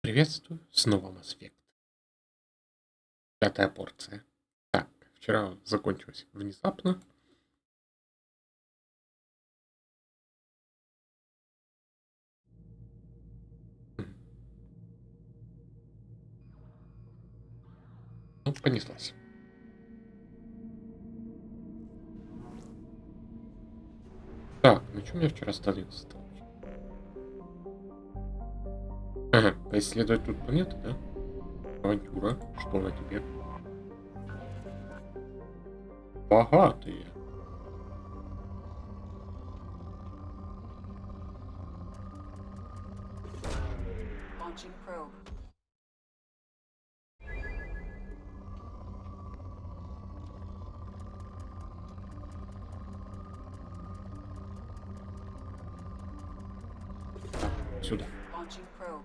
Приветствую, снова Mass Effect. Пятая порция. Так, вчера закончилось внезапно. Ну, понеслась. Так, на чем я вчера остановился-то? Ага, поисследовать тут планеты, да? Авантюра. Что на тебе? Богатые. Launching probe. Так, сюда. Launching probe.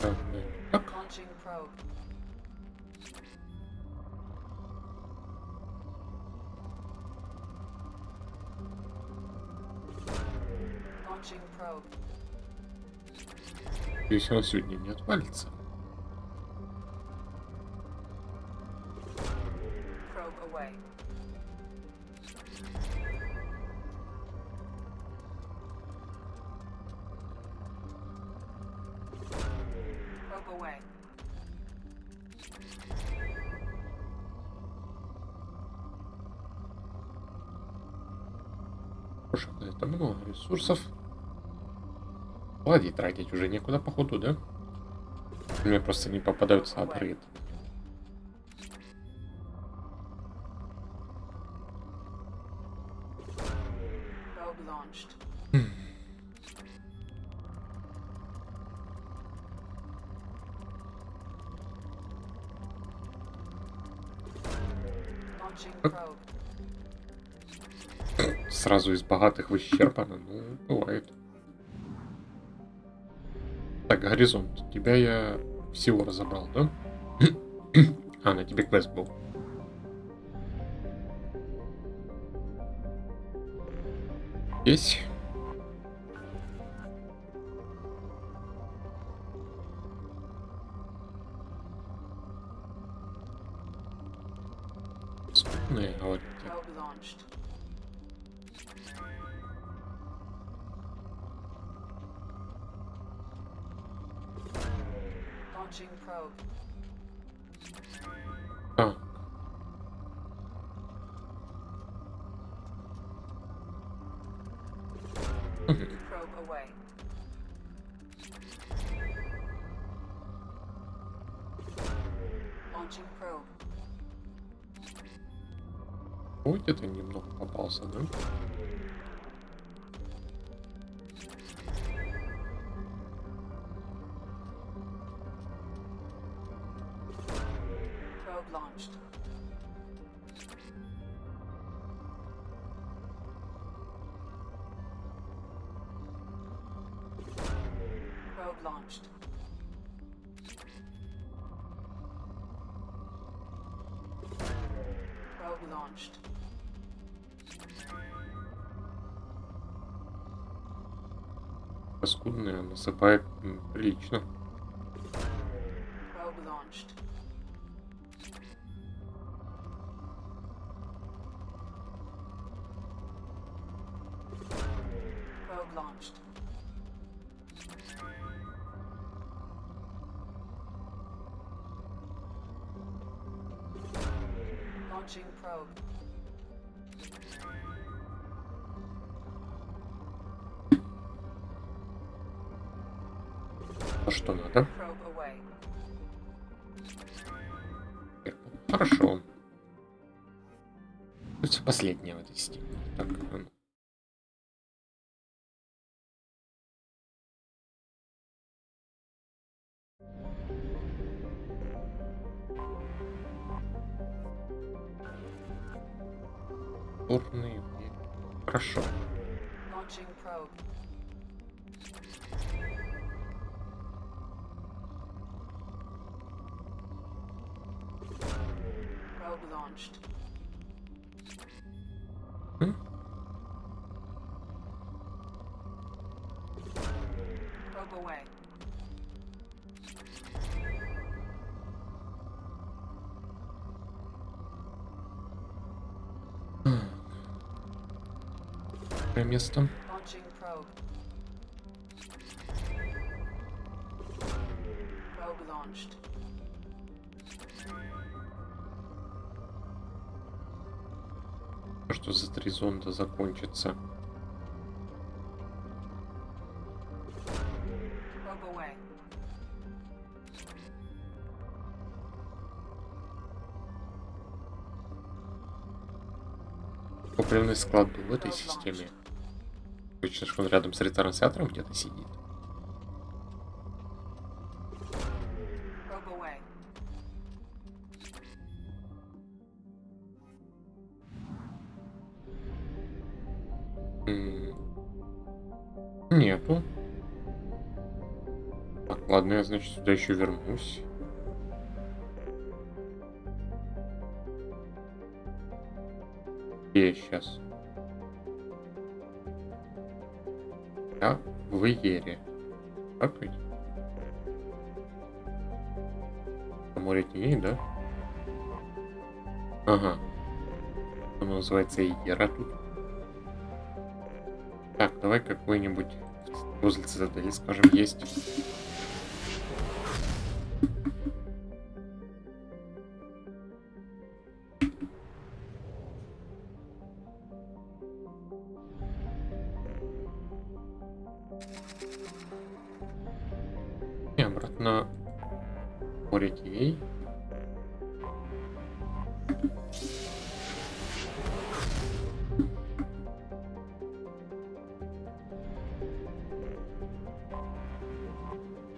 Так, так. Launching probe. Launching probe. Если он сегодня не отвалится. Probe away. Probe away. Слушай, это много ресурсов. Ладно, тратить уже некуда, походу, да? Мне просто не попадаются апгрейды. Probe launched. Launching probe. Сразу из богатых исчерпано, ну, бывает. Так, горизонт. Тебя я всего разобрал, да? А, на тебе квест был. Здесь. Скупные, говорите. Probe launched. Launching probe. А. Мгм. Probe away. Launching probe. Ой, где-то немного попался, да? Probe launched. Probe launched. Probe launched. Паскудные, насыпает прилично. Probe launched. Probe launched. Launching probe. А что надо? Probe away. Хорошо. Это последнее в этой степени. Так, Турные. Хорошо. Launching probe. Probe launched. away. Какое место? Launching probe. Probe launched. Что за 3 зонда закончится? Probe away. Топливный склад был в этой системе. Точно, что он рядом с ретранслятором где-то сидит. Probe away. Нету. Так, ладно, я, значит, сюда еще вернусь. Где я сейчас? Я в Иере. Так ведь? На море теней, да? Ага. Оно называется Иера тут. Так, давай какой-нибудь возле цитадели, скажем, есть. И обратно море теней.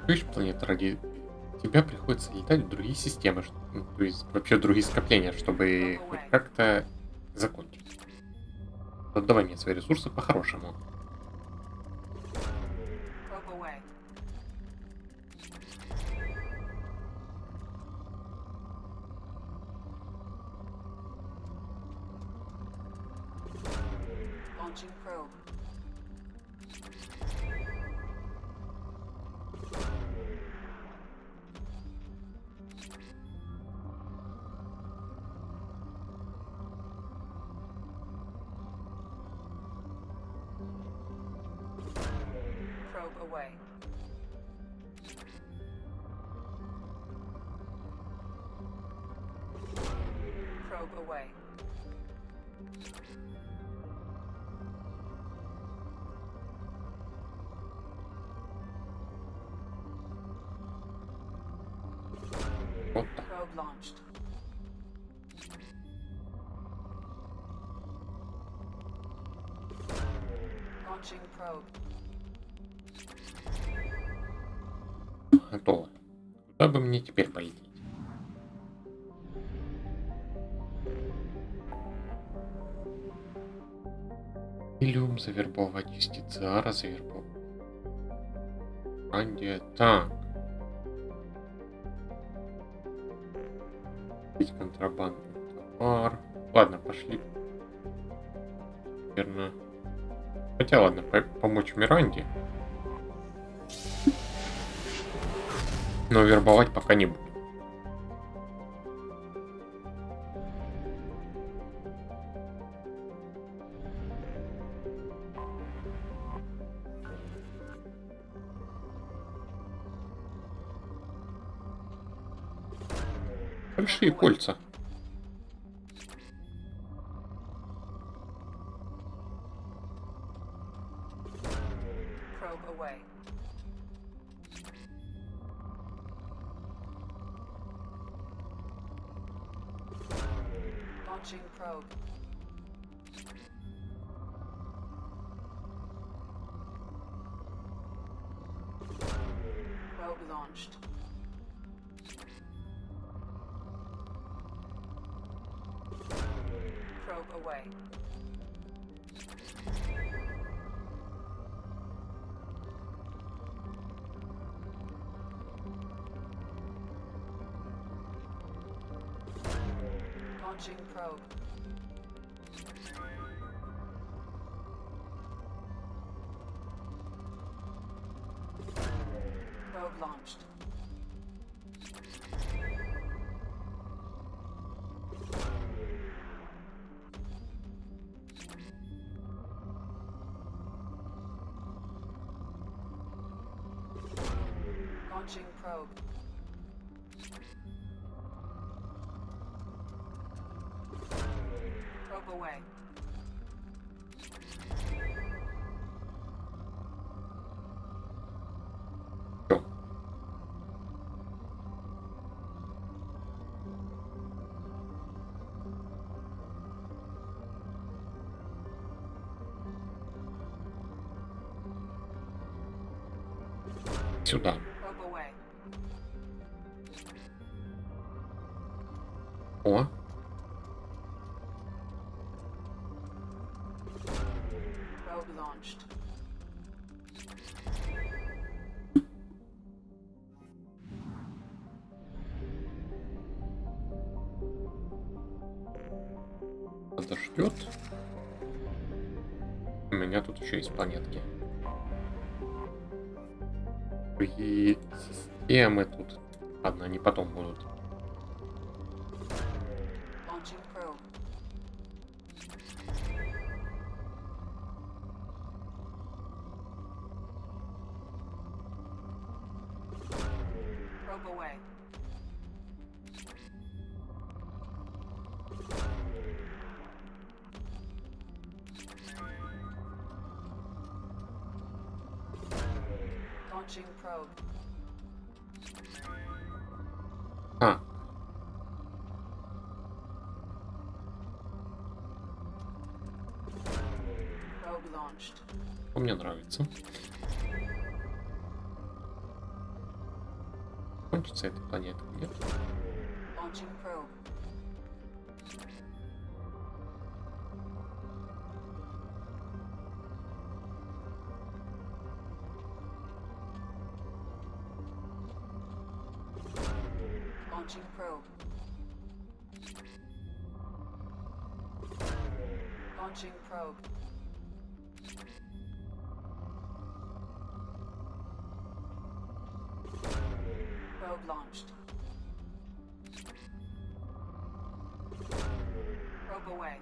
Видишь, планета, ради тебя приходится летать в другие системы, ну, то есть вообще в другие скопления, чтобы хоть как-то закончить. Отдавай мне свои ресурсы по-хорошему. Probe away. Launching probe. Probe away. Probe away. Вот так. Probe launched. Launching probe. Готово. Куда бы мне теперь полететь? Илюм завербовать, Юстициара завербовать. Андия, так. Купить контрабандный товар. Ладно, пошли. Наверное. Хотя ладно, помочь Миранде. Но вербовать пока не буду. Большие кольца. Probe away. Launching probe. Probe launched. Probe away. Launching probe. launched. Launching probe. Probe away. Всё. Сюда. Probe away. О, Probe launched. подождет. У меня тут еще есть планетки. И системы тут. Ладно, они потом будут. Launching probe. Probe away. Launching probe. А, Probe launched. мне нравится. Кончится эта планета, нет? Launching probe. Launching probe. Launching probe. Probe launched. Probe away.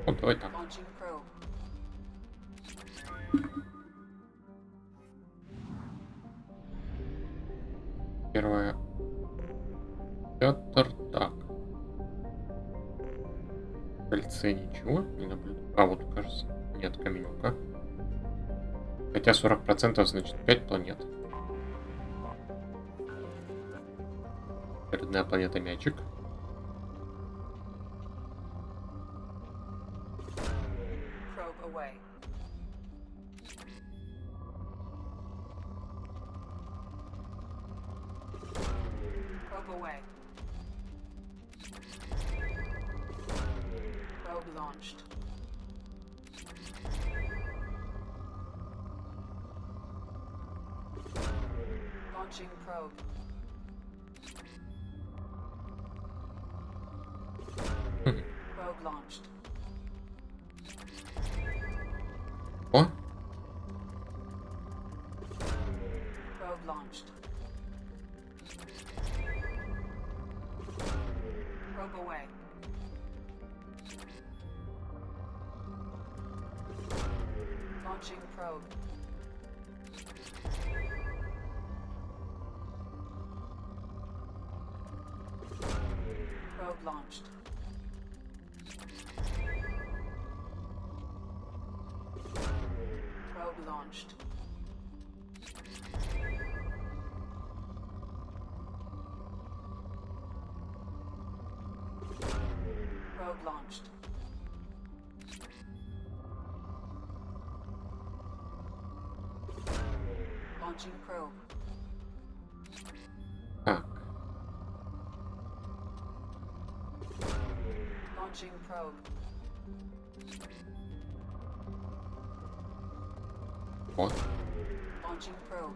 Вот, давай так. Launching probe. Первое. Петр, так. Кольце ничего не наблюдаю. А, вот, кажется. Нет, каменюка. Хотя 40% значит 5 планет. Родная планета мячик. Probe away. Probe away. Probe launched. Launching probe. Probe launched. О, Probe launched. Probe away. Launching probe. Probe launched. Probe launched. Probe launched. Launching probe. так. Launching probe. О, Launching probe.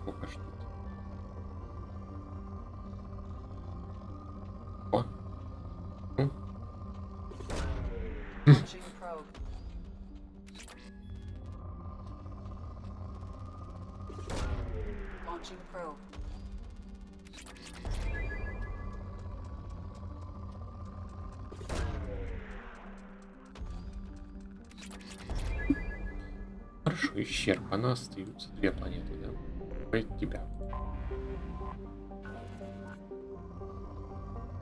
сколько ж тут. О. Ну, Launching probe. Launching probe. хорошо, исчерпано. Остаются 2 планеты, да? От тебя.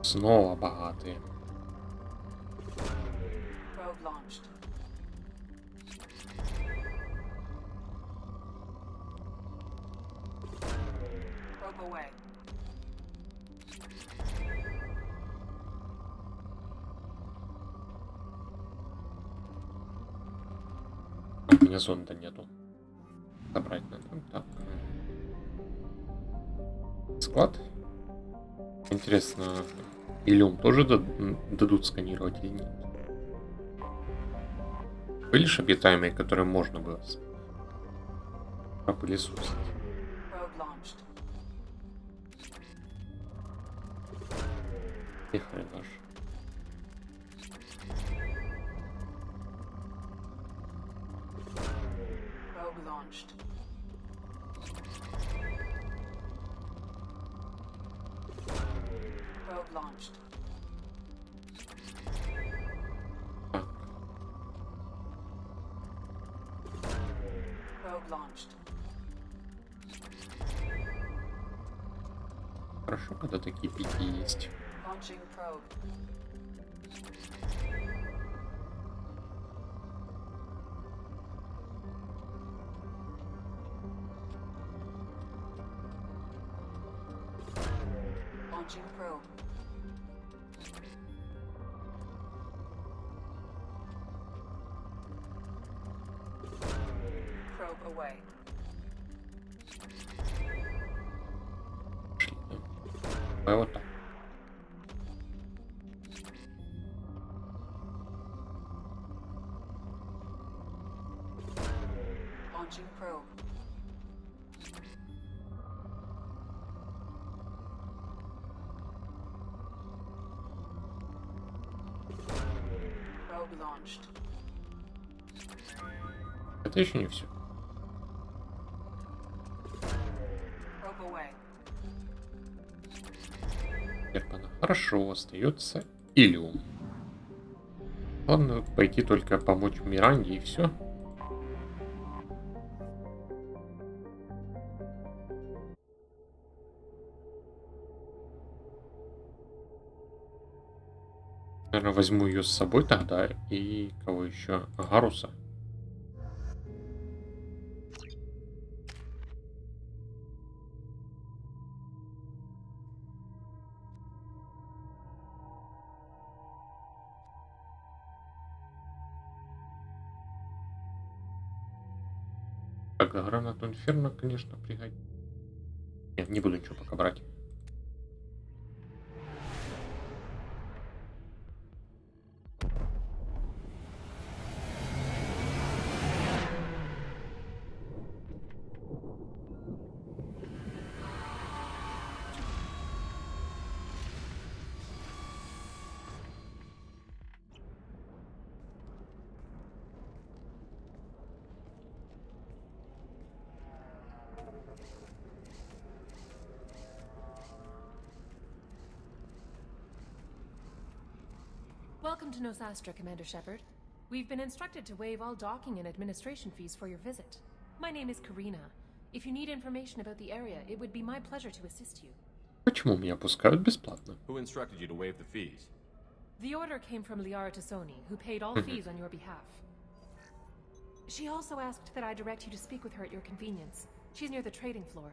Снова богатые. Probe launched. Probe away. У меня зонда нету. Забрать надо. Так. Склад. Интересно, Илюм тоже дадут сканировать или нет? Были же обитаемые, которые можно было пропылесосить? Probe launched. Ехали наш. Probe launched. Probe launched. Так, Probe launched. хорошо, когда такие пики есть. Launching probe. Launching probe. Probe away. Шли, да? А вот так. Launching probe. Probe launched. Это еще не все. Probe away. Исчерпано. Хорошо, остается Илюм. Ладно, пойти только помочь Миранде и все. Наверное, возьму ее с собой тогда. И кого еще? Гаруса. Так, гранату инферно, конечно, пригодится. Нет, не буду ничего пока брать. Welcome to Nosastra, Commander Shepard. We've been instructed to waive all docking and administration fees for your visit. My name is Karina. If you need information about the area, it would be my pleasure to assist you. Почему меня пускают бесплатно? Who instructed you to waive the fees? The order came from Liara Tassoni, who paid all fees on your behalf. She also asked that I direct you to speak with her at your convenience. She's near the trading floor.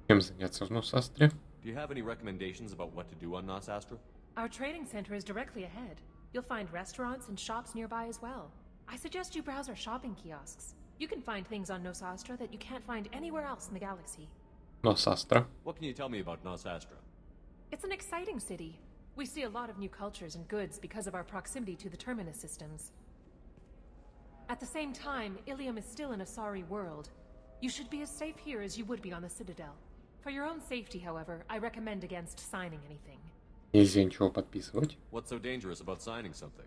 Чем заняться в Носастре? Do you have any recommendations about what to do on Nos Astra? Our trading center is directly ahead. You'll find restaurants and shops nearby as well. I suggest you browse our shopping kiosks. You can find things on Nosastra that you can't find anywhere else in the galaxy. Носастра. What can you tell me about Nos Astra? It's an exciting city. We see a lot of new cultures and goods because of our proximity to the Terminus systems. At the same time, Ilium is still an Asari world. You should be as safe here as you would be on the Citadel. For your own safety, however, I recommend against signing anything. Нельзя ничего подписывать. What's so dangerous about signing something?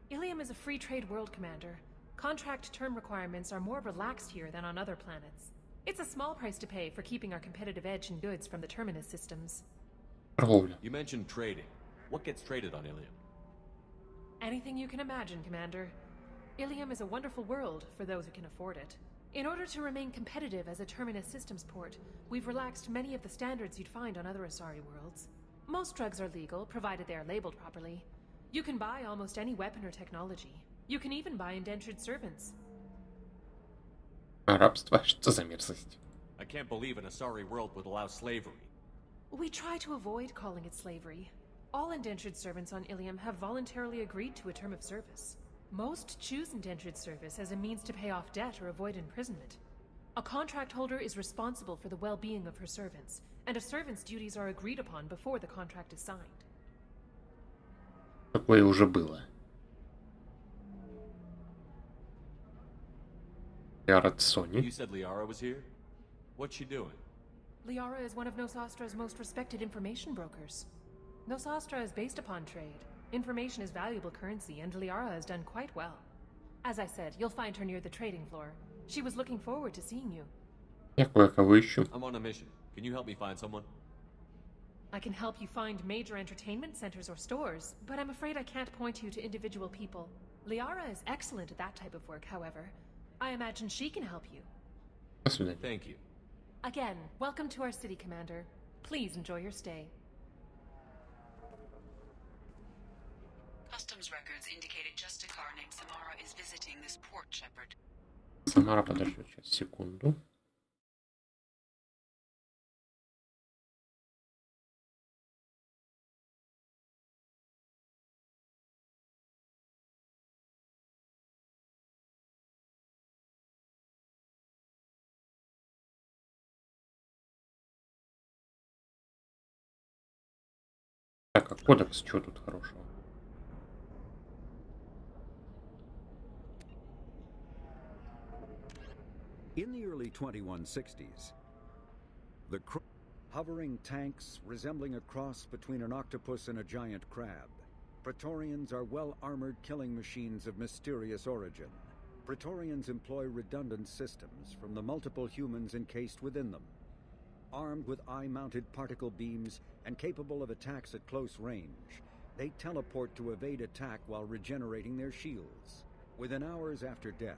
Ilium is a free trade world, Commander. Contract term requirements are more relaxed here than on other planets. It's a small price to pay for keeping our competitive edge in goods from the Terminus systems. Торговля. You mentioned trading. What gets traded on Ilium? Anything you can imagine, Commander. Ilium is a wonderful world for those who can afford it. In order to remain competitive as a Terminus systems port, we've relaxed many of the standards you'd find on other Asari worlds. Most drugs are legal, provided they are labeled properly. You can buy almost any weapon or technology. You can even buy indentured servants. А рабство? Что за мерзость? I can't believe an Asari world would allow slavery. We try to avoid calling it slavery. All indentured servants on Ilium have voluntarily agreed to a term of service. Most choose indentured service as a means to pay off debt or avoid imprisonment. A contract holder is responsible for the well-being of her servants, and a servant's duties are agreed upon before the contract is signed. Такое уже было. Я рад Сони. You said Liara was here? What's she doing? Liara is one of Nosastra's most respected information brokers. Nosastra is based upon trade. Information is valuable currency, and Liara has done quite well. As I said, you'll find her near the trading floor. She was looking forward to seeing you. Я кое-кого ищу. I'm on a mission. Can you help me find someone? I can help you find major entertainment centers or stores, but I'm afraid I can't point you to individual people. Liara is excellent at that type of work, however. I imagine she can help you. До свидания. Thank you. Again, welcome to our city, Commander. Please enjoy your stay. Customs records indicated just a car named Samara is visiting this port, Shepard. Самара, подожди сейчас, секунду. Так, а кодекс, что тут хорошего? In the early 2160s, hovering tanks resembling a cross between an octopus and a giant crab, Praetorians are well-armored killing machines of mysterious origin. Praetorians employ redundant systems from the multiple humans encased within them. Armed with eye-mounted particle beams and capable of attacks at close range, they teleport to evade attack while regenerating their shields. Within hours after death,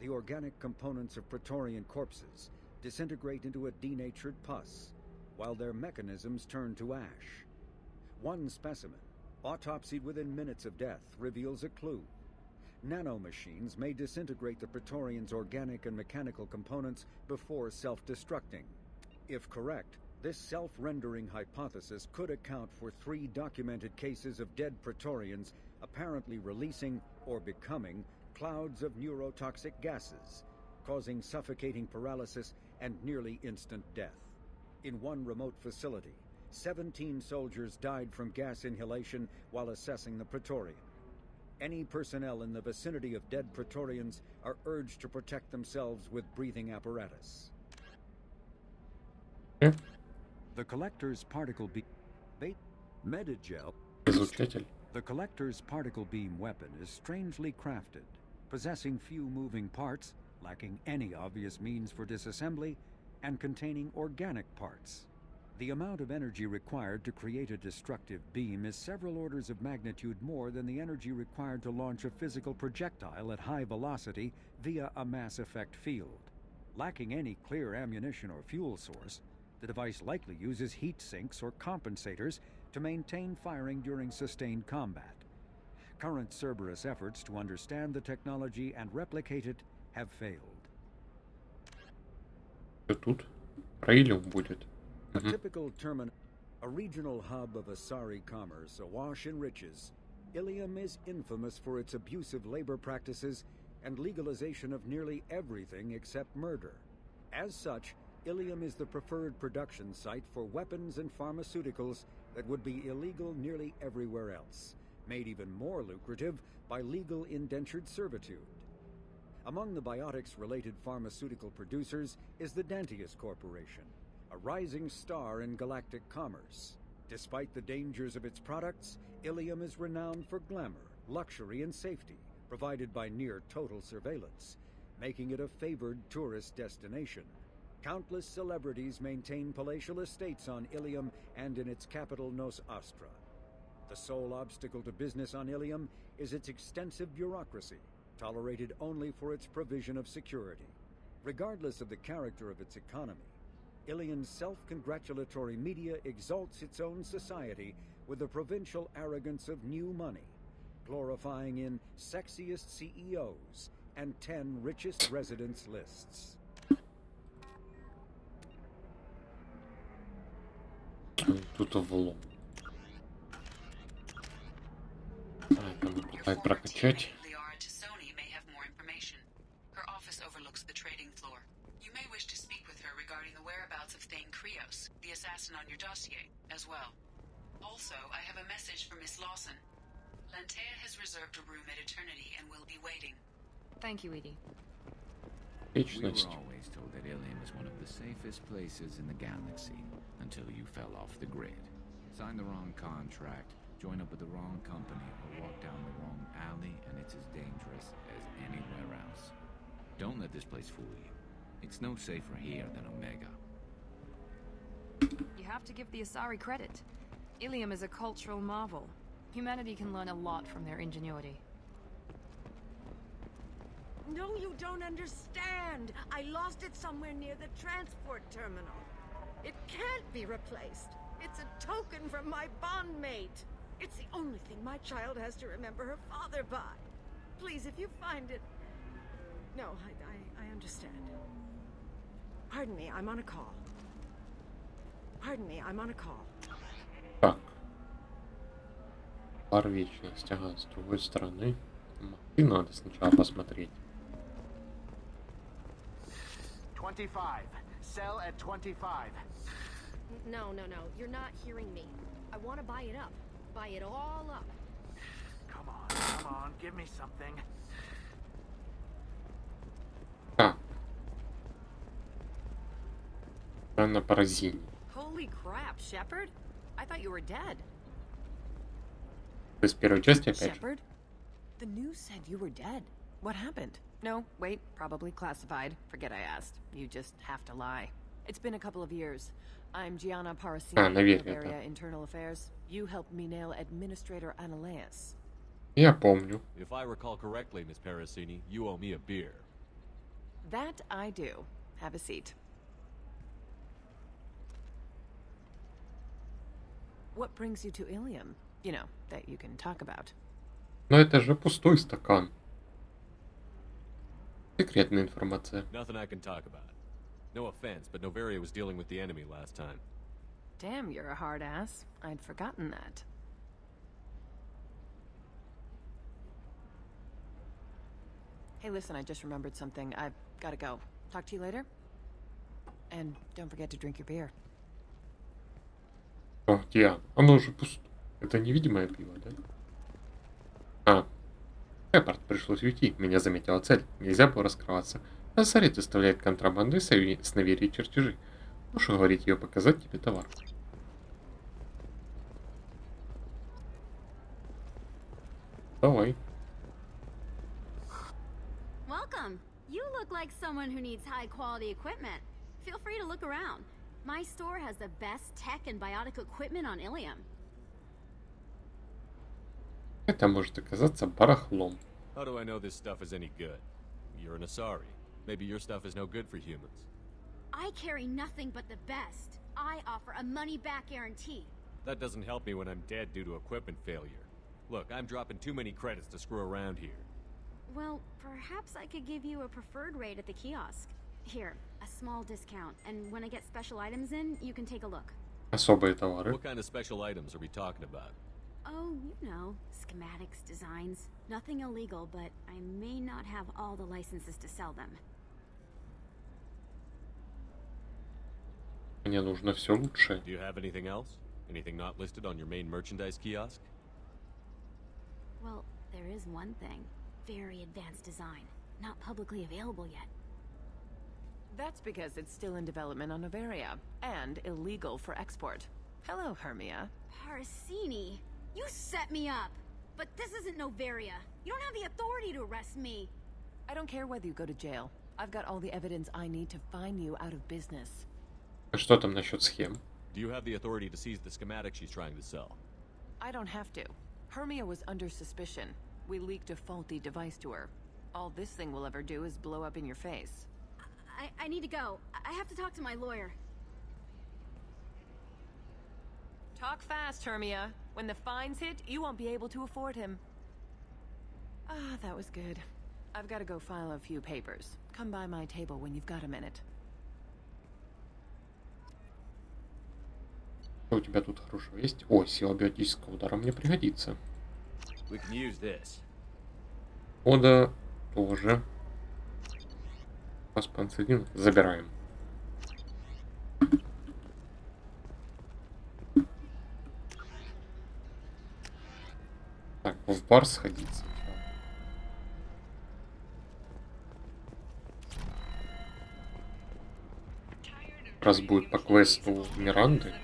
the organic components of Praetorian corpses disintegrate into a denatured pus, while their mechanisms turn to ash. One specimen, autopsied within minutes of death, reveals a clue. Nanomachines may disintegrate the Praetorians' organic and mechanical components before self-destructing. If correct, this self-rendering hypothesis could account for 3 documented cases of dead Praetorians apparently releasing or becoming clouds of neurotoxic gases, causing suffocating paralysis and nearly instant death. In one remote facility, 17 soldiers died from gas inhalation while assessing the Praetorian. Any personnel in the vicinity of dead Praetorians are urged to protect themselves with breathing apparatus. The Collector's particle beam Medigel. Излучатель. The Collector's particle beam weapon is strangely crafted, possessing few moving parts, lacking any obvious means for disassembly, and containing organic parts. The amount of energy required to create a destructive beam is several orders of magnitude more than the energy required to launch a physical projectile at high velocity via a mass effect field. Lacking any clear ammunition or fuel source, the device likely uses heat sinks or compensators to maintain firing during sustained combat. Current Cerberus efforts to understand the technology and replicate it have failed. Что тут? Про Илиум будет. A typical terminal, a regional hub of Asari commerce awash in riches, Ilium is infamous for its abusive labor practices and legalization of nearly everything except murder. As such, Ilium is the preferred production site for weapons and pharmaceuticals that would be illegal nearly everywhere else, made even more lucrative by legal indentured servitude. Among the biotics-related pharmaceutical producers is the Dantius Corporation, a rising star in galactic commerce. Despite the dangers of its products, Ilium is renowned for glamour, luxury, and safety, provided by near-total surveillance, making it a favored tourist destination. Countless celebrities maintain palatial estates on Ilium and in its capital Nos Astra. The sole obstacle to business on Ilium is its extensive bureaucracy, tolerated only for its provision of security. Regardless of the character of its economy, Ilium's self-congratulatory media exalts its own society with the provincial arrogance of new money, glorifying in sexiest CEOs and 10 richest residents lists. Тут влом. Это мы Your пытаемся former прокачать. teammate Liara Tassoni may have more information. Her office overlooks the trading floor. You may wish to speak with her regarding the whereabouts of Thane Krios, the assassin on your dossier, as well. Also, I have a message for Miss Lawson. Lantea has reserved a room at Eternity and will be waiting. Thank you, Edie. We were Вечность. always told that Ilium is one of the safest places in the galaxy, until you fell off the grid. Sign the wrong contract, join up with the wrong company, or walk down the wrong alley, and it's as dangerous as anywhere else. Don't let this place fool you. It's no safer here than Omega. You have to give the Asari credit. Ilium is a cultural marvel. Humanity can learn a lot from their ingenuity. No, you don't understand. I lost it somewhere near the transport terminal. It can't be replaced. It's a token from my bondmate. It's the only thing my child has to remember her father by. Please, if you find it... No, I understand. Pardon me, I'm on a call. Pardon me, I'm on a call. Так. Пар вечности. Ага, с другой стороны. И надо сначала посмотреть. 25. Sell at 25. No, you're not hearing me. I want to buy it up. Buy it all up. Come on, give me something. А. На паразине. Holy crap, Shepard? I thought you were dead. То есть первой части опять же. Shepard? The news said you were dead. What happened? No, wait, probably classified. Forget I asked. You just have to lie. It's been a couple of years. I'm Gianna Parasini, наверное, Bavaria да. Internal Affairs. You helped me nail Administrator Ananias. Я помню. If I recall correctly, Miss Parasini, you owe me a beer. That I do. Have a seat. What brings you to Ilium? You know, that you can talk about. Но это же пустой стакан. Секретная информация. Nothing I can talk about. No offense, but Novaria was dealing with the enemy last time. Damn, you're a hard ass. I'd forgotten that. Hey, listen, I just remembered something. I've gotta go. Talk to you later. And don't forget to drink your beer. О, Диан, оно уже пусто. Это невидимое пиво, да? А. Шепард, пришлось уйти. Меня заметила цель. Нельзя было раскрываться. Асари доставляет контрабанду и сноверие чертежи. Можешь уговорить ее показать тебе товар. Давай. Welcome. You look like someone who needs high-quality equipment. Feel free to look around. My store has the best tech and biotic equipment on Ilium. Это может оказаться барахлом. How do I know this stuff is any good? You're an Asari. Maybe your stuff is no good for humans. I carry nothing but the best. I offer a money-back guarantee. That doesn't help me when I'm dead due to equipment failure. Look, I'm dropping too many credits to screw around here. Well, perhaps I could give you a preferred rate at the kiosk. Here, a small discount, and when I get special items in, you can take a look. Особые товары. What kind of special items are we talking about? Oh, you know, schematics, designs. Nothing illegal, but I may not have all the licenses to sell them. Мне нужно все лучшее. Do you have anything else? Anything not listed on your main merchandise kiosk? Well, there is one thing. Very advanced design. not publicly available yet. That's because it's still in development on Novaria, and illegal for export. Hello, Hermia. Parasini, you set me up! But this isn't Novaria. You don't have the authority to arrest me. I don't care whether you go to jail. I've got all the evidence I need to find you out of business. А что там насчет схем? Do you have the authority to seize the schematic she's trying to sell? I don't have to. Hermia was under suspicion. We leaked a faulty device to her. All this thing will ever do is blow up in your face. I need to go. I have to talk to my lawyer. Talk fast, Hermia. When the fines hit, you won't be able to afford him. Ah, that was good. I've got to go file a few papers. Come by my table when you've got a minute. Что у тебя тут хорошего есть? О, сила биотического удара мне пригодится. We can use this. Ода тоже. Паспансидин забираем. Так, в бар сходиться. Раз будет по квесту Миранды.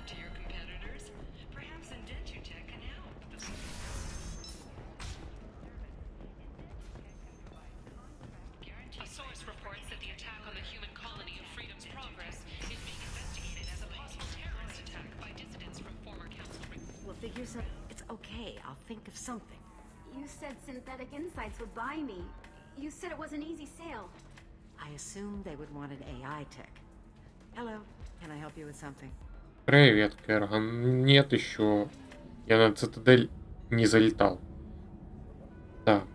We'll figure some. It's okay. I'll think of something. You said Synthetic Insights would buy me. You said it was an easy sale. I assumed they would want an AI tech. Hello. Can I help you with something? Привет, Кэрган. Нет еще. Я на Цитадель не залетал. Так.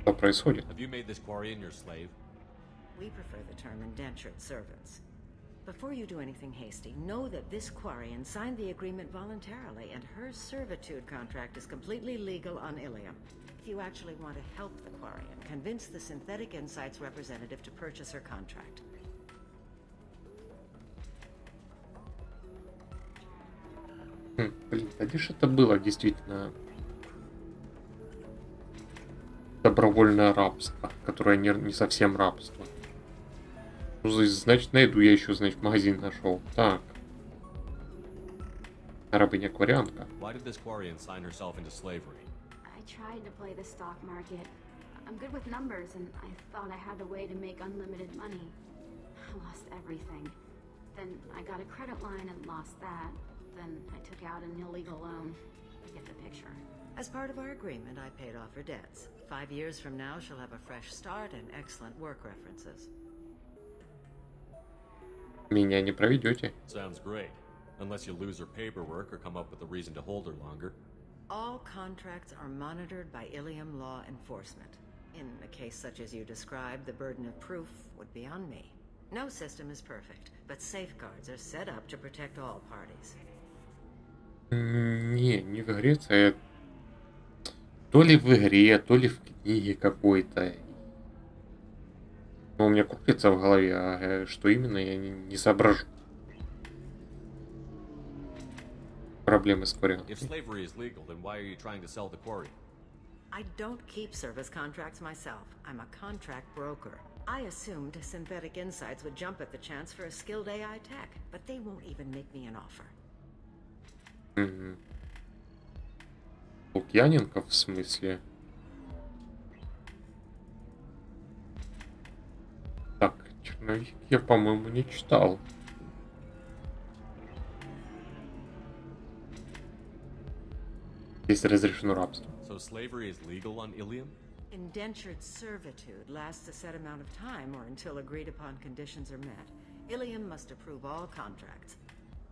Что происходит? Have you made this Quarian your slave? We prefer the term indentured servants. Before you do anything hasty, know that this Quarian signed the agreement voluntarily, and her servitude contract is completely legal on Ilium. If you actually want to help the Quarian, convince the Synthetic Insights representative to purchase her contract. Блин, а где же это было действительно добровольное рабство, которое не совсем рабство. Ну, значит, найду я еще, значит, магазин нашел. Так. Рабыня-кварианка. Why did this Quarian sign herself into slavery? I tried to play the stock market. I'm good with numbers, and I thought I had a way to make unlimited money. I lost everything. Then I got a credit line and lost that. Then I took out an illegal loan. You get the picture. As part of our agreement, I paid off her debts. 5 years from now, she'll have a fresh start and excellent work references. Меня не проведете. Sounds great. Unless you lose her paperwork or come up with a reason to hold her longer. All contracts are monitored by Ilium law enforcement. In a case such as you described, the burden of proof would be on me. No system is perfect, but safeguards are set up to protect all parties. Не в игре, это то ли в игре, то ли в книге какой-то. Но у меня крутится в голове, а что именно, я не соображу. Проблемы с Quarian. If slavery is legal, then why are you trying to sell the Quarian? I don't keep service contracts myself. I'm a contract broker. I assumed Synthetic Insights would jump at the chance for a skilled AI tech, but they won't even make me an offer. Лукьяненко в смысле? Так, черновик я, по-моему, не читал. Здесь разрешено рабство. So slavery is legal on Ilium? Indentured servitude lasts a set amount of time or until agreed upon conditions are met. Ilium must approve all contracts.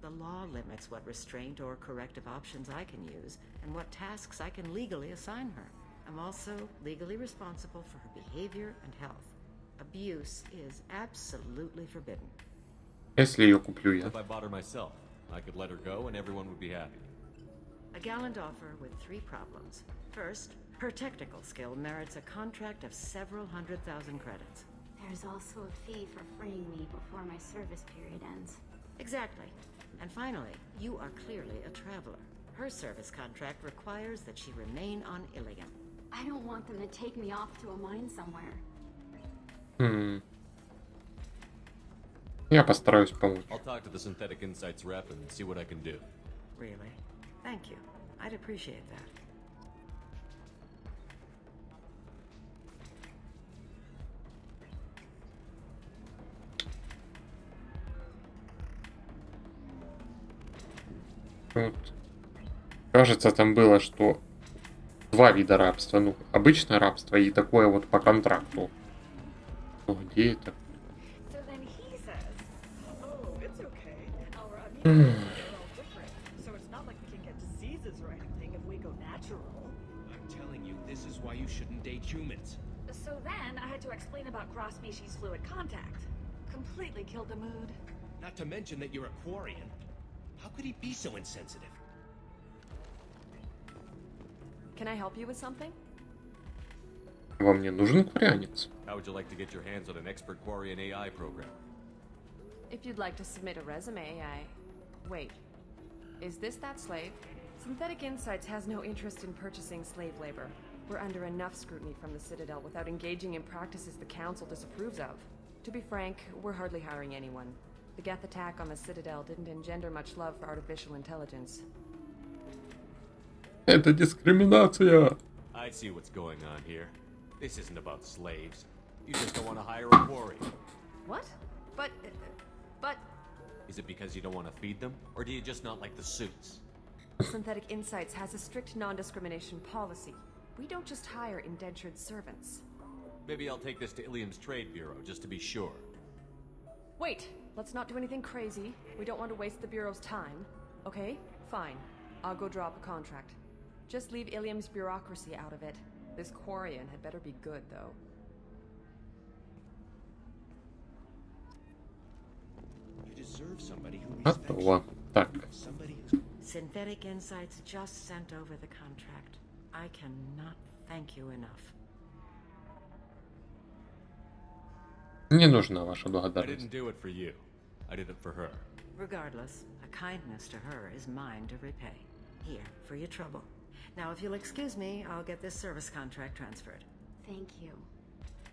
The law limits what restraint or corrective options I can use and what tasks I can legally assign her. I'm also legally responsible for her behavior and health. Abuse is absolutely forbidden. Если ее куплю я. If I bought her myself, I could let her go and everyone would be happy. A gallant offer with 3 problems. First, her technical skill merits a contract of several 100,000 credits. There's also a fee for freeing me before my service period ends. Exactly. And finally, you are clearly a traveler. Her service contract requires that she remain on Ilium. I don't want them to take me off to a mine somewhere. Я постараюсь помочь. I'll talk to the Synthetic Insights rep and see what I can do. Really? Thank you. I'd appreciate that. Вот. Кажется, там было, что 2 вида рабства. Ну, обычное рабство и такое вот по контракту. Ну, где это? So then he says, "Oh, it's okay. Our immunities are all different, so it's not like we can get diseases or anything if we go natural." I'm telling you, this is why you shouldn't date humans. So then I had to explain about cross-species fluid contact. Completely killed the mood. Not to mention that you're a Quarian. How could he be so insensitive? Can I help you with something? Вам не нужен курянец? How would you like to get your hands on an expert Quarian AI program? If you'd like to submit a resume, Wait. Is this that slave? Synthetic Insights has no interest in purchasing slave labor. We're under enough scrutiny from the Citadel without engaging in practices the Council disapproves of. To be frank, we're hardly hiring anyone. The Geth attack on the Citadel didn't engender much love for artificial intelligence. Это дискриминация. I see what's going on here. This isn't about slaves. You just don't want to hire a quarry. What? But... Is it because you don't want to feed them? Or do you just not like the suits? Synthetic Insights has a strict non-discrimination policy. We don't just hire indentured servants. Maybe I'll take this to Ilium's Trade Bureau, just to be sure. Wait! Let's not do anything crazy. We don't want to waste the Bureau's time. Okay? Fine. I'll go drop a contract. Just leave Ilium's bureaucracy out of it. This Quarian had better be good, though. You deserve somebody who respects Готово. Так. somebody who's Synthetic Insights just sent over the contract. I cannot thank you enough. Не нужна ваша I благодарность. didn't do it for you. I did it for her. Regardless, a kindness to her is mine to repay. Here, for your trouble. Now, if you'll excuse me, I'll get this service contract transferred. Thank you.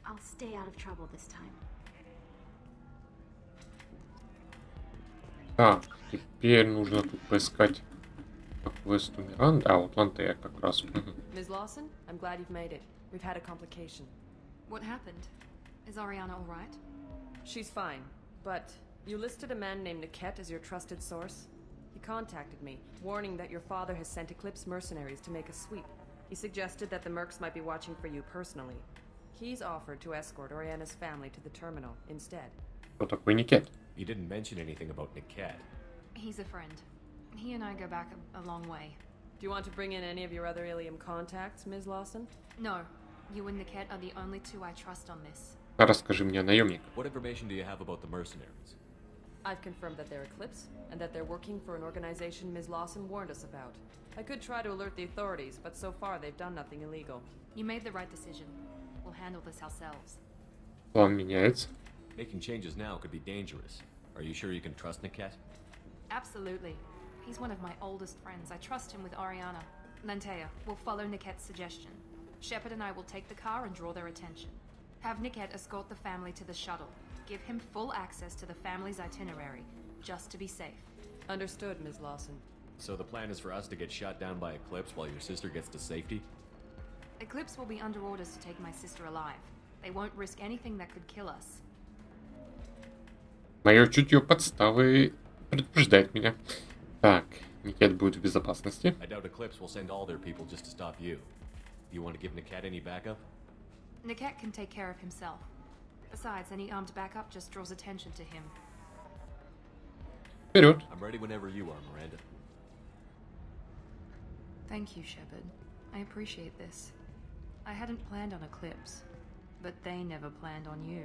I'll stay out of trouble this time. Так, теперь нужно тут поискать по квесту Миранда. А, вот Лантея как раз. Ms. Lawson, I'm glad you've made it. We've had a complication. What happened? Is Ariana all right? She's fine, but you listed a man named Niket as your trusted source. He contacted me, warning that your father has sent Eclipse mercenaries to make a sweep. He suggested that the Mercs might be watching for you personally. He's offered to escort Oriana's family to the terminal instead. Кто такой Никет? You didn't mention anything about Niket. He's a friend. He and I go back a long way. Do you want to bring in any of your other Ilium contacts, Ms. Lawson? No. You and Niket are the only two I trust on this. Расскажи мне о наемниках. What information do you have about the mercenaries? I've confirmed that they're Eclipse, and that they're working for an organization Ms. Lawson warned us about. I could try to alert the authorities, but so far they've done nothing illegal. You made the right decision. We'll handle this ourselves. План меняется. Making changes now could be dangerous. Are you sure you can trust Niket? Absolutely. He's one of my oldest friends. I trust him with Ariana. Lantea, we'll follow Niket's suggestion. Shepard and I will take the car and draw their attention. Have Niket escort the family to the shuttle. Give him full access to the family's itinerary, just to be safe. Understood, Ms. Lawson. So the plan is for us to get shot down by Eclipse while your sister gets to safety? Eclipse will be under orders to take my sister alive. They won't risk anything that could kill us. Мое чутье подставы предупреждает меня. Так, Никет будет в безопасности. I doubt Eclipse will send all their people just to stop you. You want to give Niket any backup? Niket can take care of himself. Besides, any armed backup just draws attention to him. Вперед. I'm ready whenever you are, Miranda. Thank you, Shepard. I appreciate this. I hadn't planned on Eclipse, but they never planned on you.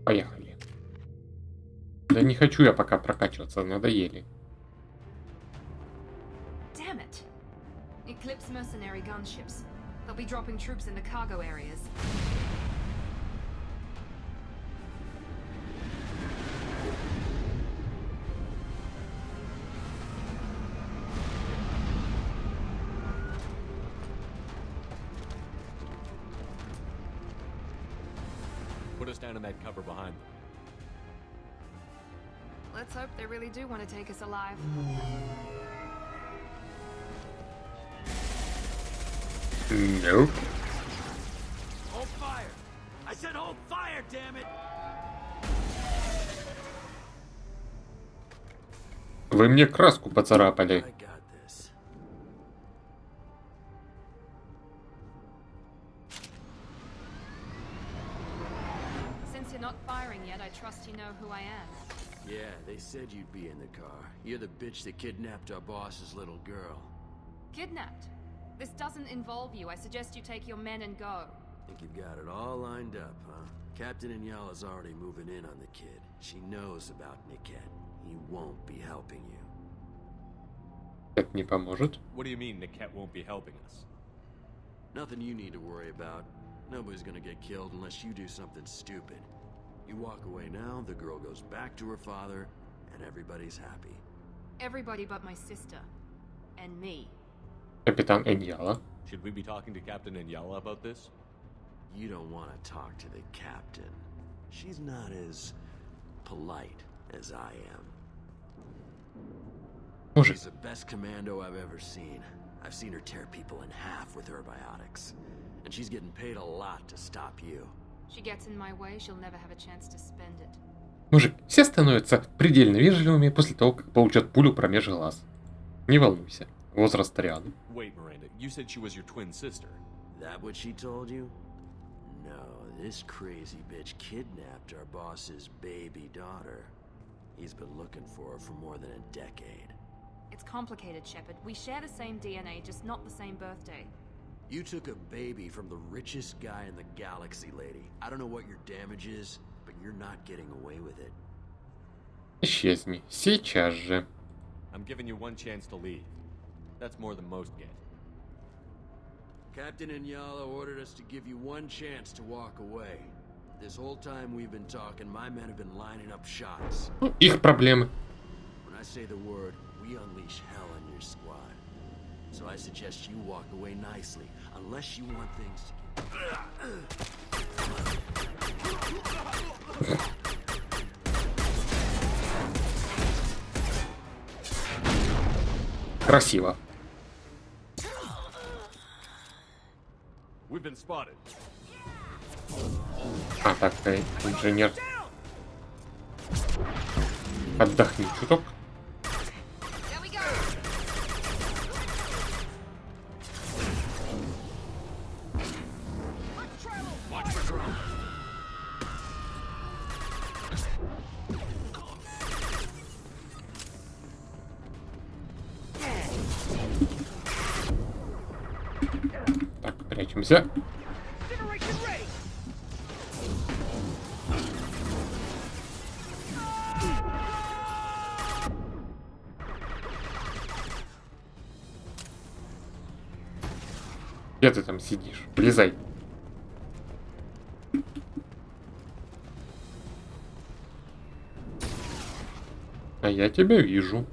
Поехали. Да не хочу я пока прокачиваться, надоели. Damn it! Eclipse mercenary gunships. They'll be dropping troops in the cargo areas. Put us down in that cover behind them. Let's hope they really do want to take us alive. Nope. Hold fire! I said hold fire, damn it! Вы мне краску поцарапали. I got this. Since you're not firing yet, I trust you know who I am. Yeah, they said you'd be in the car. You're the bitch that kidnapped our boss's little girl. Kidnapped? This doesn't involve you. I suggest you take your men and go. Think you've got it all lined up, huh? Captain Inyala's already moving in on the kid. She knows about Niket. He won't be helping you. Это не поможет. What do you mean Niket won't be helping us? Nothing you need to worry about. Nobody's gonna get killed unless you do something stupid. You walk away now, the girl goes back to her father, and everybody's happy. Everybody but my sister. And me. Капитан Эньяла. Should we be talking to Captain Inyala about this? You don't want to talk to the captain. She's not as polite as I am. Мужик. She's the best commando I've ever seen. I've seen her tear people in half with her biotics. And she's getting paid a lot to stop you. She gets in my way, she'll never have a chance to spend it. Мужик, все становятся предельно вежливыми после того, как получат пулю промеж глаз. Не волнуйся, возраст рядом. Wait, Miranda, you said she was your twin sister. That what she told you? No, this crazy bitch kidnapped our boss's baby daughter. He's been looking for her for more than a decade. It's complicated, Shepard. We share the same DNA, just not the same birthday. You took a baby from the richest guy in the galaxy, lady. I don't know what your damage is, but you're not getting away with it. Исчезни. Сейчас же. I'm giving you one chance to leave. That's more than most get. Captain Inyala ordered us to give you one chance to walk away. This whole time we've been talking, my men have been lining up shots. Ну, их проблемы. When I say the word, we unleash hell on your squad. So I suggest you walk away nicely, unless you want things to get... Красиво. We've been spotted. А, так, инженер. Отдохни чуток. Так, прячемся. Где ты там сидишь? Влезай. А я тебя вижу.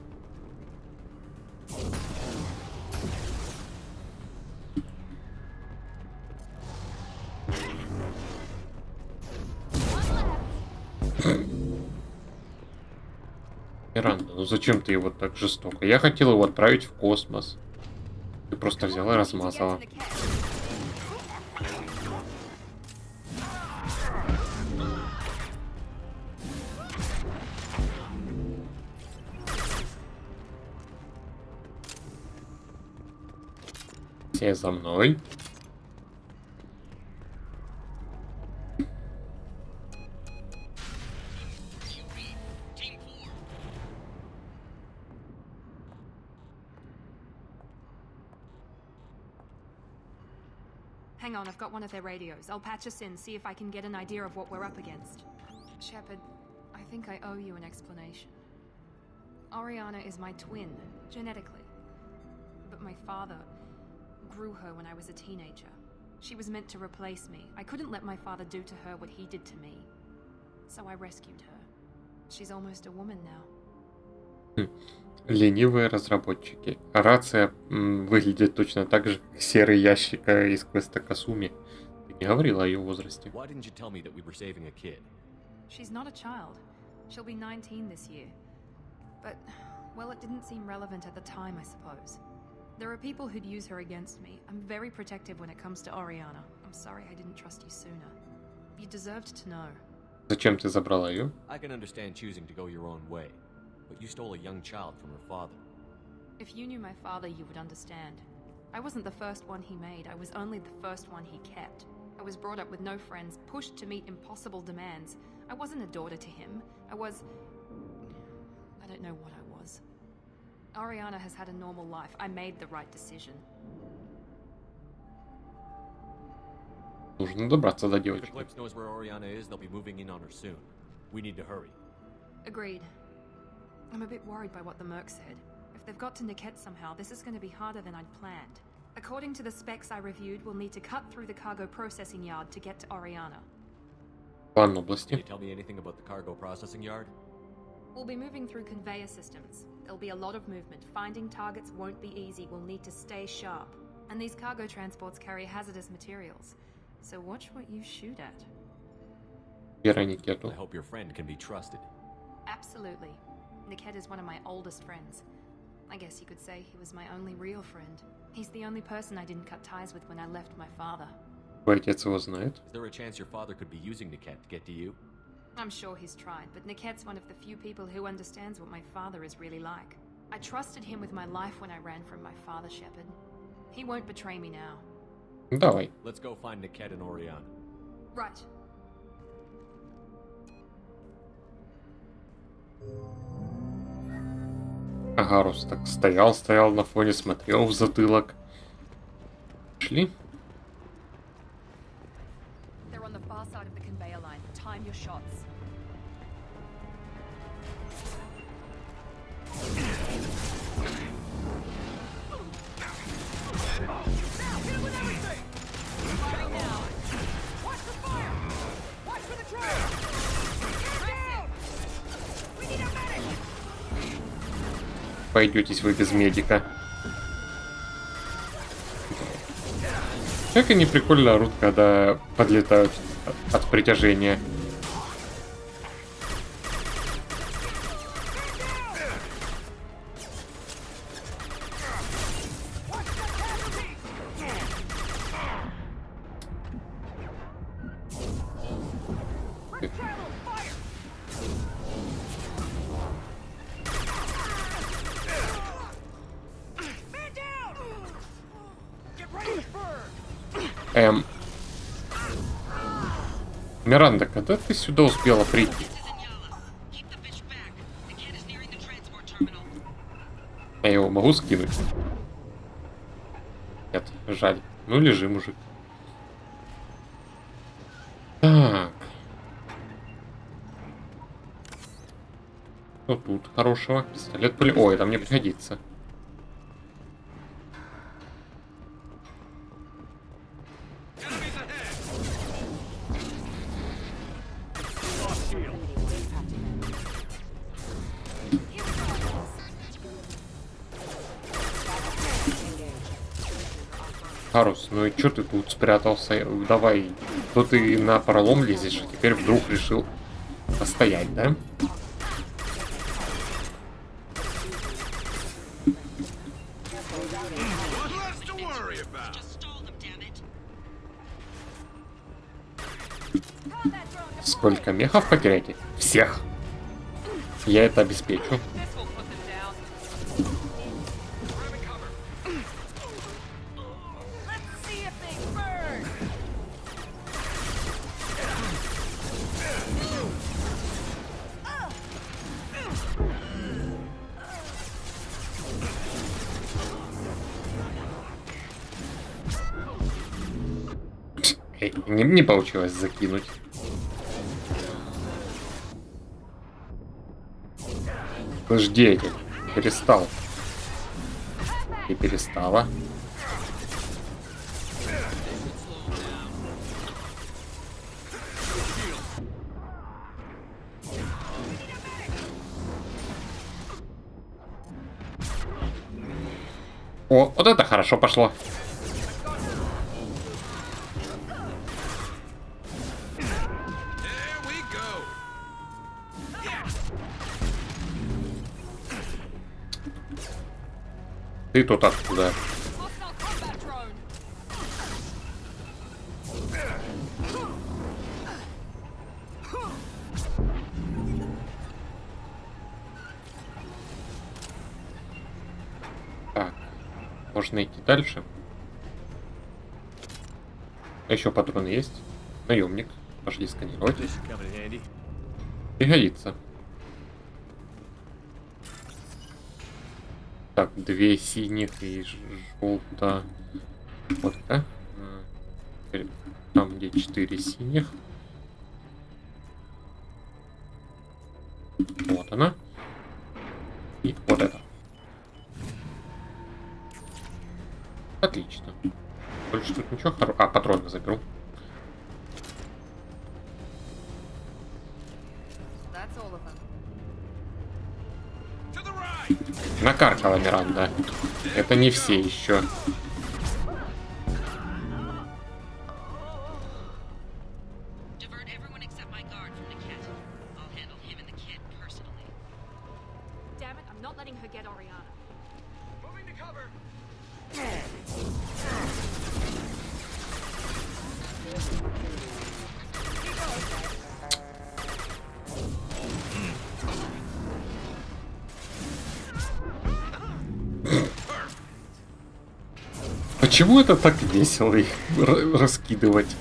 Миранда, ну зачем ты его так жестоко? Я хотел его отправить в космос. Ты просто взяла и размазала. Все за мной. Hang on, I've got one of their radios. I'll patch us in, see if I can get an idea of what we're up against. Shepard, I think I owe you an explanation. Oriana is my twin, genetically. But my father grew her when I was a teenager. She was meant to replace me. I couldn't let my father do to her what he did to me. So I rescued her. She's almost a woman now. Ленивые разработчики. Рация выглядит точно так же, как серый ящик из квеста Касуми. Не говорила о ее возрасте. Why didn't you tell me that we were saving a kid? She's not a child. She'll be 19 this year. But, well, it didn't seem relevant at the time, I suppose. There are people who'd use her against me. I'm very protective when it comes to Oriana. I'm sorry I didn't trust you sooner. You deserved to know. Зачем ты забрала ее? I can understand choosing to go your own way, but you stole a young child from her father. If you knew my father, you would understand. I wasn't the first one he made. I was only the first one he kept. I was brought up with no friends, pushed to meet impossible demands. I wasn't a daughter to him. I don't know what I was. Oriana has had a normal life. I made the right decision. Нужно добраться до If девочки. Eclipse knows where Oriana is, they'll be moving in on her soon. We need to hurry. Agreed. I'm a bit worried by what the Merc said. If they've got to Niket somehow, this is going to be harder than I'd planned. According to the specs I reviewed, we'll need to cut through the cargo processing yard to get to Oriana. План Can области. you tell me anything about the cargo processing yard? We'll be moving through conveyor systems. There'll be a lot of movement. Finding targets won't be easy. We'll need to stay sharp. And these cargo transports carry hazardous materials. So watch what you shoot at. Вероникету. I hope your friend can be trusted. Absolutely. Niket is one of my oldest friends. I guess you could say he was my only real friend. He's the only person I didn't cut ties with when I left my father. Твой отец его знает. Is there a chance your father could be using Niket to get to you? I'm sure he's tried, but Niket's one of the few people who understands what my father is really like. I trusted him with my life when I ran from my father, Shepard. He won't betray me now. Давай. Let's go find Niket and Oriana. Right. Агарус так стоял на фоне, смотрел в затылок. Шли? They're on the far side of the conveyor line. Time your shots. Пойдетесь вы без медика. Как они прикольно орут, когда подлетают от притяжения. Миранда, когда ты сюда успела прийти? Я его могу скинуть? Нет, жаль. Ну лежи, мужик. Так. Что тут хорошего? Пистолет пули. Ой, это мне пригодится. Харус, ну и чё ты тут спрятался? Давай, то ты на пролом лезешь, а теперь вдруг решил постоять, да? Сколько мехов потеряете? Всех. Я это обеспечу. Не получилось закинуть. Жди, перестал. И перестала. О, вот это хорошо пошло. Ты тут откуда? Hostile combat drone. Так, можно идти дальше. Еще патроны есть. Наемник. Пошли сканировать. This should come in handy. Пригодится. Так, 2 синих и желто. Вот, да? Теперь там, где 4 синих. Вот она. И вот это. Отлично. Больше тут ничего хорошего. А, патроны заберу. That's all of them. Накаркала Миранда. Это не все еще. Divert everyone except my guard from Niket. I'll handle him and the kid personally. Damn it, I'm not letting her get Oriana. Moving to cover. Почему это так весело их раскидывать?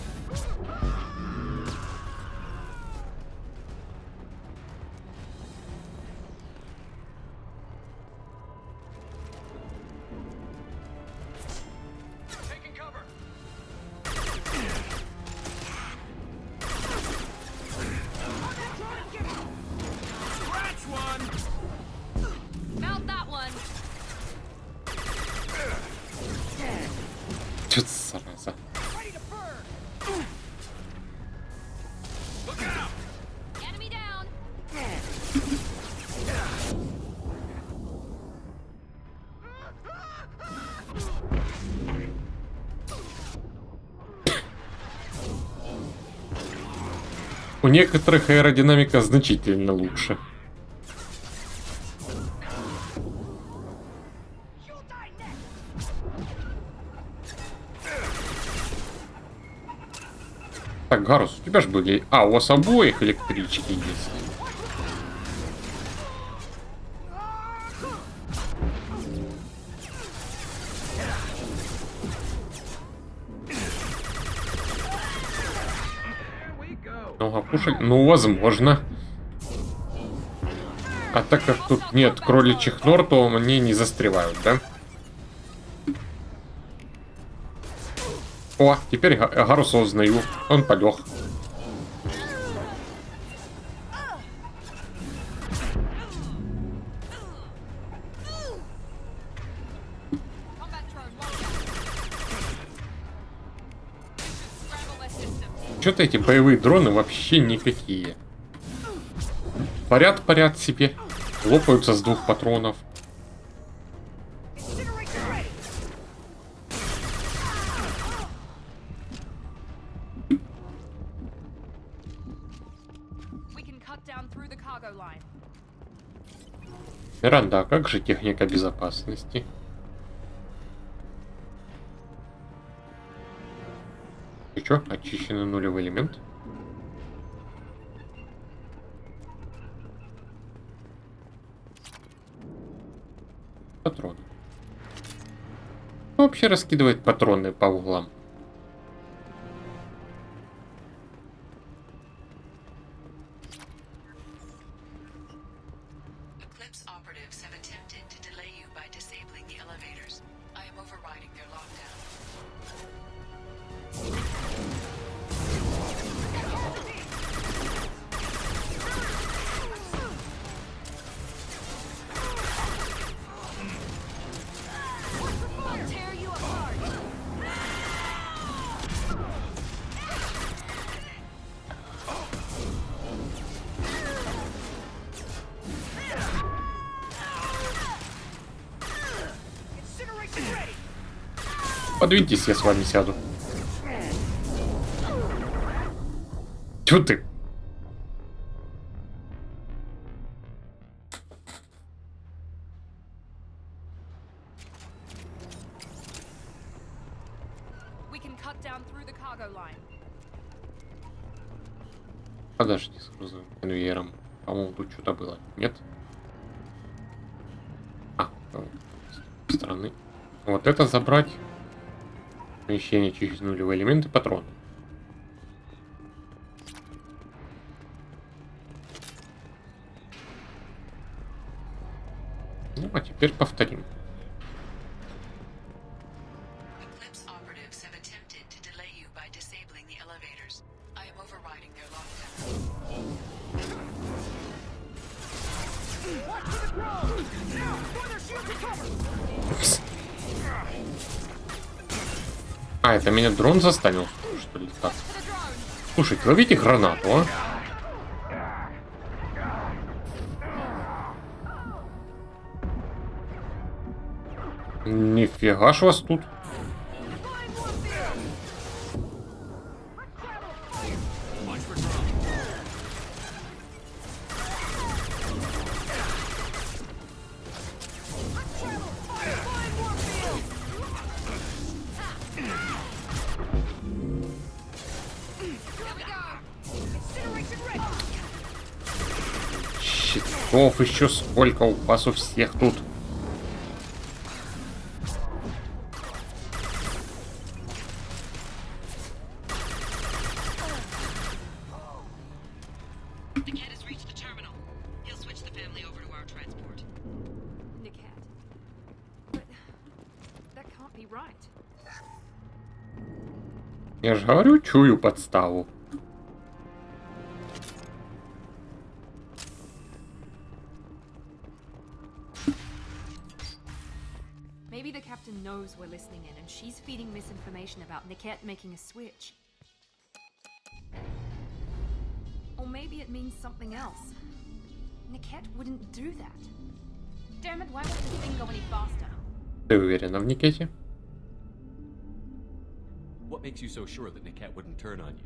Taking cover. Scratch one. Mount that one. Чё за зараза? Ready to burn. Look out. Enemy down. У некоторых аэродинамика значительно лучше. Так, Гарус, у тебя же были... А, у вас обоих электрички есть. Много кушать? Ну, возможно. А так как тут нет кроличьих нор, то мне не застревают, да? О, теперь Гаруса узнаю. Он полег. Combat drone, watch out. Scramble their systems. Что-то эти боевые дроны вообще никакие. Парят себе. Лопаются с 2 патронов. Incinerator ready. We can cut down through the cargo line. Миранда, а как же техника безопасности? И чё? Очищенный нулевой элемент? Патроны. Вообще раскидывает патроны по углам. Eclipse operatives have attempted to delay you by disabling the elevators. I am overriding their lockdown. I'll tear you apart. Incineration ready. Подвиньтесь, я с вами сяду. Чё ты? we can cut down through the cargo line. Подожди с грузовым конвейером. По-моему, тут что-то было. Нет? С стороны. Вот это забрать. Помещение через нулевые элементы, патроны. Ну, а теперь повторим. Eclipse operatives have attempted to delay you by disabling the elevators. I am overriding their lockdown. Watch for the drone! Now, for their shield to cover! А, это меня дрон заставил, что ли, так? Слушайте, ловите гранату, а? Нифига ж вас тут. Щитов еще сколько у вас у всех тут. Niket has reached the terminal. He'll switch the family over to our transport. Niket. But that can't be right. Я же говорю, чую подставу. Maybe the captain knows we're listening in and she's feeding misinformation about Niket making a switch. Or maybe it means something else. Niket wouldn't do that. Damn it, why won't this thing go any faster? Ты уверена в Никете? What makes you so sure that Niket wouldn't turn on you?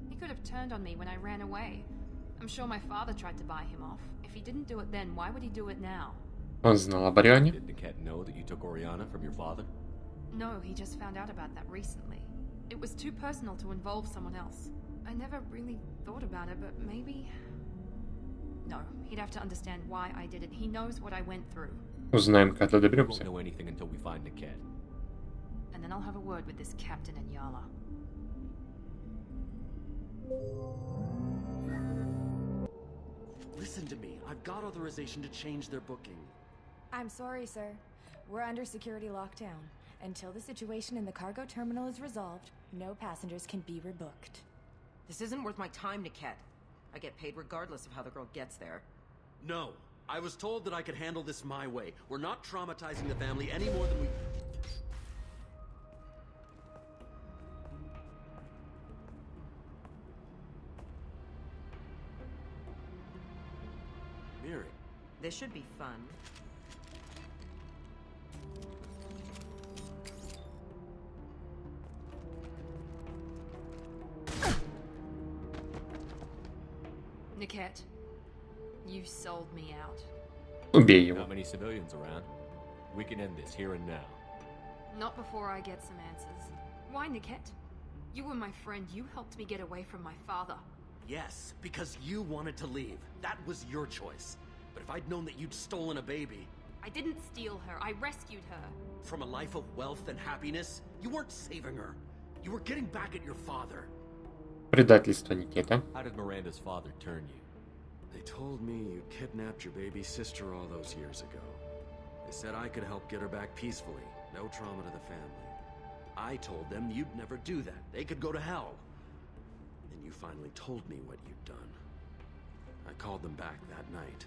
He could have turned on me when I ran away. I'm sure my father tried to buy him off. If he didn't do it then, why would he do it now? Он знал об Ариане? Did Niket know that you took Oriana from your father? No, he just found out about that recently. It was too personal to involve someone else. I never really thought about it, but maybe... No, he'd have to understand why I did it. He knows what I went through. Узнаем, когда We won't доберемся. know anything until we find Niket. And then I'll have a word with this captain and Yala. Listen to me. I've got authorization to change their booking. I'm sorry, sir. We're under security lockdown. Until the situation in the cargo terminal is resolved, no passengers can be rebooked. This isn't worth my time, Niket. I get paid regardless of how the girl gets there. No. I was told that I could handle this my way. We're not traumatizing the family any more than we... Miri. This should be fun. Niket, you sold me out. Убей его. Not many civilians around. We can end this here and now. Not before I get some answers. Why, Niket? You were my friend. You helped me get away from my father. Yes, because you wanted to leave. That was your choice. But if I'd known that you'd stolen a baby... I didn't steal her. I rescued her. From a life of wealth and happiness, you weren't saving her. You were getting back at your father. Предательство Никета. How did Miranda's father turn you? They told me you kidnapped your baby sister all those years ago. They said I could help get her back peacefully. No trauma to the family. I told them you'd never do that. They could go to hell. Then you finally told me what you'd done. I called them back that night.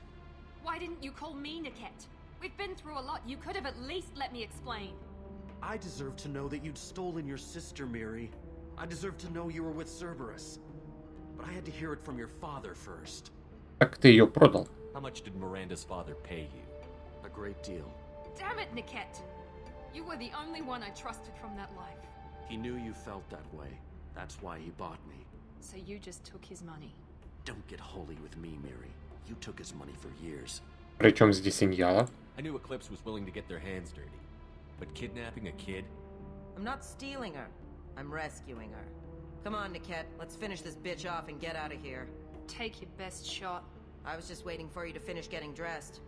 Why didn't you call me, Niket? We've been through a lot. You could have at least let me explain. I deserve to know that you'd stolen your sister, Miri. I deserve to know you were with Cerberus. But I had to hear it from your father first. Так ты ее продал. How much did Miranda's father pay you? A great deal. Damn it, Niket! You were the only one I trusted from that life. He knew you felt that way. That's why he bought me. So you just took his money. Don't get holy with me, Miri. You took his money for years. Причем здесь Иньяла? I knew Eclipse was willing to get their hands dirty. But kidnapping a kid? I'm not stealing her. I'm rescuing her. Come on, Niket. Let's finish this bitch off and get out of here. Take your best shot. I was just waiting for you to finish getting dressed.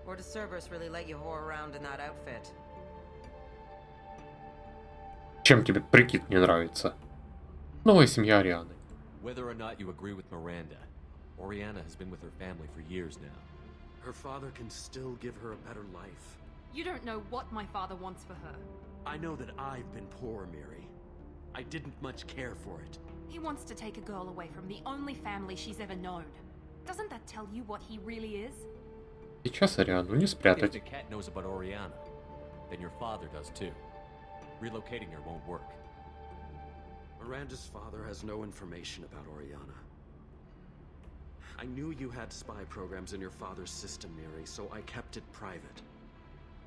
Or does Cerberus really let you whore around in that outfit? Чем тебе прикид не нравится? Новая семья Арианы. Whether or not you agree with Miranda, Oriana has been with her family for years now. Her father can still give her a better life. You don't know what my father wants for her. I know that I've been poor, Miri. I didn't much care for it. He wants to take a girl away from the only family she's ever known. Doesn't that tell you what he really is? Сейчас Ариану не If спрятать. the cat knows about Oriana, then your father does too. Relocating her won't work. Miranda's father has no information about Oriana. I knew you had spy programs in your father's system, Miri, so I kept it private.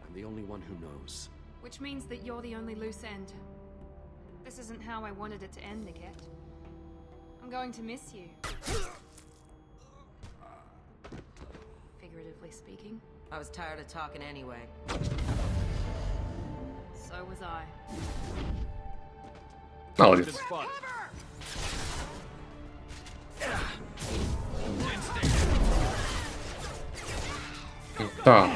I'm the only one who knows. Which means that you're the only loose end. This isn't how I wanted it to end, Niket. I'm going to miss you. Figuratively speaking. I was tired of talking anyway. So was I. Молодец. Так.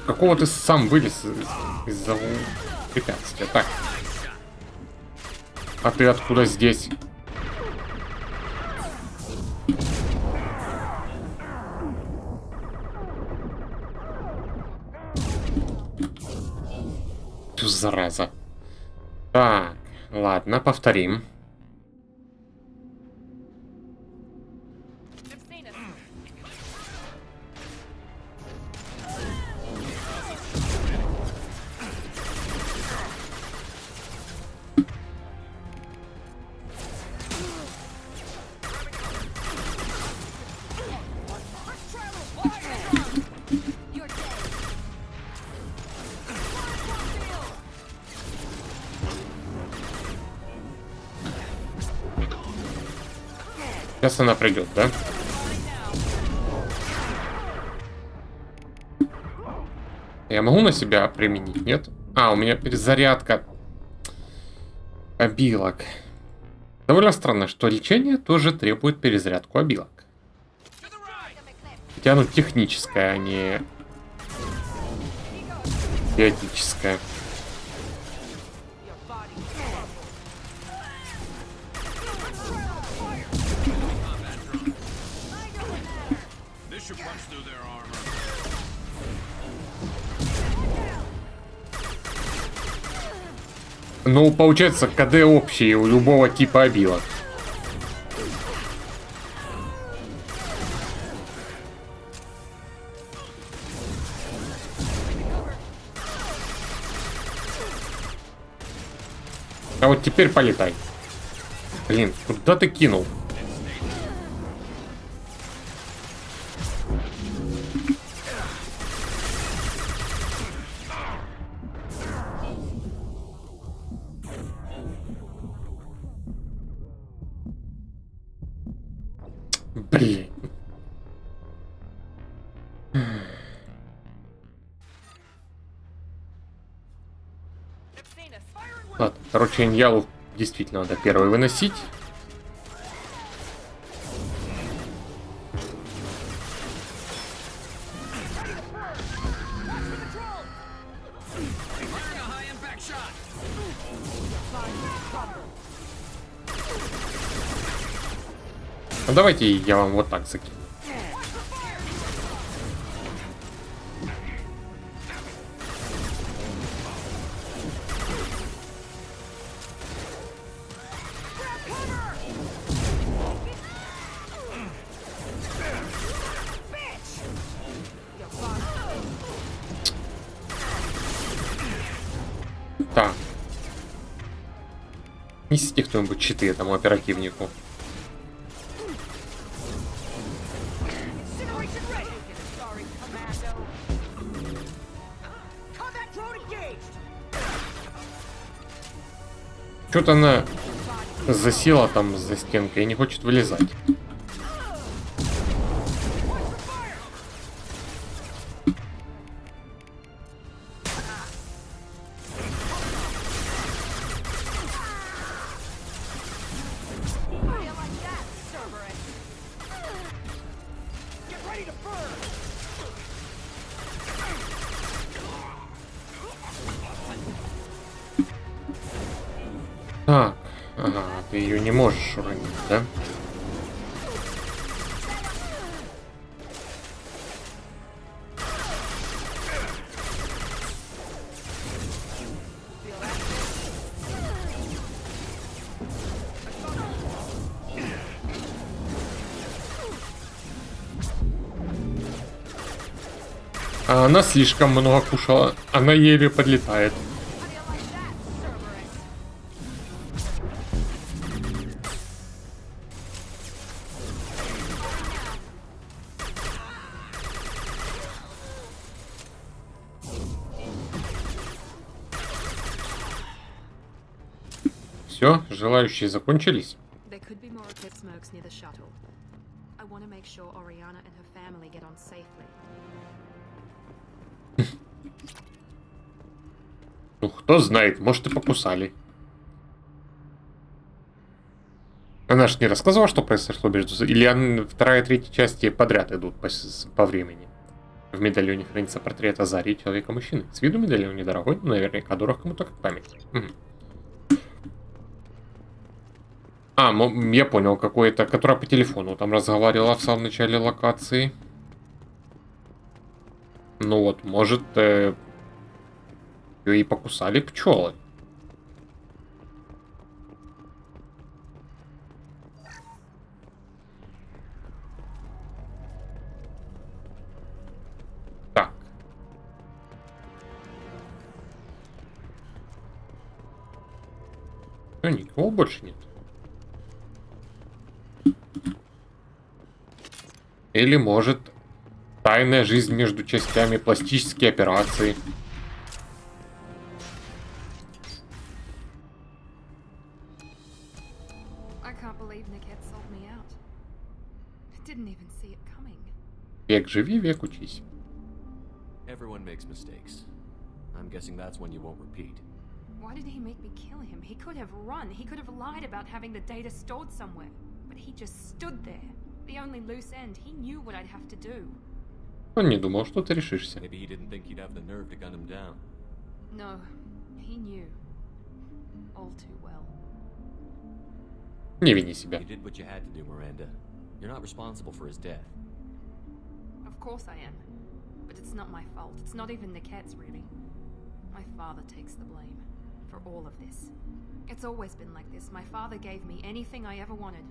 Какого ты сам вылез из-за препятствия? Так. А ты откуда здесь? Ту зараза. Так, ладно, повторим. Сейчас она придет, да? Я могу на себя применить, нет? А, у меня перезарядка обилок. Довольно странно, что лечение тоже требует перезарядку обилок. Хотя оно техническое, а не биотическое. Ну, получается, КД общие у любого типа обилок. А вот теперь полетай. Блин, куда ты кинул? Блин. Ладно, короче, Иньялу действительно надо первый выносить. Ну, давайте я вам вот так закину. Так. Несите кто-нибудь читы этому оперативнику. Что-то она засела там за стенкой и не хочет вылезать. Так, ага, ты ее не можешь уронить, да? А она слишком много кушала, она еле подлетает. Все, желающие закончились. There could be more Eclipse smokes near the shuttle. I want to make sure Oriana and her family get on safely. Ну, кто знает, может и покусали. Она ж не рассказывала, что произошло между... Или вторая и третья части подряд идут по времени. В медальоне хранится портрет Азарии, человека-мужчины. С виду медальон недорогой, но наверняка дорог кому-то как память. А, я понял, какой-то, которая по телефону там разговаривала в самом начале локации. Ну вот, может, ее и покусали пчелы. Так. Ну, никого больше нет. Или, может, тайная жизнь между частями, пластические операции. Век живи, век учись. Everyone makes mistakes. I'm guessing that's one you won't repeat. Why did he make me kill him? He could have run. He could have lied about having the data stored somewhere. But he just stood there. The only loose end. He knew what I'd have to do. Он не думал, что ты решишься. Maybe he didn't think you'd have the nerve to gun him down. No, he knew. All too well. Не вини себя. You did what you had to do, Miranda. You're not responsible for his death. Of course I am. But it's not my fault. It's not even Nickette's, really. My father takes the blame for all of this. It's always been like this. My father gave me anything I ever wanted.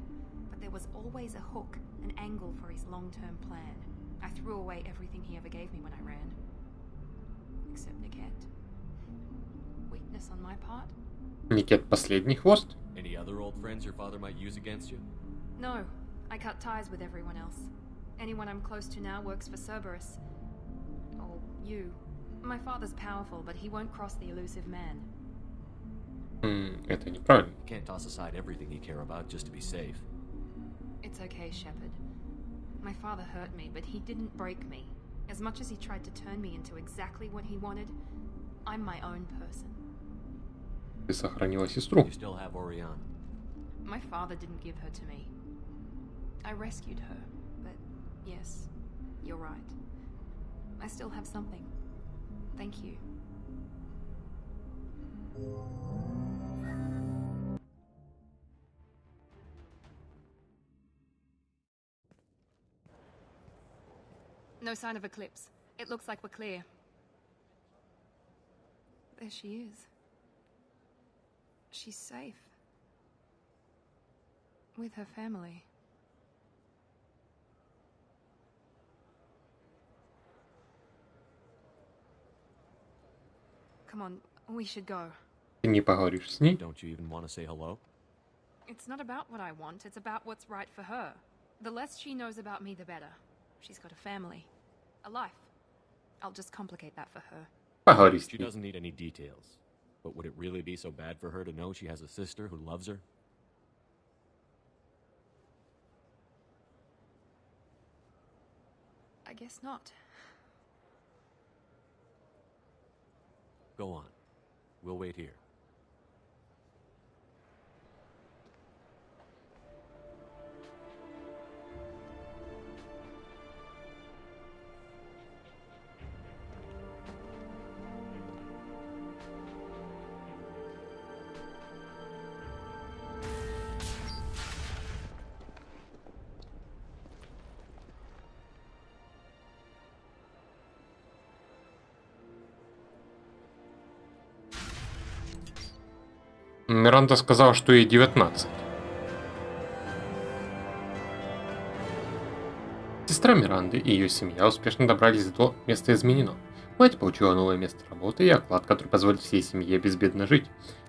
But there was always a hook, an angle for his long-term plan. I threw away everything he ever gave me when I ran. Except Nickette. Weakness on my part? Никет последний хвост? Any other old friends your father might use against you? No. I cut ties with everyone else. Anyone I'm close to now works for Cerberus. Or you. My father's powerful, but he won't cross the elusive man. Это неправильно. You can't toss aside everything you care about just to be safe. It's okay, Shepard. My father hurt me, but he didn't break me. As much as he tried to turn me into exactly what he wanted, I'm my own person. Ты сохранила сестру. You still have Oriana. My father didn't give her to me. I rescued her, but yes, you're right. I still have something. Thank you. No sign of Eclipse. It looks like we're clear. There she is. She's safe. With her family. Come on, we should go. Ты не поговоришь с ней? Don't you even want to say hello? It's not about what I want, it's about what's right for her. The less she knows about me, the better. She's got a family. A life. I'll just complicate that for her. Поговори с She ней. doesn't need any details. But would it really be so bad for her to know she has a sister who loves her? I guess not. Go on. We'll wait here. Миранда сказала, что ей 19. Сестра Миранды и ее семья успешно добрались до места изменено. Мать получила новое место работы и оклад, который позволит всей семье безбедно жить.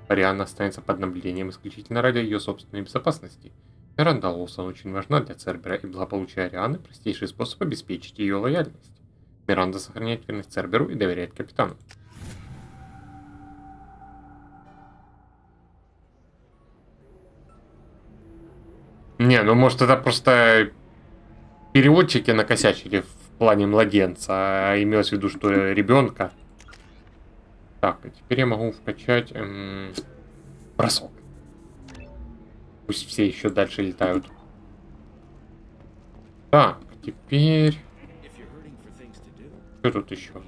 Ариана останется под наблюдением исключительно ради ее собственной безопасности. Миранда Лоусон очень важна для Цербера, и благополучие Арианы – простейший способ обеспечить ее лояльность. Миранда сохраняет верность Церберу и доверяет капитану. Не, ну может это просто переводчики накосячили в плане младенца, а имелось в виду, что ребенка. Так, а теперь я могу вкачать бросок. Пусть все еще дальше летают. Так, теперь... Что тут еще?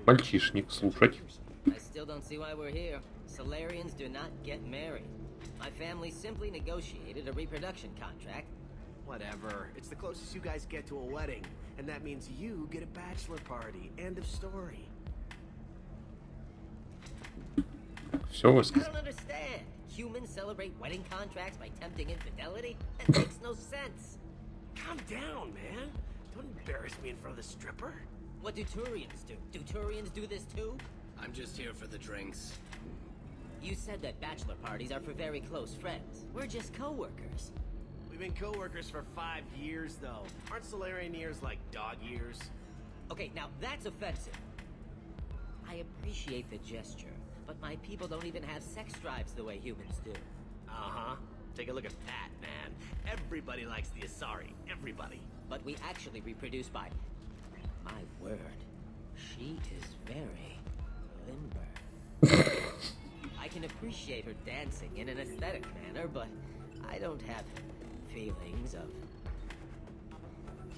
Мальчишник, слушать. My family simply negotiated a reproduction contract. Whatever. It's the closest you guys get to a wedding. And that means you get a bachelor party. End of story. Все вы I don't understand. Humans celebrate wedding contracts by tempting infidelity? That makes no sense. Calm down, man. Don't embarrass me in front of the stripper. What do Turians do? Do Turians do this too? I'm just here for the drinks. You said that bachelor parties are for very close friends. We're just co-workers. We've been co-workers for 5 years, though. Aren't Solarian years like dog years? Okay, now that's offensive. I appreciate the gesture, but my people don't even have sex drives the way humans do. Uh-huh. Take a look at that, man. Everybody likes the Asari. Everybody. But we actually reproduce by... My word. She is very limber. I can appreciate her dancing in an aesthetic manner, but I don't have feelings of...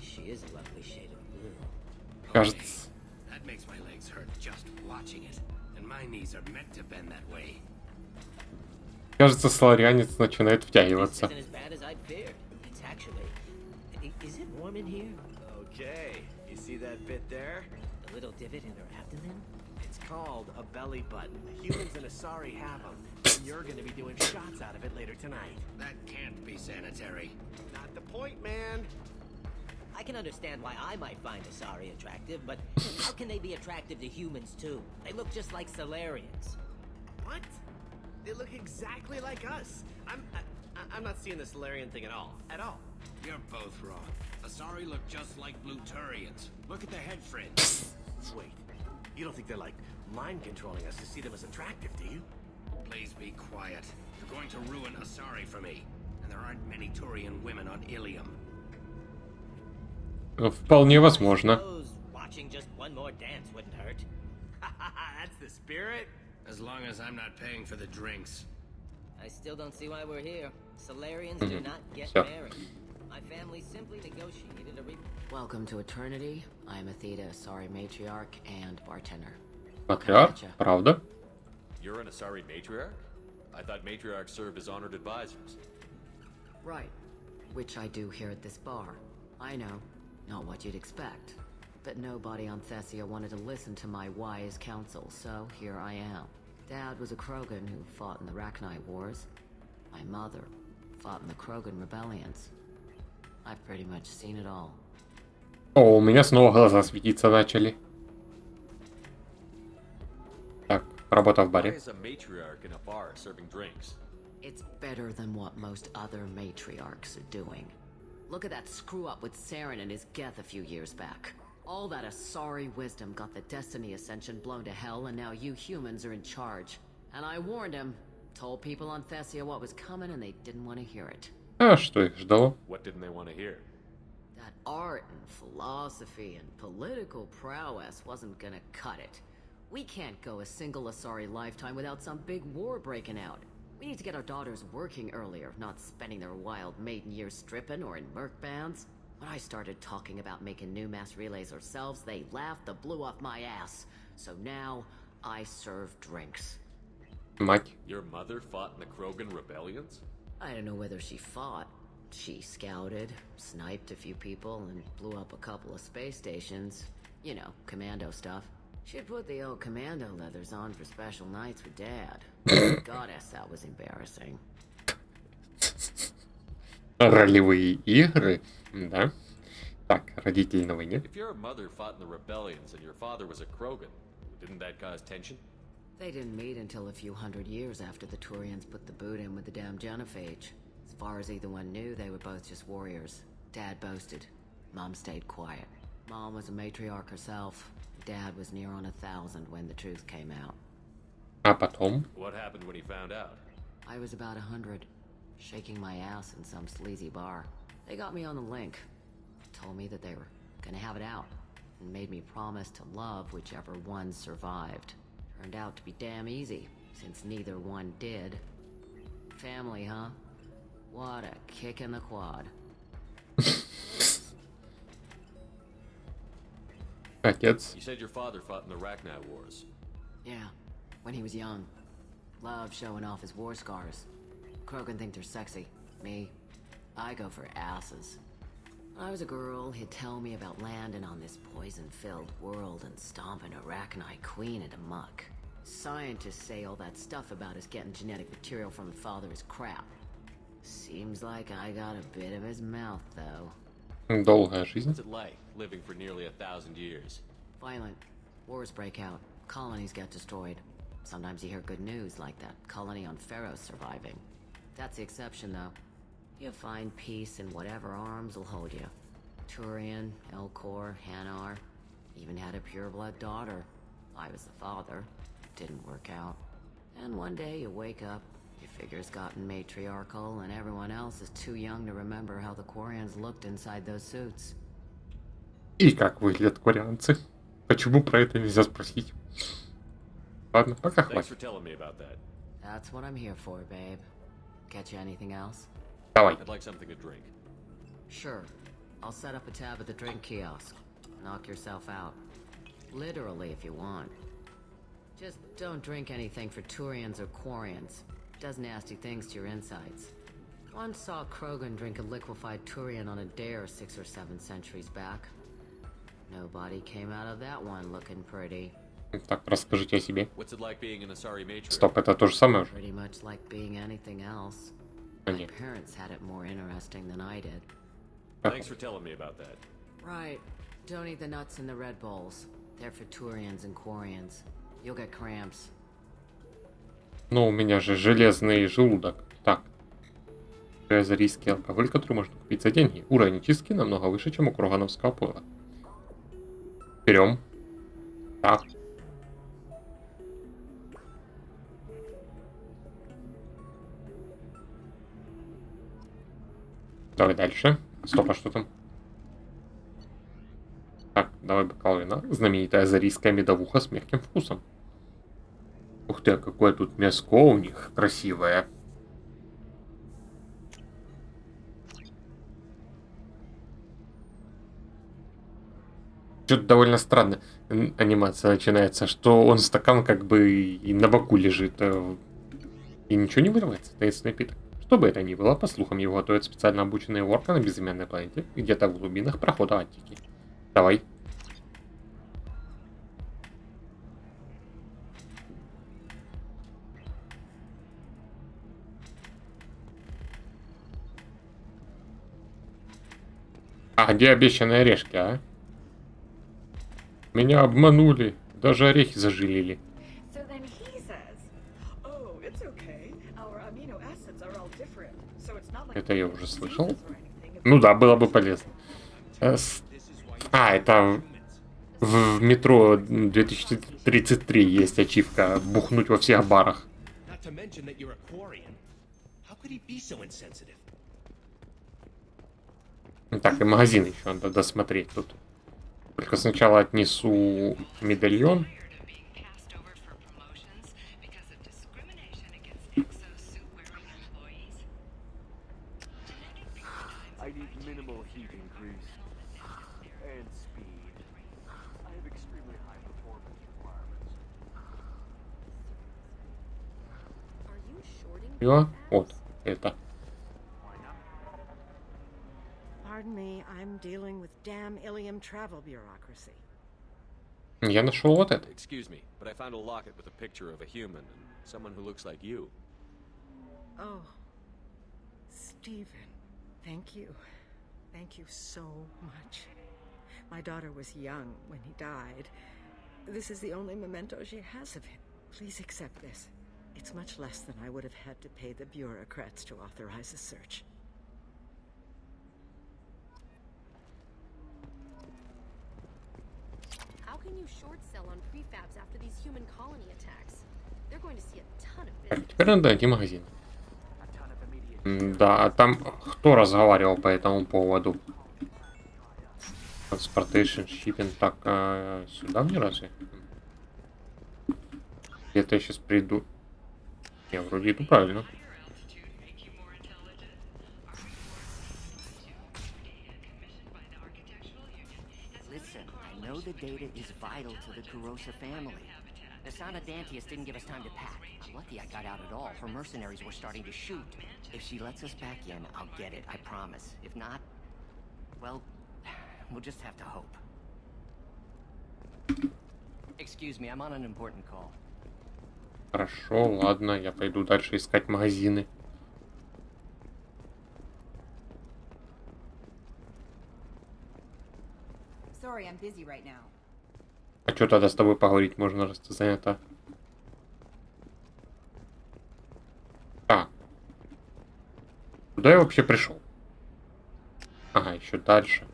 She is a lovely shade of blue. Кажется... That makes my legs hurt just watching it. And my knees are meant to bend that way. Кажется, соларианец начинает втягиваться. This isn't as bad as I'd feared. It's actually... Is it warm in here? Okay. You see that bit there? The little divot in her abdomen? It's called a belly button. Humans and Asari have them. And you're gonna be doing shots out of it later tonight. That can't be sanitary. Not the point, man. I can understand why I might find Asari attractive, but how can they be attractive to humans too? They look just like Solarians. What? They look exactly like us. I'm not seeing the Solarian thing at all. At all. You're both wrong. Asari look just like Blue-Turians. Look at the head fringe. Wait. You don't think they're like mind controlling us to see them as attractive, do you? Please be quiet. You're going to ruin Asari for me. And there aren't many Turian women on Ilium. Вполне возможно. Watching just one more dance wouldn't hurt. That's the spirit. As long as I'm not paying for the drinks. I still don't see why we're here. Solarians do not get married. My family simply negotiated a Welcome to Eternity. I'm Athena, Asari matriarch and bartender. Патриарх? Правда? You're an Asari matriarch? I thought matriarchs serve as honored advisors. Right. Which I do here at this bar. I know. Not what you'd expect. But nobody on Thessia wanted to listen to my wise counsel, so here I am. Dad was a Krogan who fought in the Rachni Wars. My mother fought in the Krogan rebellions. I've pretty much seen it all. О, у меня снова глаза светиться начали. Так, работа в баре. Why is a matriarch in a bar serving drinks? It's better than what most other matriarchs are doing. Look at that screw up with Saren and his Geth a few years back. All that Asari wisdom got the Destiny Ascension blown to hell, and now you humans are in charge. And I warned him. Told people on Thessia what was coming and they didn't want to hear it. А что их ждало? What didn't they want to hear? That art and philosophy and political prowess wasn't gonna cut it. We can't go a single Asari lifetime without some big war breaking out. We need to get our daughters working earlier, not spending their wild maiden years stripping or in merc bands. When I started talking about making new mass relays ourselves, they laughed the blue off my ass. So now, I serve drinks. Мать. Your mother fought in the Krogan rebellions? I don't know whether she fought. She scouted, sniped a few people, and blew up a couple of space stations. You know, commando stuff. She'd put the old commando leathers on for special nights with Dad. Goddess, that was embarrassing. Ролевые игры, да? Так, родители на войне. If your mother fought in the rebellions and your father was a Krogan, didn't that cause tension? They didn't meet until a few hundred years after the Turians put the boot in with the damn Genophage. As far as either one knew, they were both just warriors. Dad boasted. Mom stayed quiet. Mom was a matriarch herself. Dad was near on 1,000 when the truth came out. А потом? What happened when he found out? I was about 100, shaking my ass in some sleazy bar. They got me on the link. Told me that they were gonna have it out, and made me promise to love whichever one survived. Turned out to be damn easy, since neither one did. Family, huh? What a kick in the quad. Отец. You said your father fought in the Rachni Wars. Yeah, when he was young. Loved showing off his war scars. Krogan think they're sexy. Me, I go for asses. When I was a girl, he'd tell me about landing on this poison-filled world and stomping a Rachni queen into muck. Scientists say all that stuff about us getting genetic material from the father is crap. Seems like I got a bit of his mouth, though. Долгая жизнь. What's it like, living for nearly 1,000 years? Violent. Wars break out. Colonies get destroyed. Sometimes you hear good news, like that colony on Pharaoh surviving. That's the exception, though. You find peace in whatever arms will hold you. Turian, Elcor, Hanar. Even had a pureblood daughter. I was the father. Didn't work out. And one day you wake up, your figure's gotten matriarchal, and everyone else is too young to remember how the Quarians looked inside those suits. И как выглядят кварианцы? Почему про это нельзя спросить? Ладно, пока Thanks for хватит. telling me about that. That's what I'm here for, babe. Get you anything else? Давай. I'd like something to drink. Sure. I'll set up a tab at the drink kiosk. Knock yourself out. Literally, if you want. Just don't drink anything for Turians or Quarians. Does nasty things to your insides. Once saw Krogan drink a liquefied Turian on a dare 6 or 7 centuries back. Nobody came out of that one looking pretty. Так, расскажите о себе. What's it like being an Asari matriarch? Стоп, это то же самое уже? Pretty much like being anything else. А My нет. parents had it more interesting than I did. Thanks for telling me about that. Right. Don't eat the nuts in the Red Bowls. They're for Turians and Quarians. You'll get cramps. Ну, у меня же железный желудок. Так. Азарийский алкоголь, который можно купить за деньги. Уровень очистки намного выше, чем у кургановского пыла. Берем. Так. Давай дальше. Стоп, а что там? Так, давай бокал вина. Знаменитая азарийская медовуха с мягким вкусом. Ух ты, какое тут мяско у них красивое. Что-то довольно странно. Анимация начинается, что он стакан как бы и на боку лежит. И ничего не выливается. Таинственный напиток. Что бы это ни было, по слухам, его готовят специально обученные ворка на безымянной планете, где-то в глубинах прохода Аттики. Давай. А где обещанные орешки, а? Меня обманули. Даже орехи зажилили. So then he says, "Oh, it's okay. Our amino acids are all different, so it's not like." Это я уже слышал. Ну да, было бы полезно. А, это в метро 2033 есть ачивка бухнуть во всех барах. Not to mention that you're a Quarian. How could he be so insensitive? Так, и магазин еще надо досмотреть тут. Только сначала отнесу медальон. I need minimal heat increase and speed. I have extremely high performance requirements. Are you shorting? Все, вот, это. Pardon me, I'm dealing with damn Ilium travel bureaucracy. Я нашел вот это. Excuse me, but I found a locket with a picture of a human and someone who looks like you. Oh, Stephen, thank you. Thank you so much. My daughter was young when he died. This is the only memento she has of him. Please accept this. It's much less than I would have had to pay the bureaucrats to authorize a search. How can you short sell on prefabs after these human colony attacks? They're going to see a ton of business. Теперь надо найти магазин. Да, а там кто разговаривал по этому поводу? Transportation, shipping. Так, сюда мне разве? Где-то я сейчас приду. Я вроде иду правильно. Listen, I know the data is vital to the Kurosa family. Asana Dantius didn't give us time to pack. I'm lucky I got out at all. Her mercenaries were starting to shoot. If she lets us back in, I'll get it, I promise. If not, well, we'll just have to hope. Excuse me, I'm on an important call. Хорошо, ладно, я пойду дальше искать магазины. Sorry, I'm busy right now. А что тогда с тобой поговорить можно, раз ты занята? Так. Куда я вообще пришел? Ага, еще дальше.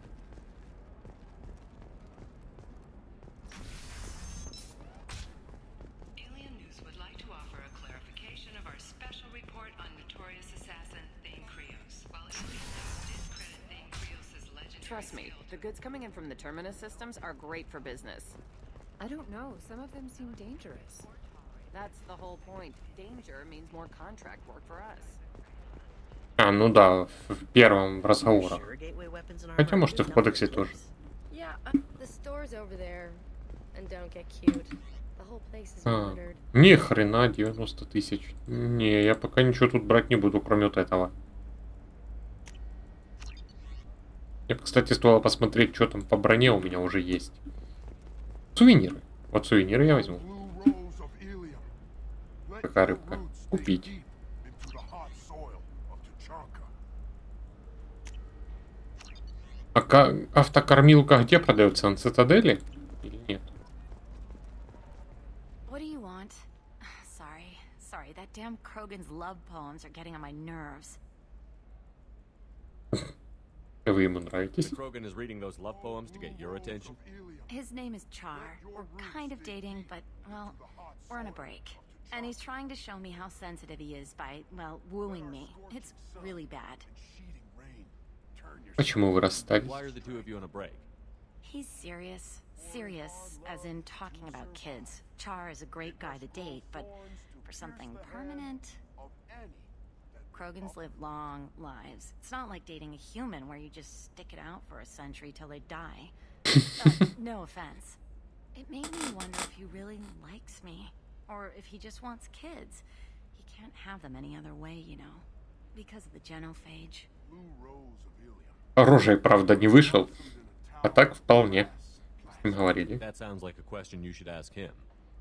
Trust me, the goods coming in from the Terminus systems are great for business. I don't know, some of them seem dangerous. That's the whole point. Danger means more contract work for us. А, ну да, в первом разговоре. Хотя, может, и в кодексе тоже. Yeah, the store's over there. And don't get cute. The whole place is monitored. Ни хрена, 90 тысяч. Не, я пока ничего тут брать не буду, кроме вот этого. Мне, кстати, стоило посмотреть, что там по броне у меня уже есть. Сувениры. Вот сувениры я возьму. Какая рыбка. Купить. А автокормилка где продается? На Цитадели? Или нет? What do you want? Sorry, that damn Krogan's love poems are getting on my nerves. Вы ему нравитесь? Krogan is reading those love poems to get your attention? His name is Char. We're kind of dating, but, well, we're on a break. And he's trying to show me how sensitive he is by, well, wooing me. It's really bad. Почему вы расстались? Why are the two of you on a break? He's serious. Serious, as in talking about kids. Char is a great guy to date, but for something permanent... Krogans live long lives. It's not like dating a human where you just stick it out for a century till they die. No offense. It made me wonder if he really likes me. Or if he just wants kids. He can't have them any other way, you know. Because of the genophage. Оружие, правда, не вышел. А так вполне. С ним говорили. That sounds like a question you should ask him.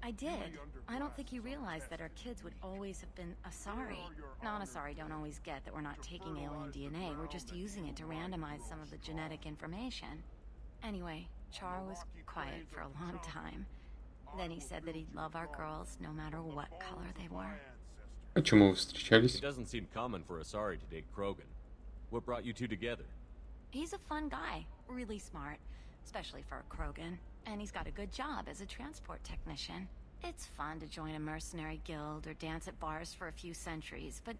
I did. I don't think he realized that our kids would always have been Asari. Non-Asari don't always get that we're not taking alien DNA, we're just using it to randomize some of the genetic information. Anyway, Char was quiet for a long time. Then he said that he'd love our girls no matter what color they were. Почему вы встречались? It doesn't seem common for Asari to date Krogan. What brought you two together? He's a fun guy, really smart, especially for a Krogan. And he's got a good job as a transport technician. It's fun to join a mercenary guild or dance at bars for a few centuries, but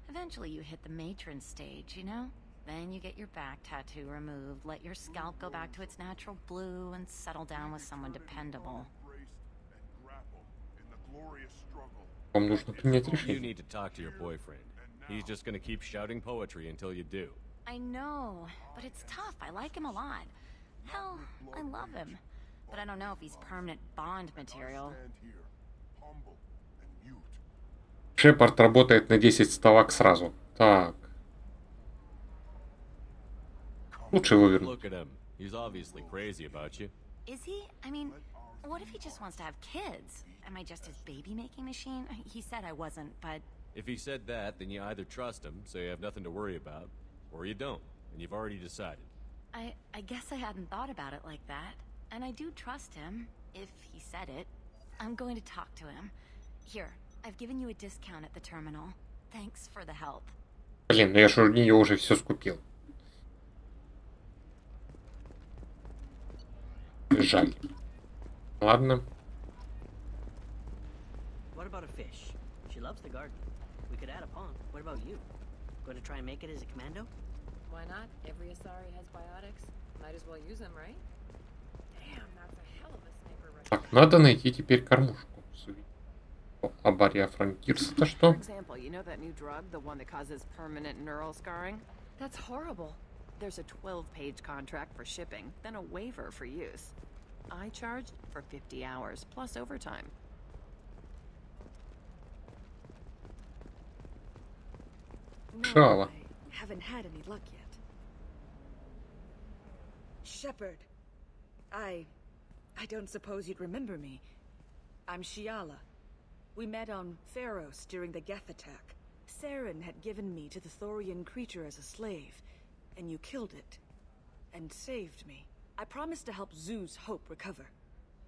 eventually you hit the matron stage, you know? Then you get your back tattoo removed, let your scalp go back to its natural blue, and settle down with someone dependable. Вам нужно принять You решение. need to talk to your boyfriend. He's just gonna keep shouting poetry until you do. I know, but it's tough. I like him a lot. Hell, I love him. But I don't know if he's permanent Bond material. Шепард работает на 10 ставок сразу. Так. Лучше его вернуть. Look at him. He's obviously crazy about you. Is he? I mean, what if he just wants to have kids? Am I just his baby-making machine? He said I wasn't, but... If he said that, then you either trust him, so you have nothing to worry about, or you don't, and you've already decided. I guess I hadn't thought about it like that. And I do trust him, if he said it. I'm going to talk to him. Here, I've given you a discount at the terminal. Thanks for the help. Блин, ну я же у нее уже все скупил. Жаль. Ладно. What about a fish? She loves the garden. We could add a pond. What about you? Going to try and make it as a commando? Why not? Every Asari has biotics. Might as well use them, right? Damn, that's a hell of a sniper rifle. Так, надо найти теперь кормушку. А Бария Фронтирс это что? For example, you know that new drug, the one that causes permanent neural scarring? That's horrible. There's a 12-page contract for shipping, then a waiver for use. I charged for 50 hours, plus overtime. Шала. Haven't had any luck yet. Shepard. I don't suppose you'd remember me. I'm Shiala. We met on Pharos during the Geth attack. Saren had given me to the Thorian creature as a slave, and you killed it. And saved me. I promised to help Zeus Hope recover.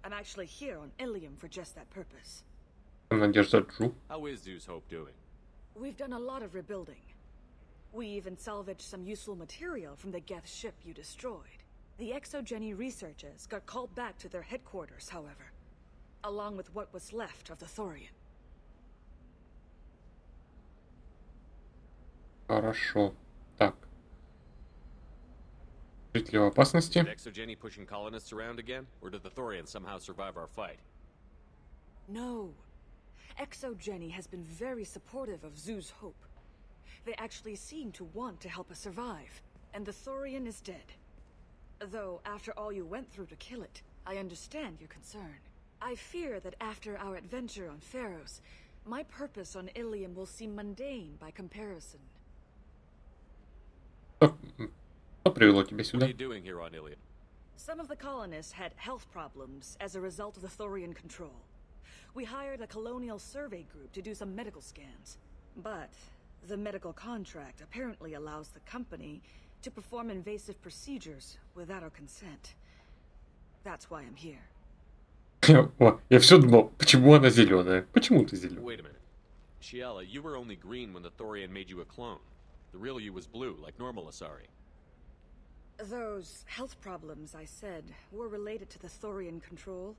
I'm actually here on Ilium for just that purpose. Надежда Джу. How is Zeus Hope doing? We've done a lot of rebuilding. We even salvaged some useful material from the Geth ship you destroyed. The Exogeny researchers got called back to their headquarters, however, along with what was left of the Thorian. Хорошо. Так. Жители в опасности. Is Exogeny pushing colonists around again, or did the Thorians somehow survive our fight? No. Exogeny has been very supportive of Zeus Hope. They actually seem to want to help us survive, and the Thorian is dead. Though, after all you went through to kill it, I understand your concern. I fear that after our adventure on Pharos, my purpose on Ilium will seem mundane by comparison. Что привело тебя What сюда? are you doing here on Ilium? Some of the colonists had health problems as a result of the Thorian control. We hired a colonial survey group to do some medical scans. But the medical contract apparently allows the company to perform invasive procedures without our consent. That's why I'm here. О, я все думал, почему она зеленая? Почему ты зеленая? Wait a minute. Shiala, you were only green when the Thorian made you a clone. The real you was blue, like normal Asari. Those health problems I said were related to the Thorian control.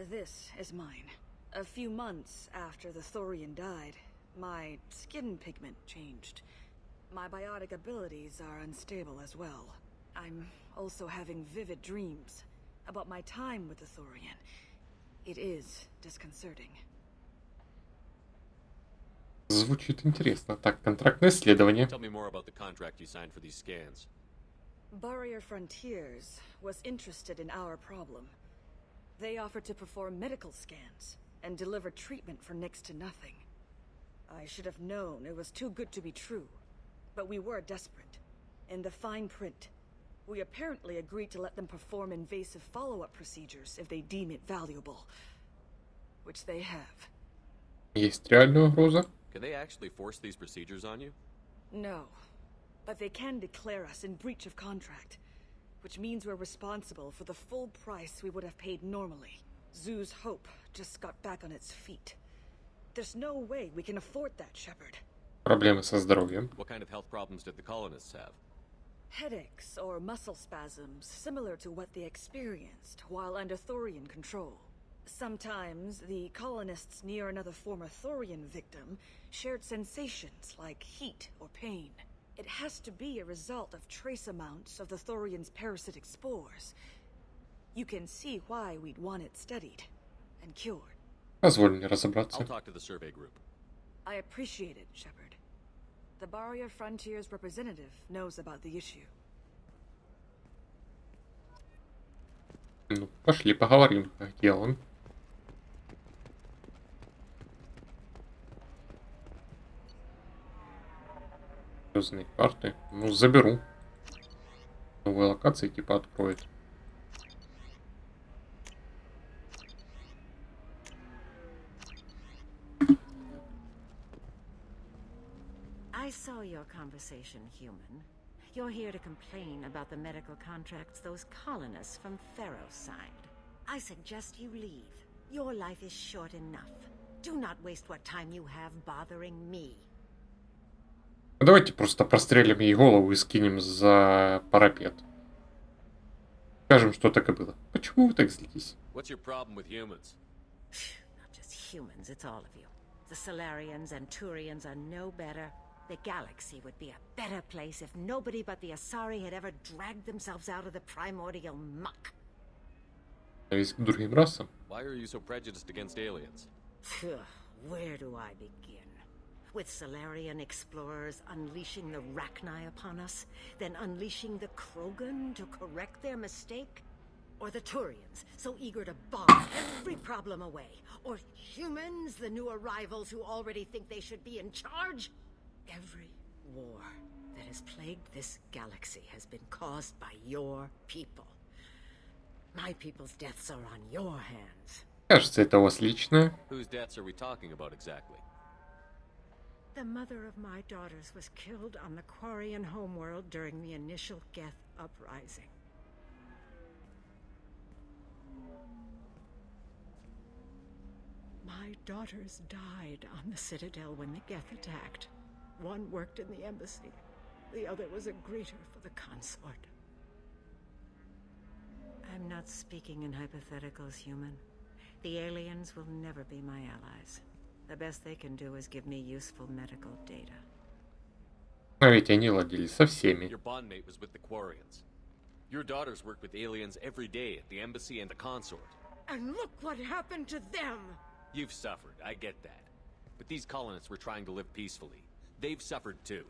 This is mine. A few months after the Thorian died, my skin pigment changed. My biotic abilities are unstable as well. I'm also having vivid dreams about my time with the Thorian. It is disconcerting. Звучит интересно. Так, контрактное исследование. Tell me more about the contract you signed for these scans. Barrier Frontiers was interested in our problem. They offered to perform medical scans and deliver treatment for next to nothing. I should have known it was too good to be true, but we were desperate. In the fine print, we apparently agreed to let them perform invasive follow-up procedures if they deem it valuable. Which they have. Есть реальная угроза? Can they actually force these procedures on you? No. But they can declare us in breach of contract, which means we're responsible for the full price we would have paid normally. Zeus Hope just got back on its feet. There's no way we can afford that, Shepard. Проблемы со здоровьем. What kind of health problems did the colonists have? Headaches or muscle spasms similar to what they experienced while under Thorian control. Sometimes the colonists near another former Thorian victim shared sensations like heat or pain. It has to be a result of trace amounts of the Thorian's parasitic spores. You can see why we'd want it studied and cured. Позволь мне разобраться. I'll talk to the survey group. I appreciate it, Shepard. The Barrier Frontiers representative knows about the issue. Ну, пошли поговорим, где он. Звездные карты. Ну, заберу. Новые локации типа откроет. I saw your conversation, human. You're here to complain about the medical contracts those colonists from Theros signed. I suggest you leave. Your life is short enough. Do not waste what time you have bothering me. Давайте просто прострелим ей голову и скинем за парапет. Скажем, что так и было. Почему вы так злитесь? What's your problem with humans? Not just humans, it's all of you. The Solarians and Turians are no better. The galaxy would be a better place if nobody but the Asari had ever dragged themselves out of the primordial muck. Весь к другим расам. Why are you so prejudiced against aliens? Where do I begin? With Solarian explorers unleashing the Rachni upon us, then unleashing the Krogan to correct their mistake? Or the Turians, so eager to bomb every problem away? Or humans, the new arrivals who already think they should be in charge? Every war that has plagued this galaxy has been caused by your people. My people's deaths are on your hands. Кажется, это у вас личное. Whose deaths are we talking about exactly? The mother of my daughters was killed on the Quarian homeworld during the initial Geth uprising. My daughters died on the Citadel when the Geth attacked. One worked in the embassy. The other was a greeter for the consort. I'm not speaking in hypotheticals, human. The aliens will never be my allies. The best they can do is give me useful medical data. Но ведь они ладили со всеми. Your bondmate was with the Quarians. Your daughters worked with aliens every day at the embassy and the consort. And look what happened to them! You've suffered, I get that. But these colonists were trying to live peacefully. They've suffered too.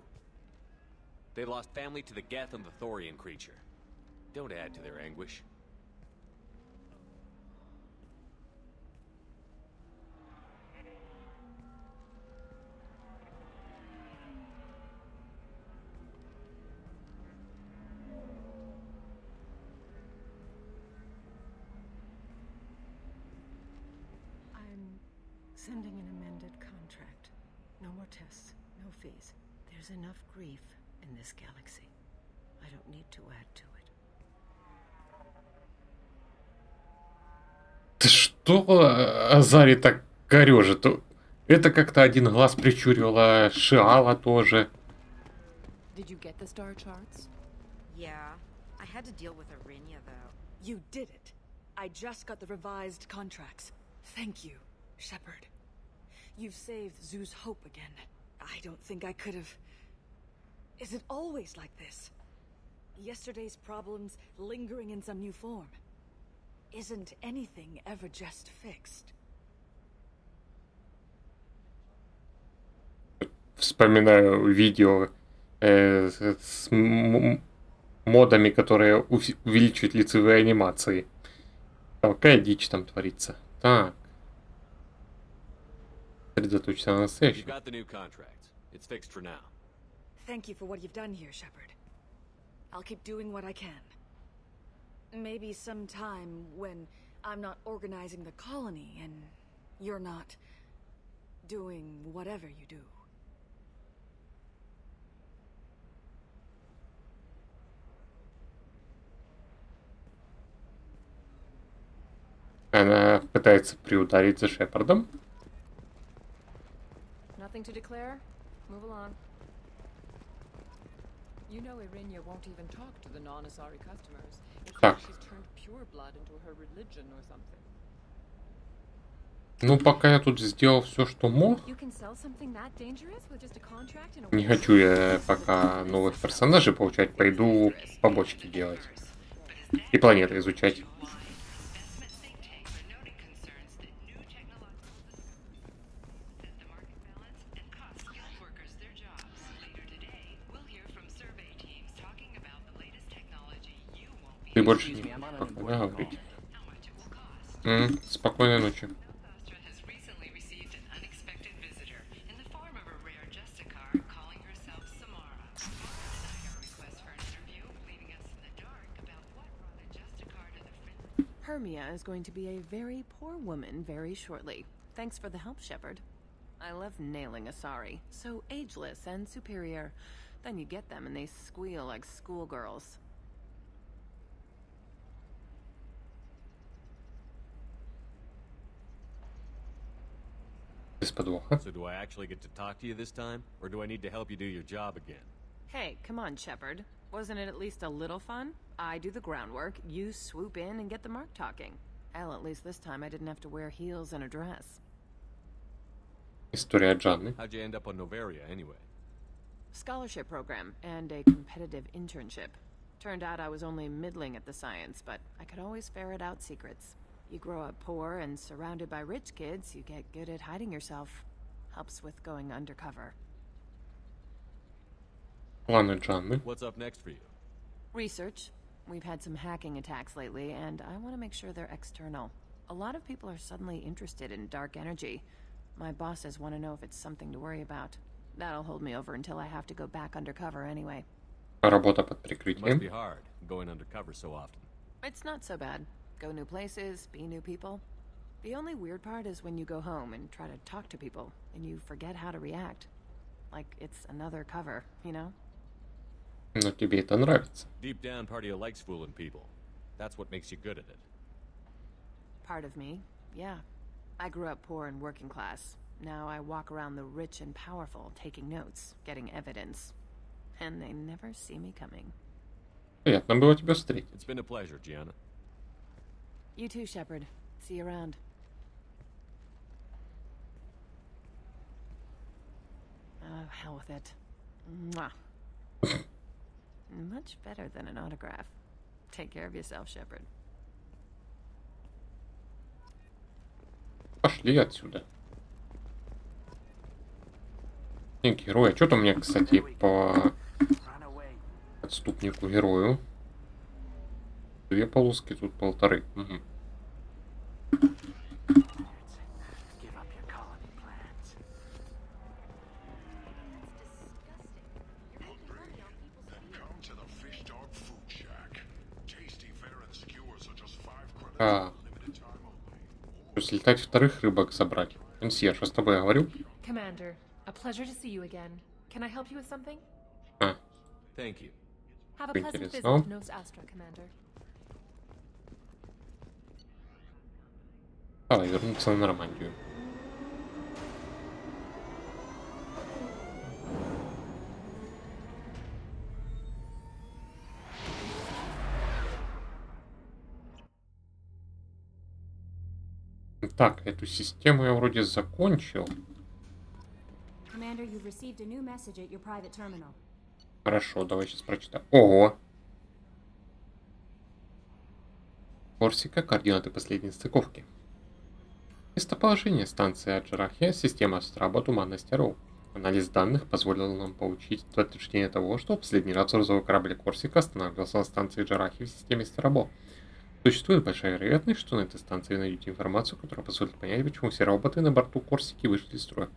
They lost family to the Geth and the Thorian creature. Don't add to their anguish. Sending an amended contract. No more tests, no fees. There's enough grief in this galaxy. I don't need to add to it. Ты что, Азари так корёжит? Это как-то один глаз прищуривала, Шиала тоже. Did you get the star charts? Yeah. I had to deal with Arinia, though. You did it. I just got the revised contracts. Thank you, Shepard. You've saved Zoo's hope again. I don't think I could have... Is it always like this? Yesterday's problems lingering in some new form. Isn't anything ever just fixed? Вспоминаю видео с модами, которые увеличивают лицевые анимации. Какая дичь там творится. Так. Сосредоточься на настоящем. You got the new contracts. It's fixed for now. Thank you for what you've done here, Shepard. I'll keep doing what I can. Maybe sometime when I'm not organizing the colony and you're not doing whatever you do. Она пытается приударить за Шепардом. Nothing to declare? Move along. You know Arinia won't even talk to the non-Asari customers. It's like she's turned pure blood into her religion or something. Ну, пока я тут сделал все, что мог. You can sell something that dangerous with just a contract and a Не хочу я пока новых персонажей получать, пойду побочки делать. И планеты изучать. Ты больше не спокойно говорить. Спокойной ночи. Hermia is going to be a very poor woman very shortly. Thanks for the help, Shepard. I love nailing Asari. So ageless and superior. Then you get them and they squeal like schoolgirls. Без подвоха. So do I actually get to talk to you this time? Or do I need to help you do your job again? Hey, come on, Shepard. Wasn't it at least a little fun? I do the groundwork, you swoop in and get the mark talking. Hell, at least this time I didn't have to wear heels and a dress. История Джанны. How'd you end up on Novaria anyway? Scholarship program and a competitive internship. Turned out I was only middling at the science, but I could always ferret out secrets. You grow up poor and surrounded by rich kids, you get good at hiding yourself. Helps with going undercover. Планы Джанны. What's up next for you? Research. We've had some hacking attacks lately, and I want to make sure they're external. A lot of people are suddenly interested in dark energy. My bosses want to know if it's something to worry about. That'll hold me over until I have to go back undercover anyway. Работа под It must прикрытием. be hard, going undercover so often. It's not so bad. Go new places, be new people. The only weird part is when you go home and try to talk to people, and you forget how to react. Like it's another cover, you know? Но тебе это нравится. Deep down, part of you likes fooling people. That's what makes you good at it. Part of me, yeah. I grew up poor and working class. Now I walk around the rich and powerful, taking notes, getting evidence. And they never see me coming. Приятно было тебя встретить. It's been a pleasure, Gianna. You too, Shepard. See you around. Oh, hell with it. Mwah. Much better than an autograph. Take care of yourself, Shepard. Пошли отсюда. Герой. А что-то у меня, кстати, по отступнику герою. 2 полоски, тут 1,5. Угу. Слетать вторых рыбок забрать. Консьерж, я с тобой говорил? Commander, a pleasure to see you again. Can I help you with something? Thank you. Have a pleasant visit Интересно. to Nos Astra, Commander. Давай вернуться на Нормандию. Так, эту систему я вроде закончил. Commander, you've received a new message at your private terminal. Хорошо, давай сейчас прочитаем. Ого! Корсика, координаты последней стыковки. Местоположение станции Аджарахия, система Страба, туманность Роу. Анализ данных позволил нам получить подтверждение того, что в последний раз грузовой корабль Корсика останавливался на станции Джарахи в системе Старабо. Существует большая вероятность, что на этой станции вы найдете информацию, которая позволит понять, почему все роботы на борту Корсики вышли из строя.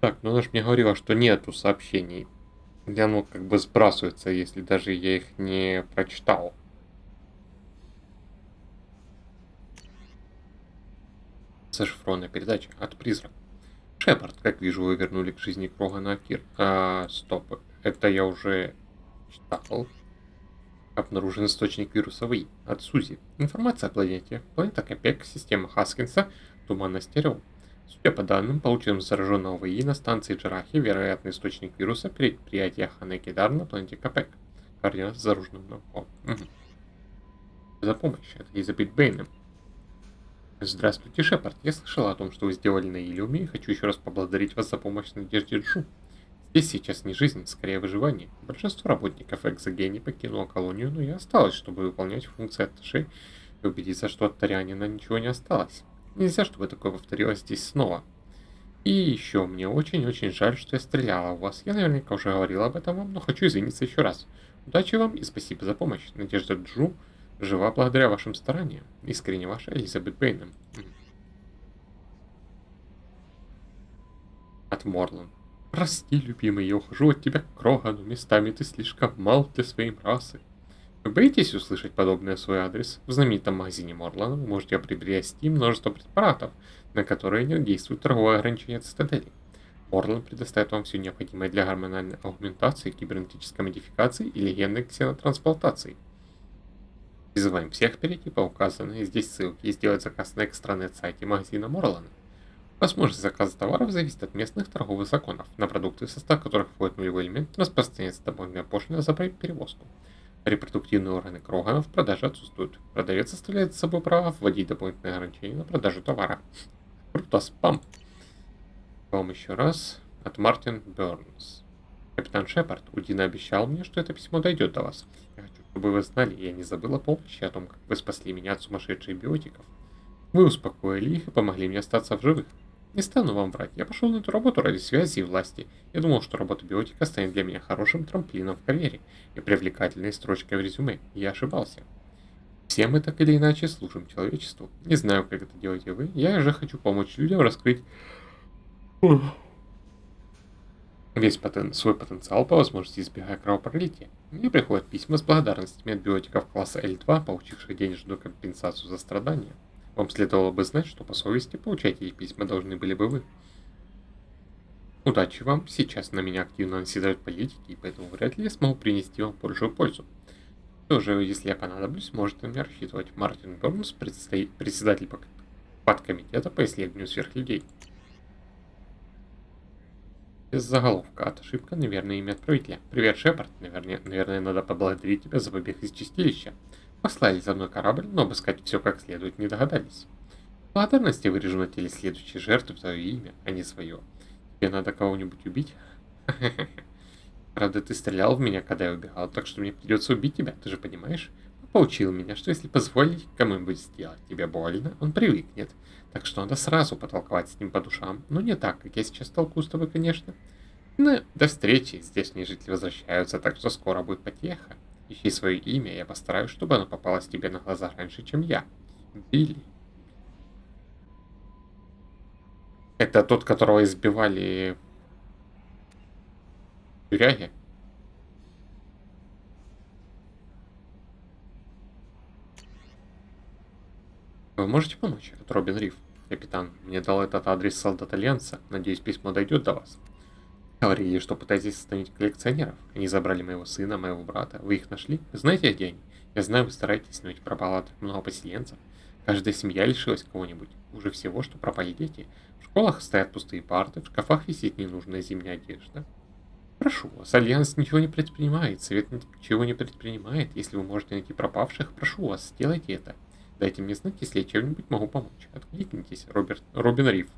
Так, ну она же мне говорила, что нету сообщений, где оно как бы сбрасывается, если даже я их не прочитал. Зашифрованная передача от призрака. Шепард, как вижу, вы вернули к жизни Крогана Акир. Стоп, это я уже читал. Обнаружен источник вируса ВИ от Сузи. Информация о планете. Планета Капек, система Хаскинса, туманность Орел. Судя по данным, полученным с зараженного ВИ на станции Джарахи, вероятный источник вируса — предприятие Ханекидар на планете Капек. Координаты с зараженным. За помощь. Это Элизабет Бэйном. Здравствуйте, Шепард. Я слышала о том, что вы сделали на Илиуме, и хочу еще раз поблагодарить вас за помощь Надежде Джу. Здесь сейчас не жизнь, скорее выживание. Большинство работников Экзогени покинуло колонию, но я осталась, чтобы выполнять функции атташе и убедиться, что от Тарианина ничего не осталось. Нельзя, чтобы такое повторилось здесь снова. И еще, мне очень-очень жаль, что я стреляла в вас. Я наверняка уже говорила об этом вам, но хочу извиниться еще раз. Удачи вам и спасибо за помощь. Надежда Джу жива благодаря вашим стараниям. Искренне ваша Элизабет Бэйнем. От Морлан. Прости, любимый, я ухожу от тебя к Крогану. Местами ты слишком мал для своей расы. Вы боитесь услышать подобное в свой адрес? В знаменитом магазине Морлана вы можете приобрести множество препаратов, на которые не действует торговое ограничение Цитадели. Морлан предоставит вам все необходимое для гормональной аугментации, кибернетической модификации и легендной ксенотрансплантации. Призываем всех перейти по указанной здесь ссылке и сделать заказ на экстранет-сайте магазина Морлана. Возможность заказа товаров зависит от местных торговых законов. На продукты, в состав которых входит нулевой элемент, распространяется дополнительная пошлина за перевозку. Репродуктивные органы Крогана в продаже отсутствуют. Продавец оставляет за собой право вводить дополнительные ограничения на продажу товара. Круто, спам! Вам еще раз от Мартин Бернс. Капитан Шепард, Удина обещал мне, что это письмо дойдет до вас. Я хочу, чтобы вы знали, я не забыла помощи о том, как вы спасли меня от сумасшедших биотиков. Вы успокоили их и помогли мне остаться в живых. Не стану вам врать, я пошел на эту работу ради связи и власти. Я думал, что работа биотика станет для меня хорошим трамплином в карьере и привлекательной строчкой в резюме, и я ошибался. Все мы так или иначе служим человечеству. Не знаю, как это делаете вы, я же хочу помочь людям раскрыть свой потенциал по возможности, избегая кровопролития. Мне приходят письма с благодарностями от биотиков класса L2, получивших денежную компенсацию за страдания. Вам следовало бы знать, что по совести получать эти письма должны были бы вы. Удачи вам, сейчас на меня активно наседают политики, и поэтому вряд ли я смогу принести вам большую пользу. Тоже, если я понадоблюсь, можете на меня рассчитывать. Мартин Бернс, председатель подкомитета по исследованию сверхлюдей. Без заголовка. От ошибка, наверное, имя отправителя. Привет, Шепард. Наверное, надо поблагодарить тебя за побег из чистилища. Послали за мной корабль, но обыскать все как следует не догадались. В благодарности вырежу на теле следующей жертвы твое имя, а не свое. Тебе надо кого-нибудь убить? Правда, ты стрелял в меня, когда я убегал, так что мне придется убить тебя, ты же понимаешь? Поучил меня, что если позволить кому-нибудь сделать тебе больно, он привыкнет. Так что надо сразу потолковать с ним по душам. Но не так, как я сейчас толкую с тобой, конечно. Но до встречи, здешние жители возвращаются, так что скоро будет потеха. Ищи свое имя, я постараюсь, чтобы оно попалось тебе на глаза раньше, чем я. Билли. Это тот, которого избивали в тюряге? Вы можете помочь? От Робин Риф. Капитан, мне дал этот адрес солдат Альянса. Надеюсь, письмо дойдет до вас. Говорили, что пытаетесь остановить коллекционеров. Они забрали моего сына, моего брата. Вы их нашли? Знаете, где они? Я знаю, вы стараетесь, но ведь пропало так много поселенцев. Каждая семья лишилась кого-нибудь. Хуже всего, что пропали дети. В школах стоят пустые парты, в шкафах висит ненужная зимняя одежда. Прошу вас, Альянс ничего не предпринимает, Совет ничего не предпринимает. Если вы можете найти пропавших, прошу вас, сделайте это. Дайте мне знать, если я чем-нибудь могу помочь. Откликнитесь, Робин Риф.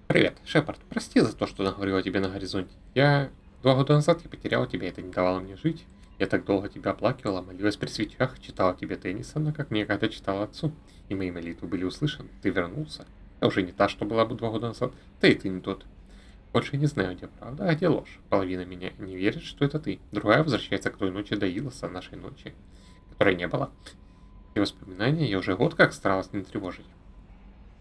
Привет, Шепард, прости за то, что наговорила тебе на горизонте. 2 года назад я потеряла тебя, это не давало мне жить. Я так долго тебя оплакивала, молилась при свечах, читала тебе Теннисона, как мне когда читала отцу. И мои молитвы были услышаны. Ты вернулся. Я уже не та, что была бы 2 года назад. Да и ты не тот. Больше не знаю, где правда, а где ложь. Половина меня не верит, что это ты. Другая возвращается к той ночи до Илоса, нашей ночи, которой не было. И воспоминания я уже год как старалась не тревожить.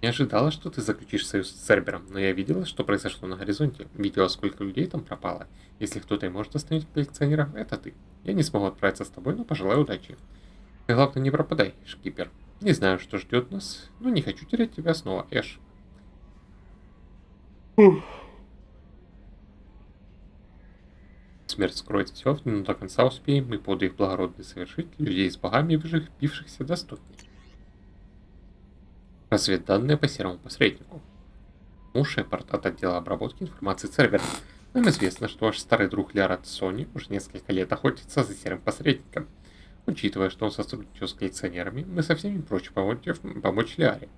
Не ожидала, что ты заключишь союз с Цербером, но я видела, что произошло на горизонте. Видела, сколько людей там пропало. Если кто-то и может остановить коллекционеров, это ты. Я не смогу отправиться с тобой, но пожелаю удачи. И главное, не пропадай, шкипер. Не знаю, что ждет нас, но не хочу терять тебя снова, Эш. Смерть скроет все, но до конца успеем, мы подвиг благородный совершить, людей с богами выжих, бившихся достойней. Разведданные по серому посреднику. Шепард от отдела обработки информации Цербера. Нам известно, что ваш старый друг Лярат Сони уже несколько лет охотится за серым посредником. Учитывая, что он сотрудничал с коллекционерами, мы совсем не прочь помочь Лиаре.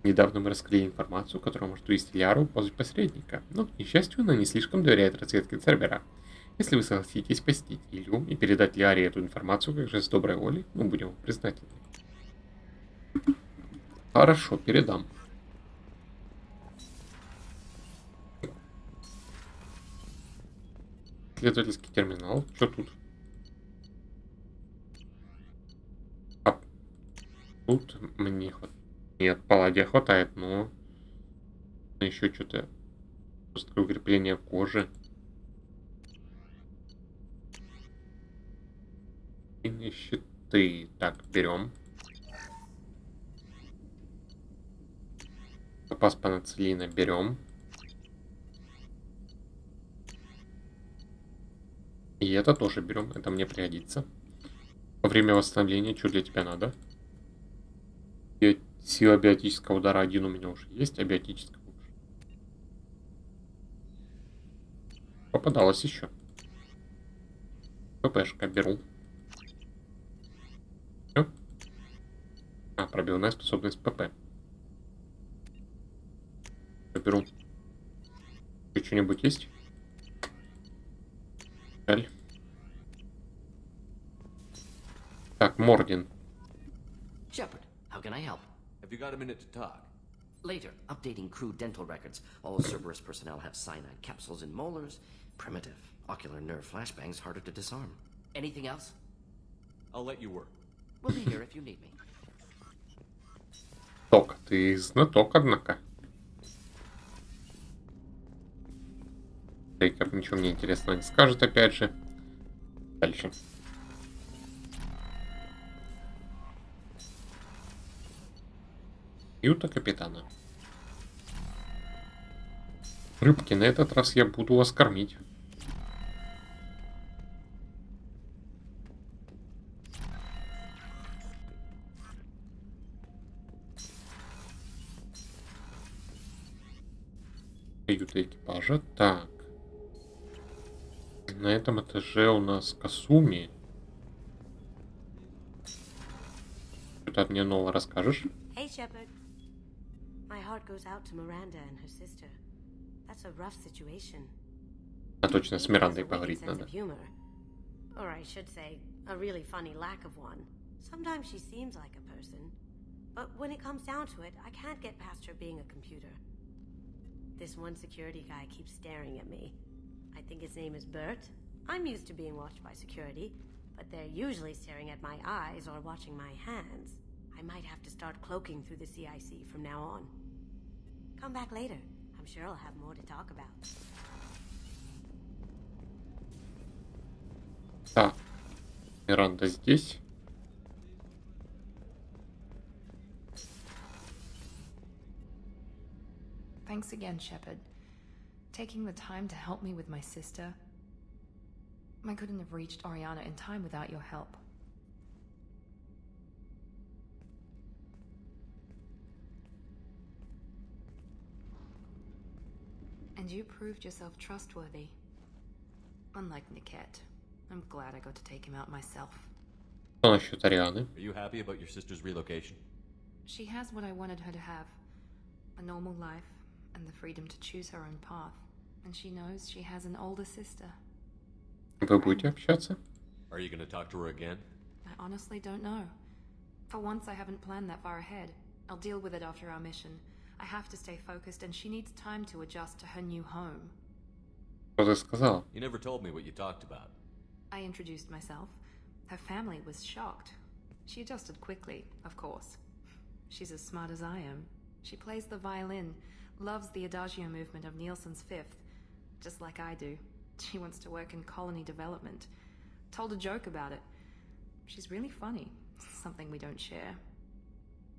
Недавно мы раскрыли информацию, которая может увести Лиару в посредника, но, к несчастью, она не слишком доверяет разведке Цербера. Если вы согласитесь посетить Илью и передать Лиаре эту информацию как жест доброй воли, мы будем вам признательны. Хорошо, передам. Исследовательский терминал. Что тут? А тут мне хватает. Нет, палладия хватает, но еще что-то. Просто укрепление кожи. И щиты. Так, берем. Запас панацелина берем. И это тоже берем, это мне пригодится. Во время восстановления, что для тебя надо? Сила биотического удара 1 у меня уже есть, а биотического уже. Попадалось еще. ППшка беру. Все. А, пробивная способность ПП. Беру. Что-нибудь есть? Жаль. Так, Мордин. Shepard, how can I help? Have you got a minute to talk? Later, updating crew dental records. All Cerberus personnel have cyanide capsules in molars. Primitive. Ocular nerve flashbangs harder to disarm. Anything else? I'll let you work. We'll be here if you need me. Ток, ты знаток, однако. Тейкер ничего мне интересного не скажет, опять же. Дальше. Юта капитана. Рыбки, на этот раз я буду вас кормить. Каюта экипажа. Так. На этом этаже у нас Касуми. Что-то от мне нового расскажешь? Hey, Shepard. My heart goes out to Miranda and her sister. That's a rough situation. А точно, с Мирандой поговорить Sense надо. of humor. Or I should say, a really funny lack of one. Sometimes she seems like a person. But when it comes down to it, I can't get past her being a computer. This one security guy keeps staring at me. I think his name is Bert. I'm used to being watched by security, but they're usually staring at my eyes or watching my hands. I might have to start cloaking through the CIC from now on. Come back later. I'm sure I'll have more to talk about. Так. Миранда здесь. Thanks again, Shepard. Taking the time to help me with my sister. I couldn't have reached Oriana in time without your help. And you proved yourself trustworthy. Unlike Niket. I'm glad I got to take him out myself. Что насчет Арианы? Are you happy about your sister's relocation? She has what I wanted her to have. A normal life, and the freedom to choose her own path. And she knows she has an older sister. Вы будете общаться? Are you gonna talk to her again? I honestly don't know. For once, I haven't planned that far ahead. I'll deal with it after our mission. I have to stay focused, and she needs time to adjust to her new home. Что ты сказал? You never told me what you talked about. I introduced myself. Her family was shocked. She adjusted quickly, of course. She's as smart as I am. She plays the violin, loves the Adagio movement of Nielsen's Fifth, just like I do. She wants to work in colony development. Told a joke about it. She's really funny. Something we don't share.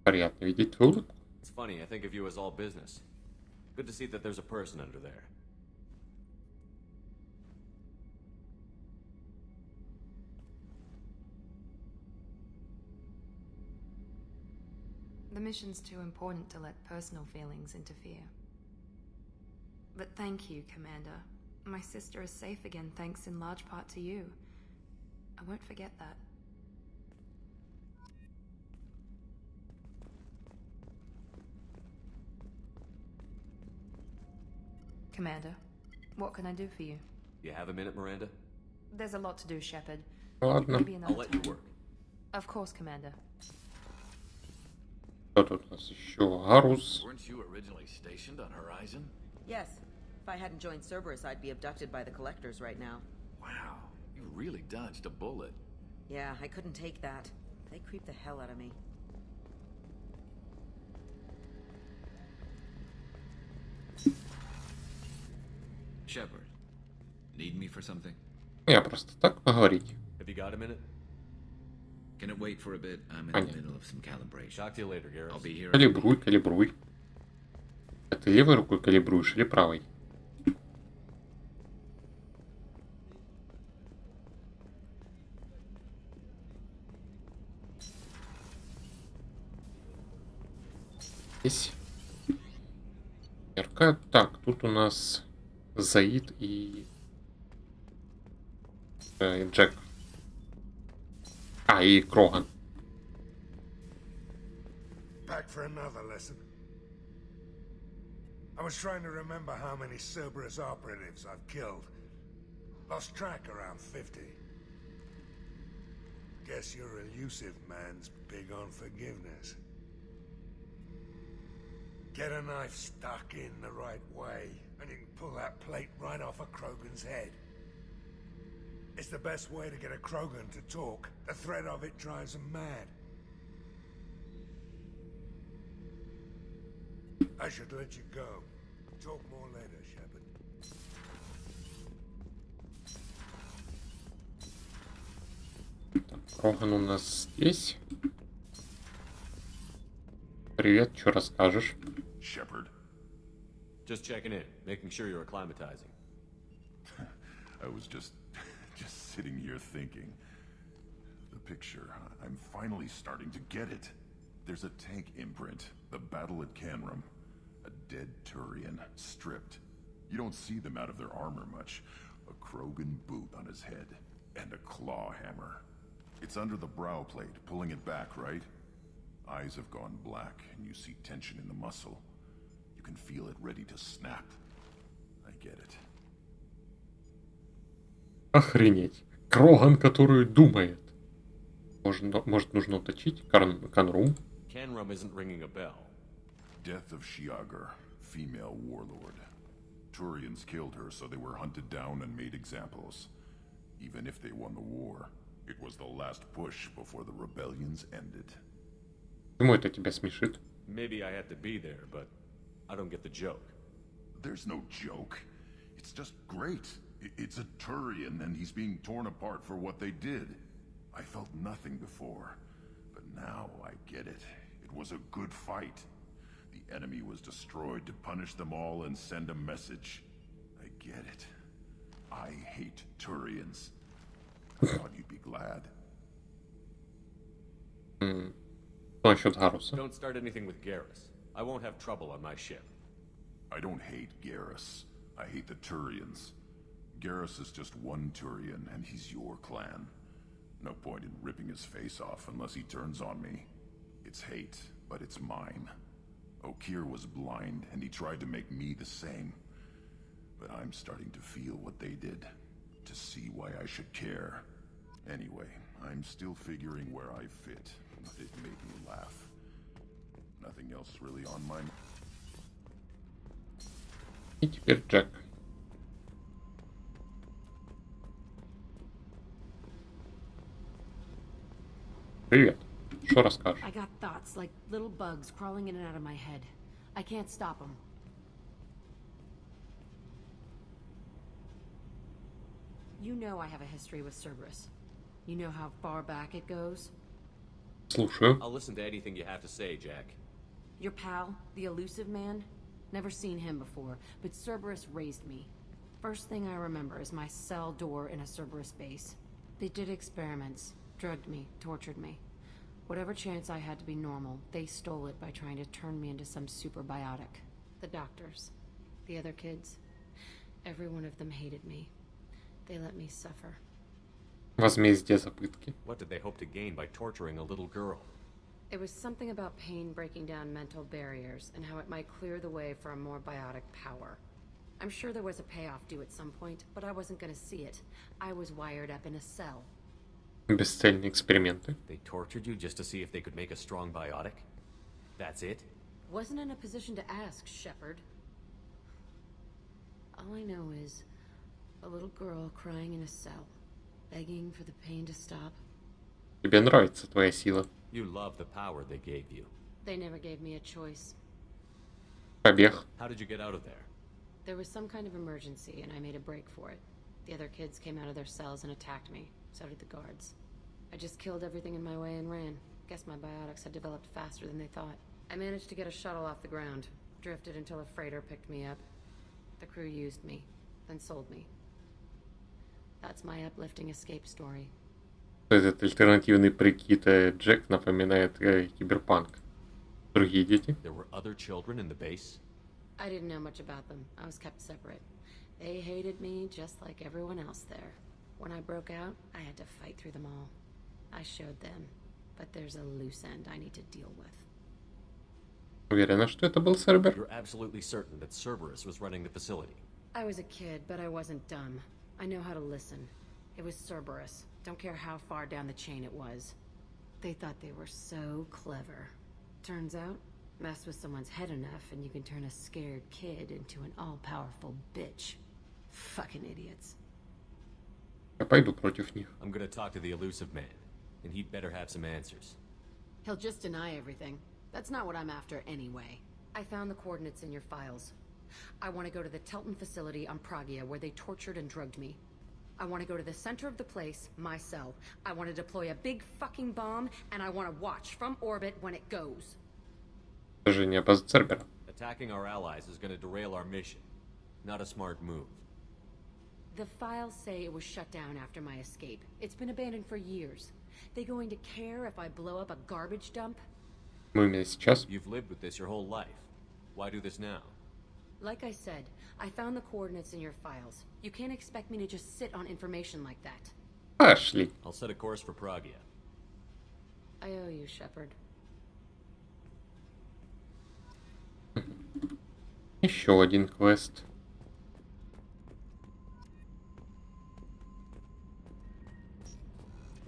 Приятно видеть твою улыбку. It's funny, I think of you as all business. Good to see that there's a person under there. The mission's too important to let personal feelings interfere. But thank you, Commander. My sister is safe again thanks in large part to you. I won't forget that. Commander, what can I do for you? You have a minute, Miranda? There's a lot to do, Shepard. Ладно. Maybe another I'll let you time. work. Of course, Commander. Что тут у нас еще? Гарус. Weren't you originally stationed on Horizon? Yes. If I hadn't joined Cerberus, I'd be abducted by the Collectors right now. Wow, you really dodged a bullet. Yeah, I couldn't take that. They creep the hell out of me. Shepard, need me for something? Я просто так поговорить. Have you got a minute? Can it wait for a bit? I'm in Понятно. the middle of some calibration. Talk to you later, Garrus. I'll be here. Калибруй, калибруй. А ты левой рукой калибруешь или правой? Здесь. Ярко. Так, тут у нас Заид и Джек. А, и Кроган. Back for another lesson. I was trying to remember how many Cerberus operatives I've killed. Lost track around 50. Guess your elusive man's big on forgiveness. Get a knife stuck in the right way, and you can pull that plate right off a Krogan's head. It's the best way to get a Krogan to talk. The threat of it drives them mad. I should let you go. Talk more later, Shepard. Кроган у нас здесь. Привет, что расскажешь? Shepard. Just checking in, making sure you're acclimatizing. I was just sitting here thinking. The picture, I'm finally starting to get it. There's a tank imprint, the battle at Canrum. A dead Turian, stripped. You don't see them out of their armor much. A Krogan boot on his head, and a claw hammer. It's under the brow plate, pulling it back, right? Eyes have gone black, and you see tension in the muscle. You can feel it ready to snap. I get it. Охренеть. Кроган, который думает. Может нужно уточить? Канрум? Canrum isn't ringing a bell. Death of Shiagar, female warlord. Turians killed her, so they were hunted down and made examples. Even if they won the war, it was the last push before the rebellions ended. Почему это тебя смешит? Maybe I had to be there, but I don't get the joke. There's no joke. It's just great. It's a Turian, and he's being torn apart for what they did. I felt nothing before, but now I get it. It was a good fight. The enemy was destroyed to punish them all and send a message. I get it. I hate Turians. I thought you'd be glad. Что насчет Гаруса? Don't start anything with Garrus. I won't have trouble on my ship. I don't hate Garrus. I hate the Turians. Garrus is just one Turian, and he's your clan. No point in ripping his face off unless he turns on me. It's hate, but it's mine. Okeer was blind, and he tried to make me the same. But I'm starting to feel what they did, to see why I should care. Anyway, I'm still figuring where I fit, but it made me laugh. Nothing else really on my mind. И теперь Джек. Привет. Что расскажешь? I got thoughts like little bugs crawling in and out of my head. I can't stop them. You know I have a history with Cerberus. You know how far back it goes? Слушаю. I'll listen to anything you have to say, Jack. Your pal, the elusive man? Never seen him before, but Cerberus raised me. First thing I remember is my cell door in a Cerberus base. They did experiments, drugged me, tortured me. Whatever chance I had to be normal, they stole it by trying to turn me into some superbiotic. The doctors, the other kids, every one of them hated me. They let me suffer. Возмездие за пытки. What did they hope to gain by torturing a little girl? It was something about pain breaking down mental barriers and how it might clear the way for a more biotic power. I'm sure there was a payoff due at some point, but I wasn't gonna see it. I was wired up in a cell. Бесцельные эксперименты. They tortured you just to see if they could make a strong biotic? That's it? Wasn't in a position to ask, Shepard. All I know is a little girl crying in a cell, begging for the pain to stop. Тебе нравится твоя сила. You love the power they gave you. They never gave me a choice. Побег. How did you get out of there? There was some kind of emergency, and I made a break for it. The other kids came out of their cells and attacked me. So did the guards. I just killed everything in my way and ran. Guess my biotics had developed faster than they thought. I managed to get a shuttle off the ground. Drifted until a freighter picked me up. The crew used me, then sold me. That's my uplifting escape story. Этот альтернативный прикид Джек напоминает киберпанк. Другие дети? There were other children in the base? I didn't know much about them. I was kept separate. They hated me just like everyone else there. When I broke out, I had to fight through them all. I showed them, but there's a loose end I need to deal with. Уверена, что это был Цербер? You're absolutely certain that Cerberus was running the facility? I was a kid, but I wasn't dumb. I know how to listen. It was Cerberus. Don't care how far down the chain it was. They thought they were so clever. Turns out, mess with someone's head enough and you can turn a scared kid into an all-powerful bitch. Fucking idiots. Я пойду против них. I'm gonna talk to the elusive man, and he'd better have some answers. He'll just deny everything. That's not what I'm after anyway. I found the coordinates in your files. I want to go to the Telton facility on Pragia where they tortured and drugged me. I want to go to the center of the place, my cell. I want to deploy a big fucking bomb, and I want to watch from orbit when it goes. Сожжение базы Цербера. Attacking our allies is gonna derail our mission. Not a smart move. The files say it was shut down after my escape. It's been abandoned for years. They going to care if I blow up a garbage dump? Мы именно сейчас. You've lived with this your whole life. Why do this now? Like I said, I found the coordinates in your files. You can't expect me to just sit on information like that. Пошли. I'll set a course for Pragia. I owe you, Shepard. Еще один квест.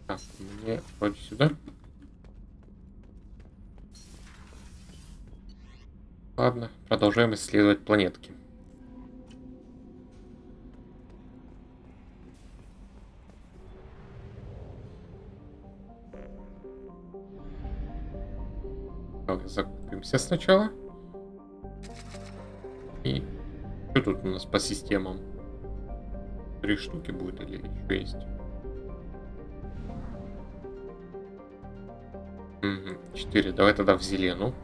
Так, мне вроде сюда. Ладно, продолжаем исследовать планетки. Так, закупимся сначала. И что тут у нас по системам? 3 штуки будет или еще есть? Угу, 4. Давай тогда в зелену.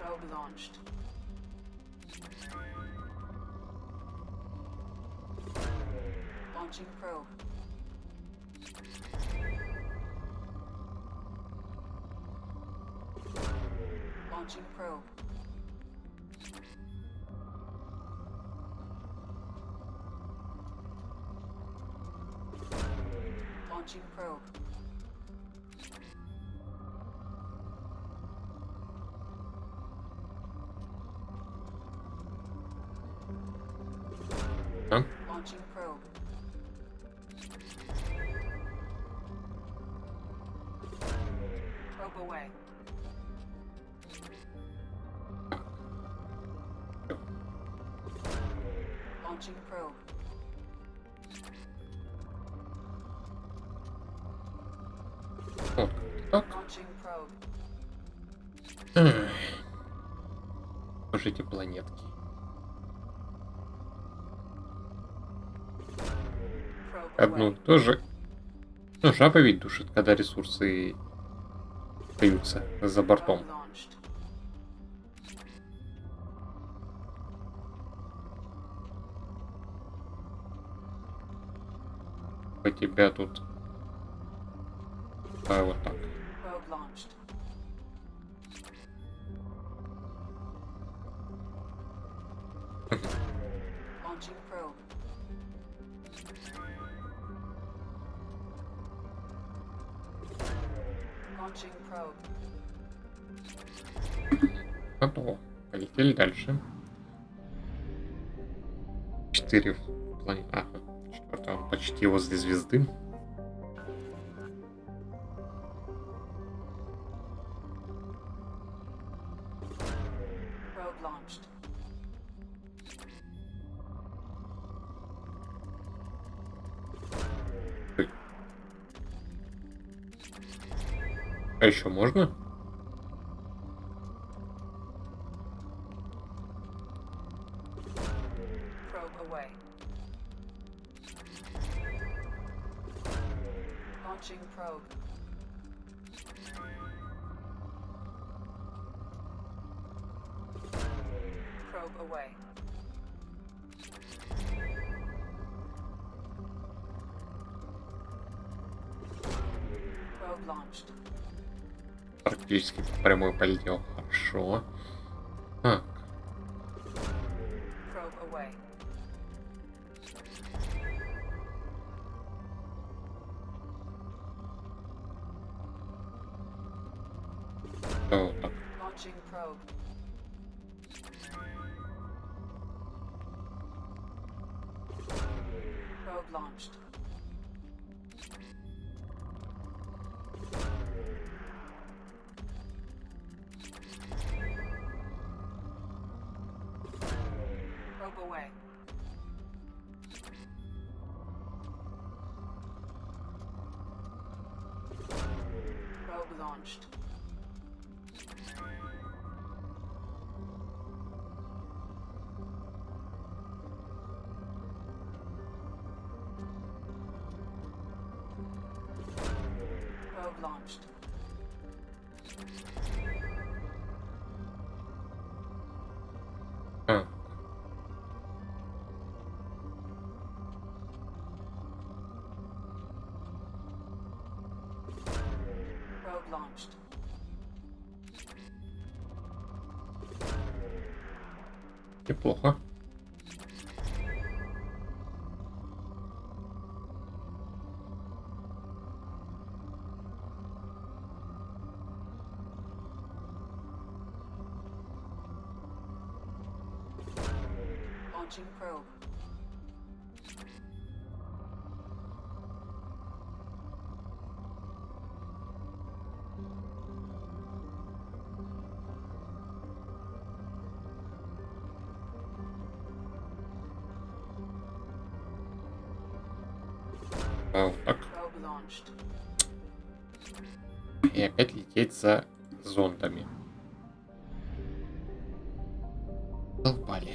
Probe launched. Launching probe. Launching probe. Launching probe. А? Launching probe. Probe away. Launching probe. Вот так. Launching probe. Тоже эти планетки. Одну тоже. Ну, жаба ведь душит, когда ресурсы остаются за бортом. По тебя тут. А вот так. Launching probe. Launching probe. Готово. Полетели дальше. 4 в плане... Ага, 4 почти возле звезды. Probe launched. А еще можно? Probe away. Launching probe. Probe away. Probe launched. Практически по прямой полетел. Хорошо. Так. Probe away. Вот так. Launching probe. Probe launched. Probe away. Probe launched. Probe launched. А. Probe launched. Неплохо. Launching probe. А, вот так. Probe launched. И опять лететь за зондами. Долбали.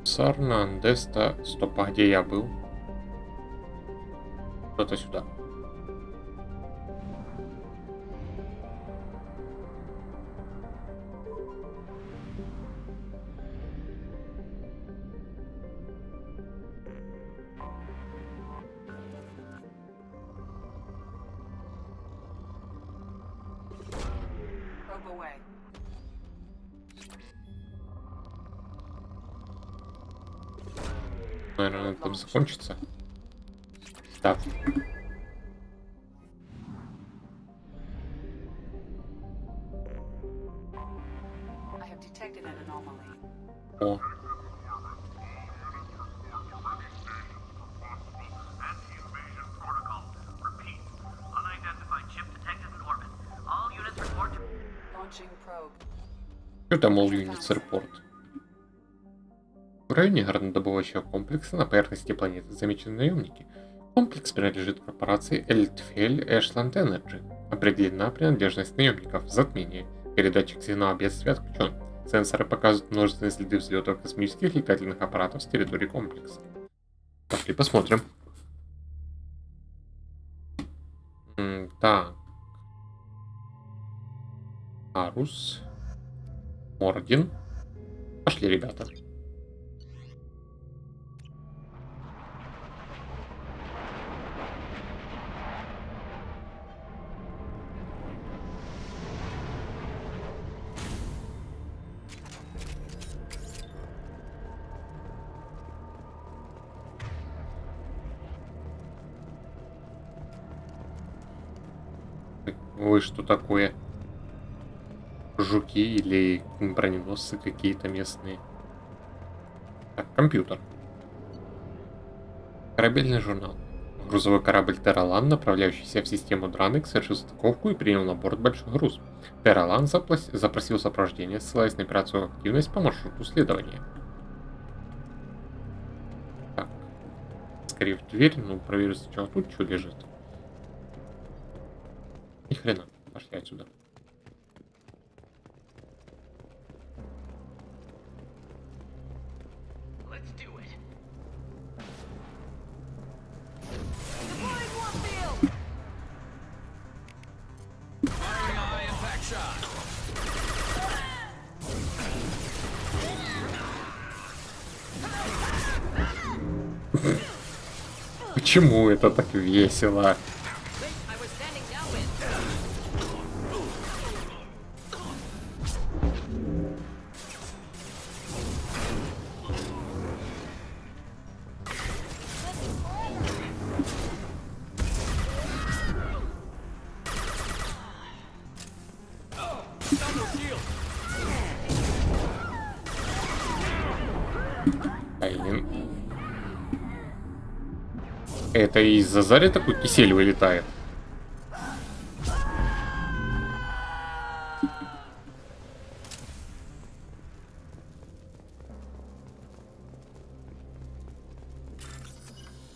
Сарна, Андеста. Стоп, а где я был? Кто-то сюда. Probe away. Наверное, на этом закончится. Да. I have detected an anomaly. О. Launching probe. Что там all units report? В районе горнодобывающего комплекса на поверхности планеты замечены наемники. Комплекс принадлежит корпорации Эльтфель Эшланд Энерджи. Определена принадлежность наемников. Затмение. Передатчик сигнала бедствия отключен. Сенсоры показывают множественные следы взлетов космических летательных аппаратов с территории комплекса. Пошли посмотрим. Так. Арус. Орден. Пошли, ребята. Ой, что такое? Жуки или броненосцы какие-то местные. Так, компьютер. Корабельный журнал. Грузовой корабль Терралан, направляющийся в систему Дранек, совершил стыковку и принял на борт большой груз. Терралан запросил сопровождение, ссылаясь на операцию активность по маршруту следования. Так. Скорее в дверь, ну проверю сначала тут, что лежит. Ни хрена. Пошли отсюда. Почему это так весело? Блин. Это из-за Зари такой кисель вылетает.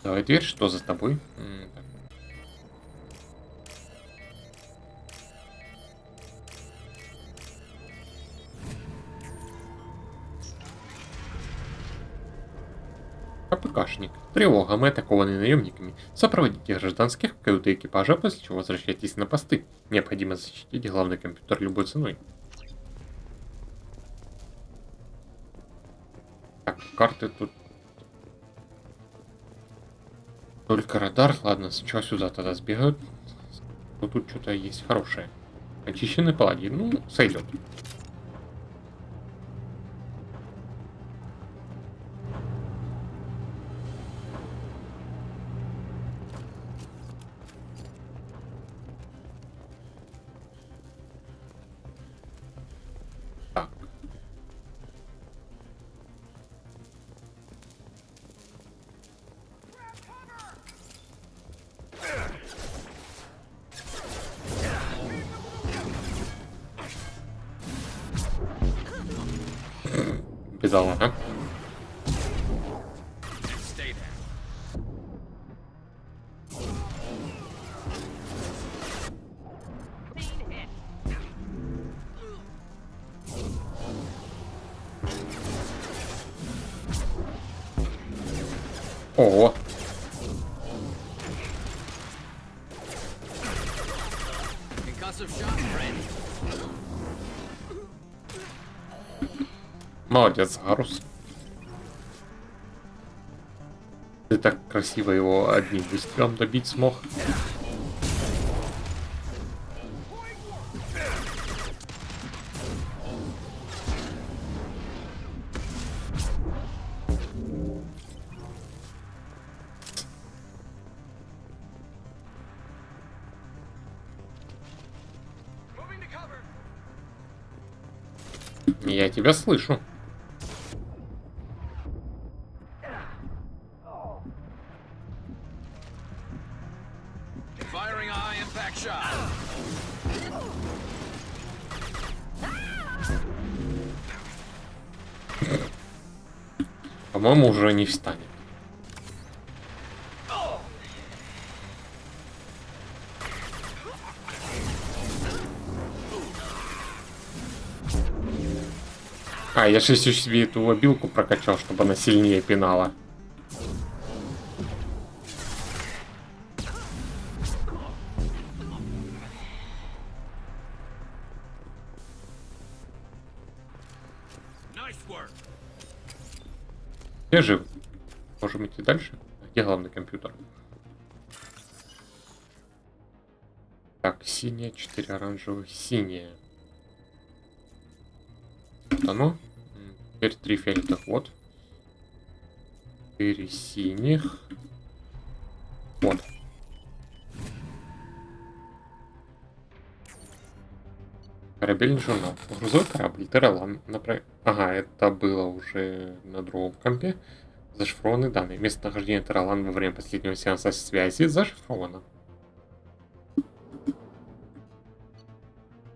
Давай дверь, что за тобой? КПКшник. Тревога, мы атакованы наемниками. Сопроводите гражданских в каюты экипажа, после чего возвращайтесь на посты. Необходимо защитить главный компьютер любой ценой. Так, карты тут. Только радар. Ладно, сначала сюда тогда сбегают. Но тут что-то есть хорошее. Очищенный паладин. Ну, сойдет. Бедолага. Ого. Молодец, Гарус. Ты так красиво его одним выстрелом добить смог. Я тебя слышу. По-моему, уже не встанет. А, я же еще себе эту лобилку прокачал, чтобы она сильнее пинала. Все живы. Можем идти дальше. Где главный компьютер? Так, синяя, 4 оранжевых, синяя. Вот оно. Теперь 3 фиолетовых. Вот. 4 синих. Вот. Корабельный журнал. Грузовой корабль Терралан. Ага, это было уже на другом компе. Зашифрованные данные. Местонахождение Терралан во время последнего сеанса связи зашифровано.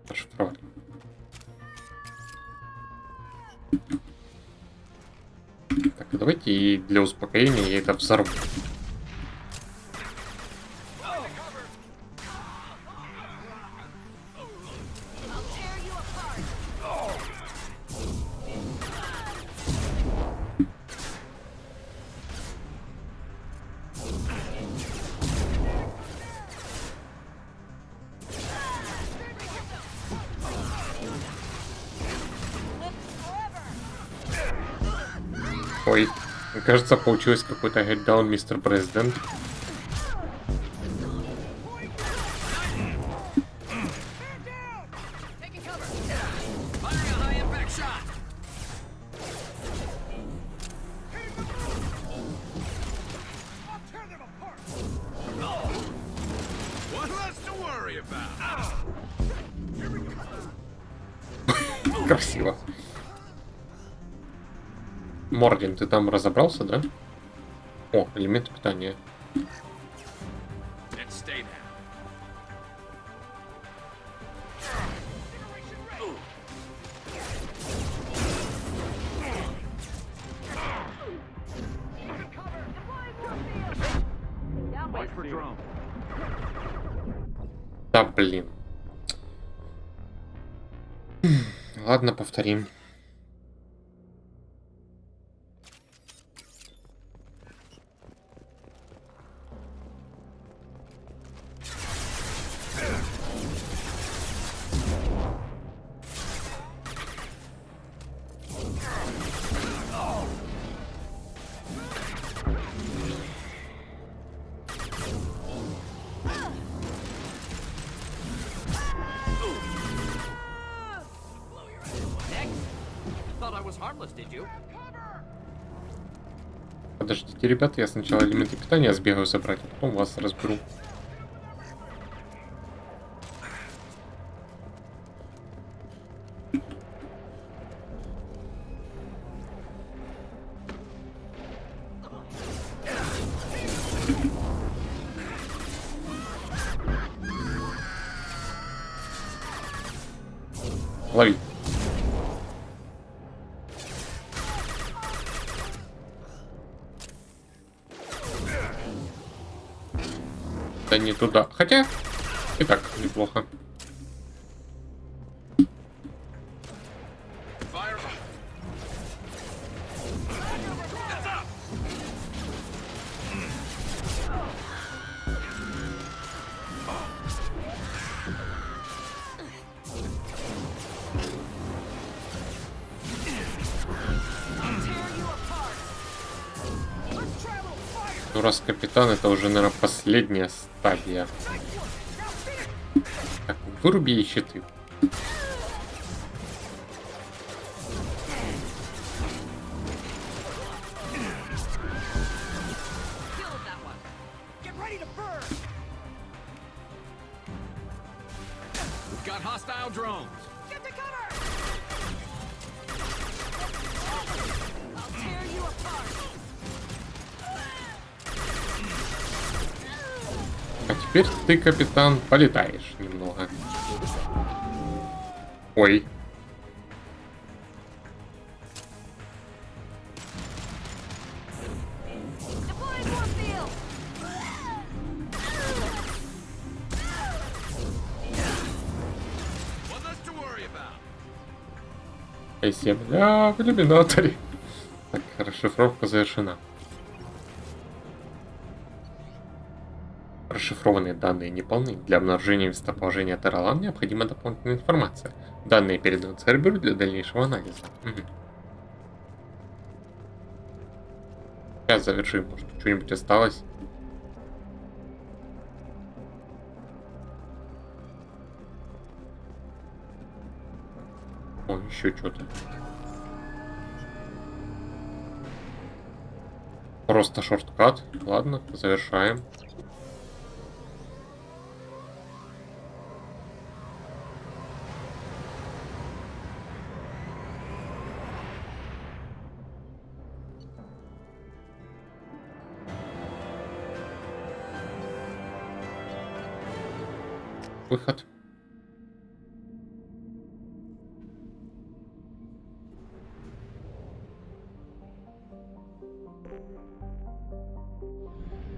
Зашифровали. Так, давайте и для успокоения я это взорву. Ой, мне кажется, получилось какой-то head-down, мистер Президент. Красиво. Морген, ты там разобрался, да? О, элемент питания. Да, блин. Ладно, повторим. Подождите, ребята, я сначала элементы питания сбегаю забрать, а потом вас разберу. Лови. Да не туда. Хотя, и так неплохо. Ну, раз капитан, это уже, наверное, последняя стадия. Так, выруби ей щиты. А теперь ты, капитан, полетаешь немного. Ой. Земля в иллюминаторе. Так, расшифровка завершена. Расшифрованные данные неполны. Для обнаружения местоположения Терралан необходима дополнительная информация. Данные переданы Церберу для дальнейшего анализа. Угу. Сейчас завершим, может что-нибудь осталось. О, еще что-то. Просто шорткат. Ладно, завершаем. Выход.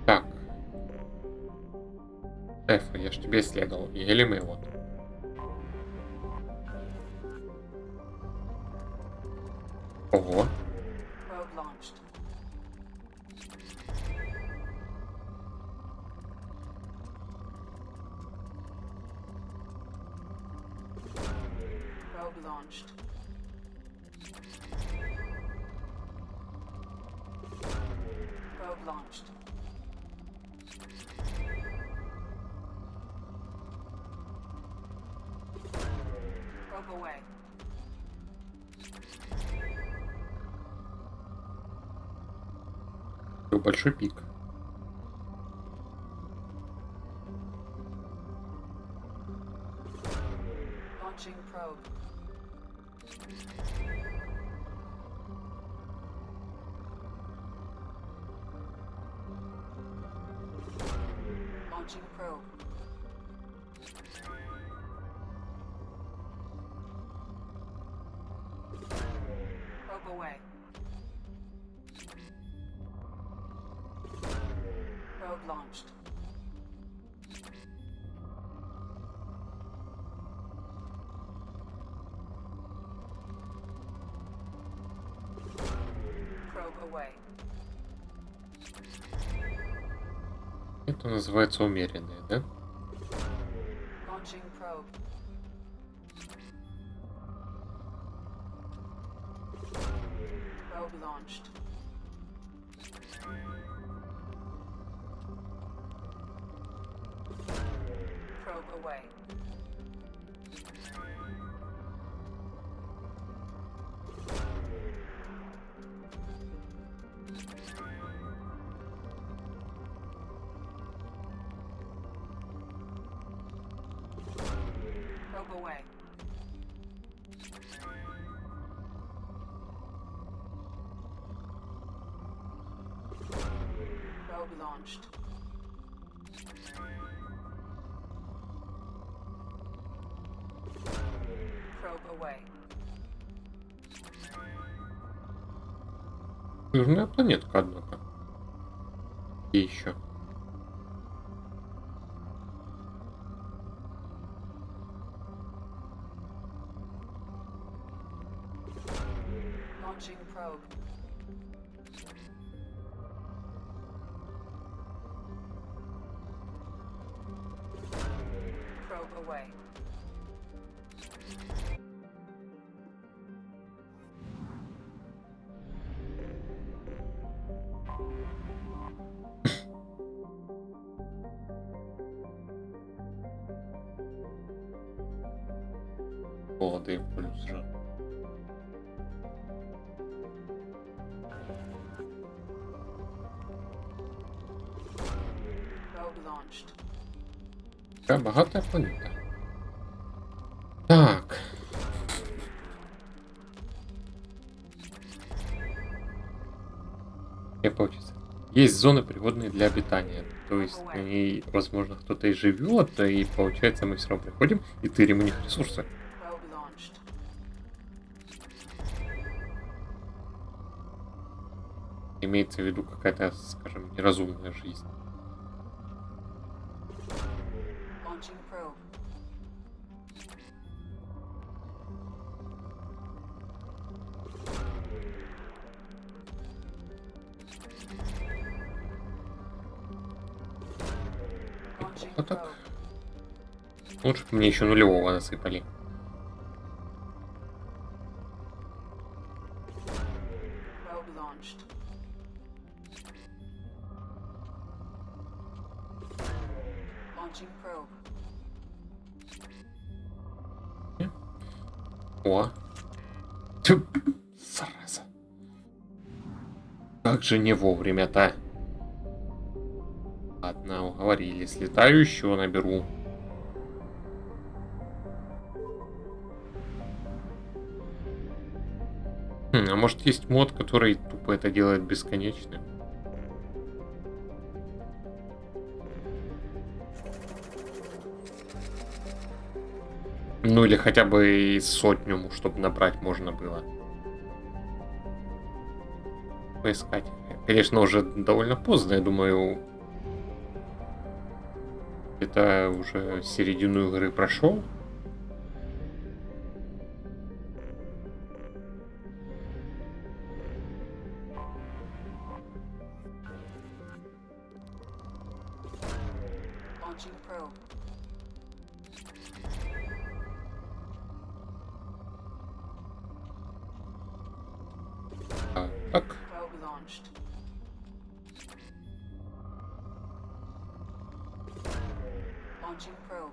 Так. Я ж тебе исследовал. Еле мы вот. Ого. Launched. Probe launched. Probe away. Большой пик. Launching probe. Launching probe. Probe away. Probe launched. Probe away. Это называется умеренные, да? Launching probe. Probe launched. Probe away. Probe away. Probe launched. Probe away. Южная планетка, однако. И еще. Launching probe. Probe away. Молодые плюс же. Probe launched. Такая богатая планета. Так. Не получится. Есть зоны, пригодные для обитания. То есть на ней, возможно, кто-то и живет, и получается мы все равно приходим и тырим у них ресурсы. Probe launched. Имеется в виду какая-то, скажем, неразумная жизнь. Launching probe. Вот так. Лучше бы мне еще нулевого насыпали. Probe launched. Launching probe. О. Тьфу, зараза. Как же не вовремя-то. Ладно, уговорили. Слетаю, еще наберу. А может есть мод, который тупо это делает бесконечно? Ну или хотя бы и сотню, чтобы набрать можно было. Поискать. Конечно, уже довольно поздно, я думаю. Это уже середину игры прошел. Launching probe. Так. Probe launched. Launching probe.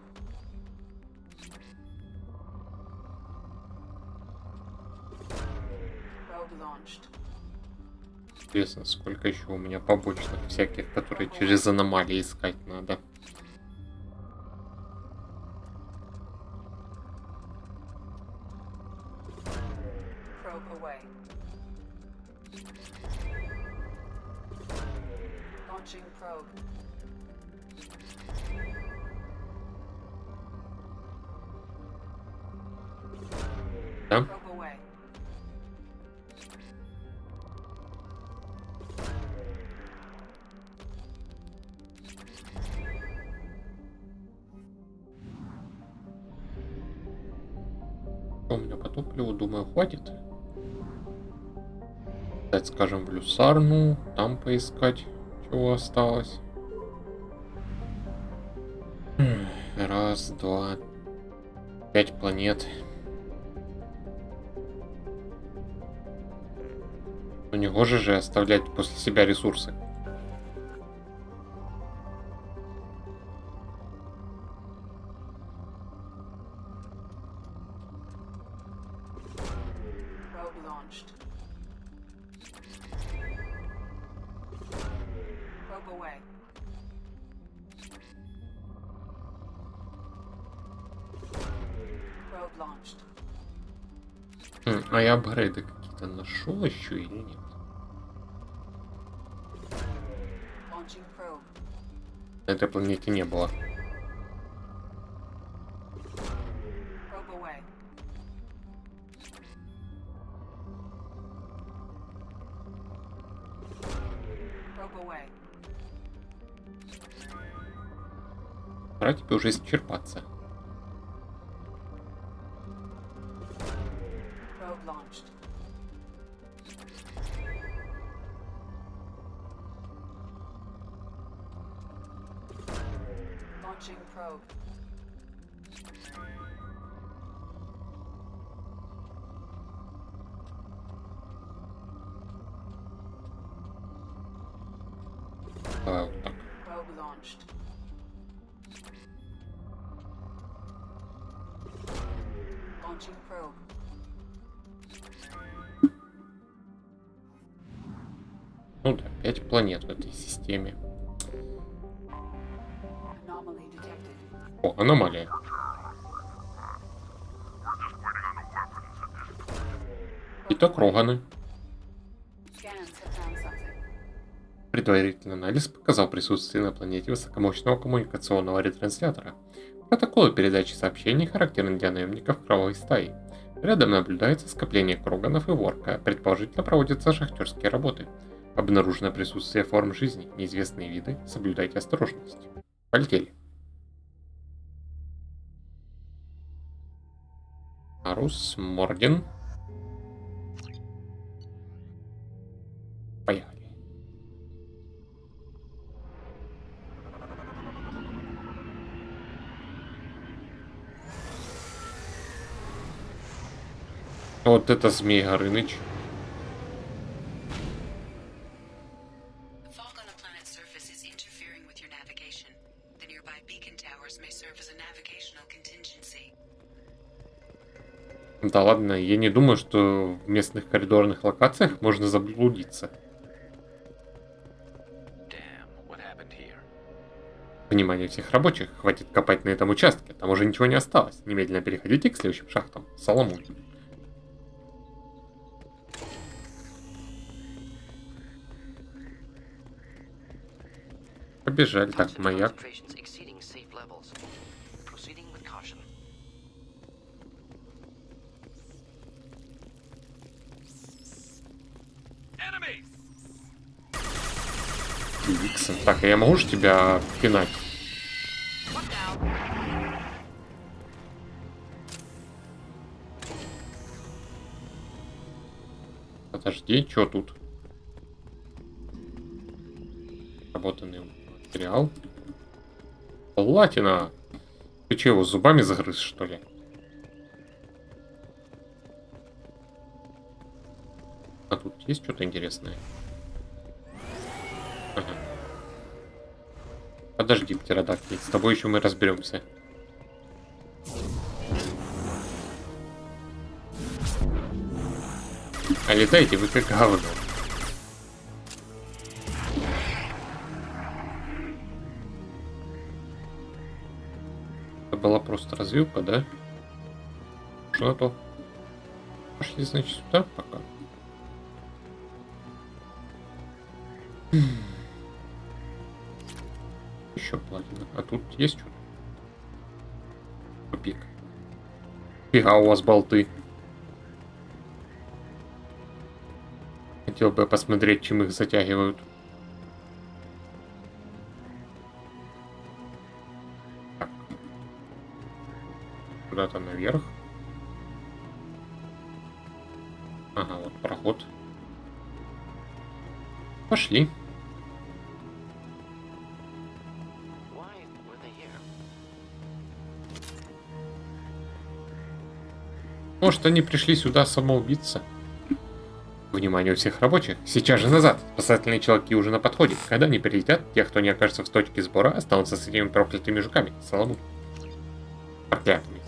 Probe launched. Интересно, сколько еще у меня побочных всяких, которые через аномалии искать надо. Probe away. Launching probe. Да? Probe away. У меня по топливу, думаю, хватит. Дать, скажем, в Люсарну, там поискать, чего осталось. Раз, два, 5 планет. У него же оставлять после себя ресурсы. Probe launched. Probe away. Probe launched. А я апгрейды какие-то нашел еще или нет? Launching probe. На этой планете не было. Probe away. Probe away. Пора тебе уже исчерпаться. Probe launched. Launching probe. Давай вот так. Probe launched. Launching probe. Ну да, 5 планет в этой системе. Anomaly detected. О, аномалия. Итак, Роганы. Scans have found something. Предварительный анализ показал присутствие на планете высокомощного коммуникационного ретранслятора. Протоколы передачи сообщений характерны для наемников кровавой стаи. Рядом наблюдается скопление кроганов и ворка, предположительно проводятся шахтерские работы. Обнаружено присутствие форм жизни, неизвестные виды, соблюдайте осторожность. Полетели. Арус, Морген. Поехали. Вот это Змей Горыныч. Да ладно, я не думаю, что в местных коридорных локациях можно заблудиться. Внимание всех рабочих, хватит копать на этом участке, там уже ничего не осталось. Немедленно переходите к следующим шахтам. Соломон. Побежали, так, маяк. Иксон. Так, а я могу же тебя пинать? Подожди, что тут? Работанный материал. Платина! Ты че, его зубами загрыз, что ли? А тут есть что-то интересное? Ага. Подожди, птеродактиль, с тобой еще мы разберемся. А летайте вы как говно. Это была просто развилка, да? Что на то? Пошли, значит, сюда пока. Еще платина. А тут есть что-то? Тупик. Фига у вас болты. Хотел бы посмотреть, чем их затягивают. Так. Куда-то наверх. Ага, вот проход. Пошли. Может, они пришли сюда самоубиться? Внимание у всех рабочих. Сейчас же назад. Спасательные челноки уже на подходе. Когда они прилетят, те, кто не окажется в точке сбора, останутся с этими проклятыми жуками. Соломон. Проклятыми.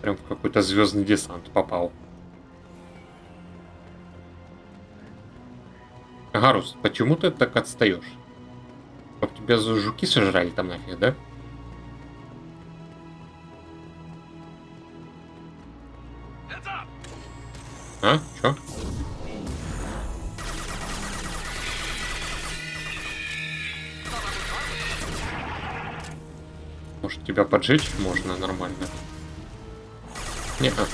Прям в какой-то звездный десант попал. Гарус, почему ты так отстаешь? Чтоб тебя за жуки сожрали там нафиг, да? А? Чё? Может, тебя поджечь можно нормально? Не-а.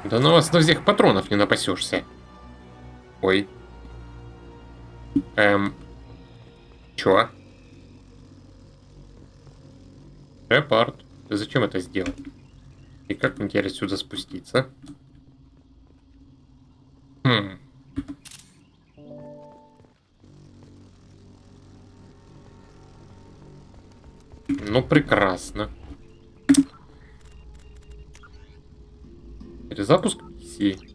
Да на вас на всех патронов не напасешься. Ой. Чё? Шепард, ты зачем это сделал? И как мне теперь отсюда спуститься? Ну, прекрасно. Перезапуск PC. Что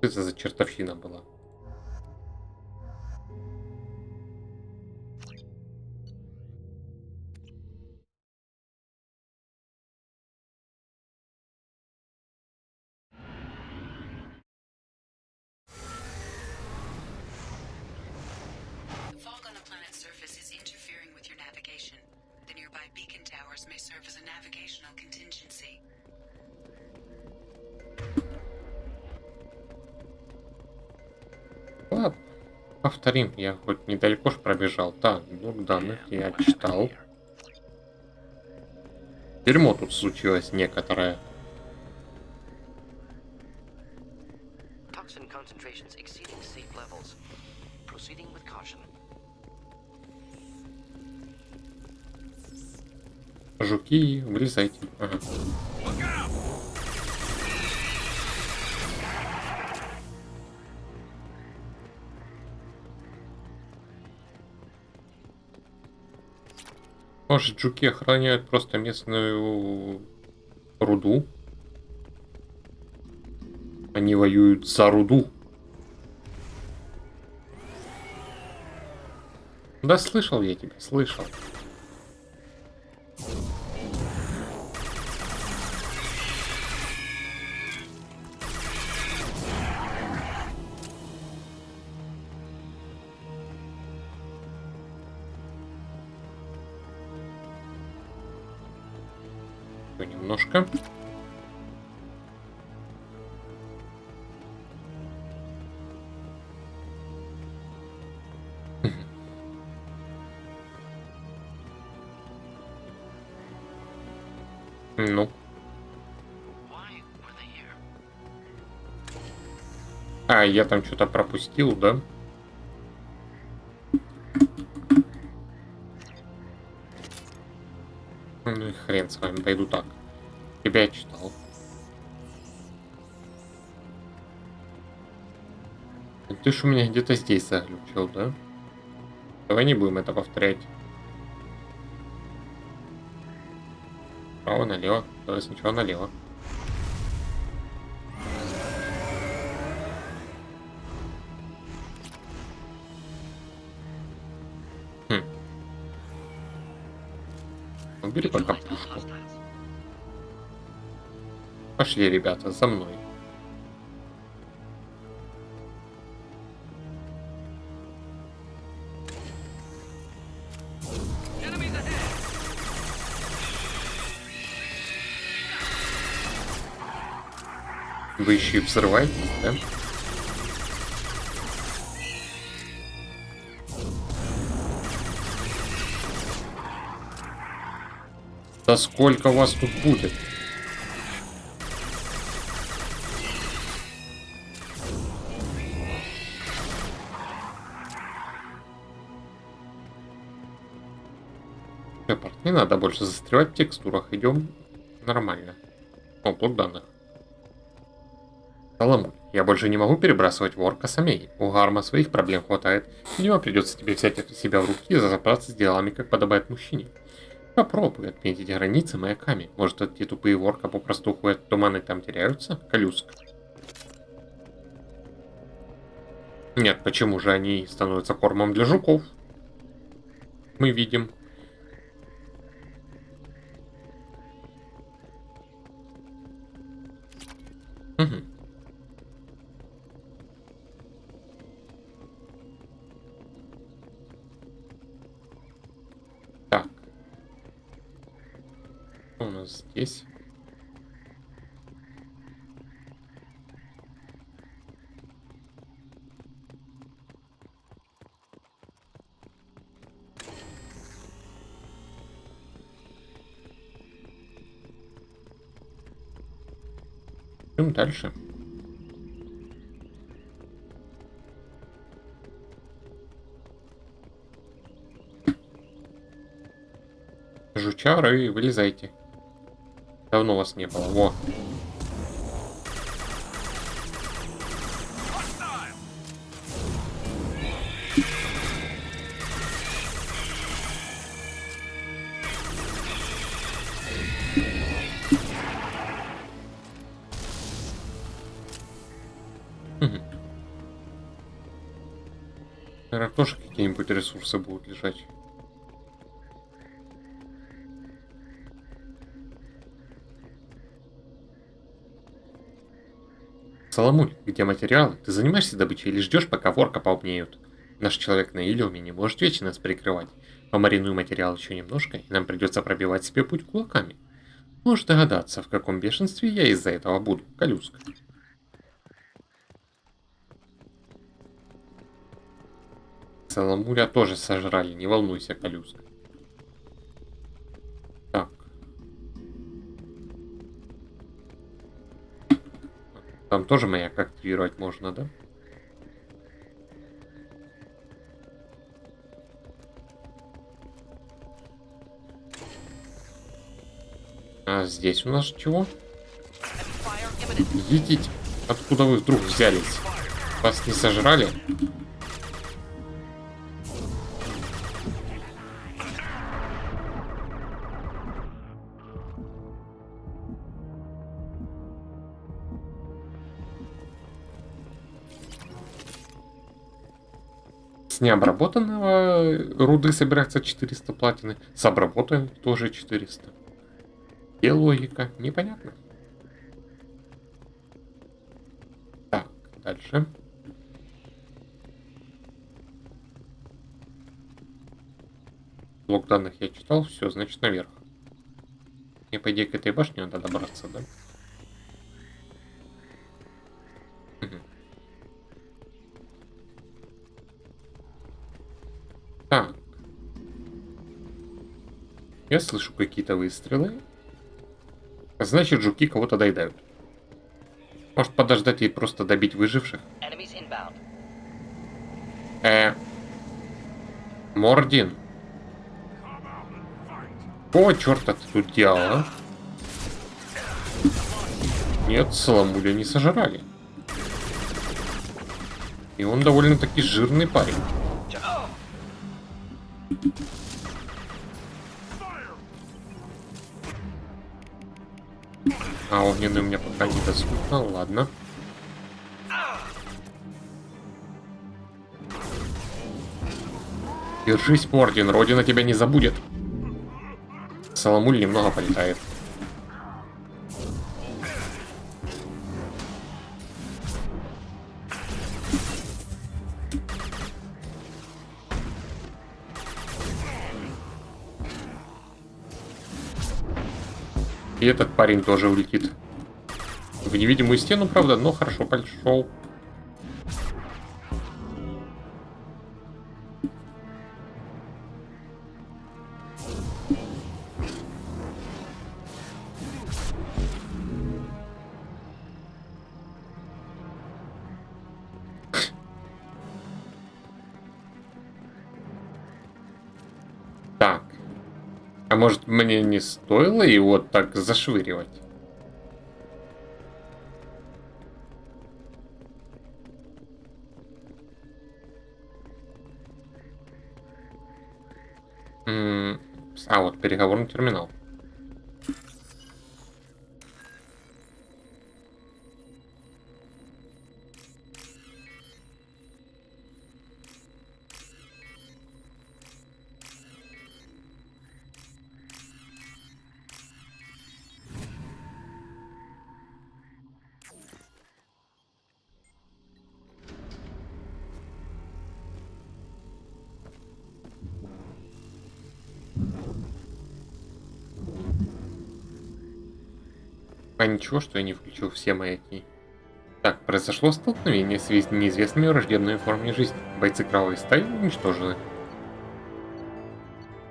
это за чертовщина была? Ладно, повторим, я хоть недалеко ж пробежал. Так, блок данных я читал. Дерьмо тут случилось некоторое. Toxin concentrations exceeding safe levels. Proceeding with caution. Жуки, вылезайте. Ага. Может, жуки охраняют просто местную руду? Они воюют за руду. Да слышал я тебя, слышал. Немножко. Ну. А, я там что-то пропустил, да? Ну и хрен с вами, пойду так. Тебя я читал. Ты ж у меня где-то здесь заглючил, да? Давай не будем это повторять. Право, налево. Давай сначала налево. Убери пока пушку. Пошли, ребята, за мной. Вы еще и взрываетесь, да? Да сколько вас тут будет? Шепард, не надо больше застревать в текстурах. Идем нормально. О, блок данных. Соломон, я больше не могу перебрасывать ворка самей. У Гарма своих проблем хватает. Видимо, придется тебе взять себя в руки и разобраться с делами, как подобает мужчине. Попробуй отметить границы маяками. Может, эти тупые ворка попросту уходят в туман и там теряются? Колюска. Нет, почему же они становятся кормом для жуков? Мы видим. Угу. Так. Что у нас здесь? Идем дальше. Жучары, вылезайте. Давно вас не было. Во. Наверное, тоже какие-нибудь ресурсы будут лежать. Соломуль, где материалы? Ты занимаешься добычей или ждешь, пока ворка поумнеют? Наш человек на Илиуме не может вечно нас прикрывать. Помаринуй материал еще немножко, и нам придется пробивать себе путь кулаками. Можешь догадаться, в каком бешенстве я из-за этого буду, Колюска. Соломуля тоже сожрали, не волнуйся, Колюска. Так. Там тоже маяк активировать можно, да? А здесь у нас чего? Едите. Откуда вы вдруг взялись? Вас не сожрали? С необработанного руды собирается 400 платины. С обработанной тоже 400. И логика. Непонятно. Так, дальше. Блок данных я читал. Все, значит, наверх. Мне, по идее, к этой башне надо добраться, да? Так. Я слышу какие-то выстрелы. Значит, жуки кого-то доедают. Может подождать и просто добить выживших? Мордин. О, черта ты тут делала? Нет, Саламуля не сожрали. И он довольно-таки жирный парень. А огненный у меня пока недоступно, ладно. Держись, Мордин, Родина тебя не забудет. Саламуль немного полетает. И этот парень тоже улетит. В невидимую стену, правда, но хорошо пошел. Так. А может, мне не стоило его так зашвыривать? А, вот переговорный терминал. А ничего, что я не включил все маяки. Так, произошло столкновение с неизвестными враждебными формами жизни. Бойцы кровавой стаи уничтожены.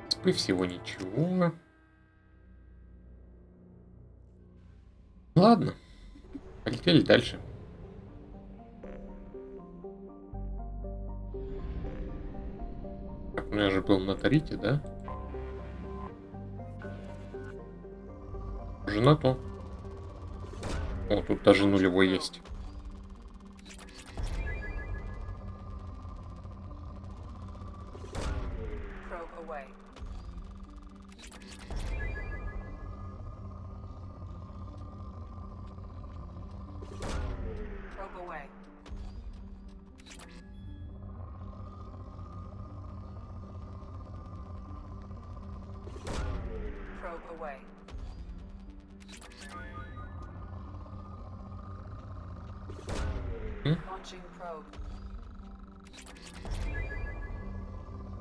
Спы всего ничего. Ладно. Полетели дальше. Так, ну я же был на Тарите, да? Уже на то. О, тут даже нулевой есть.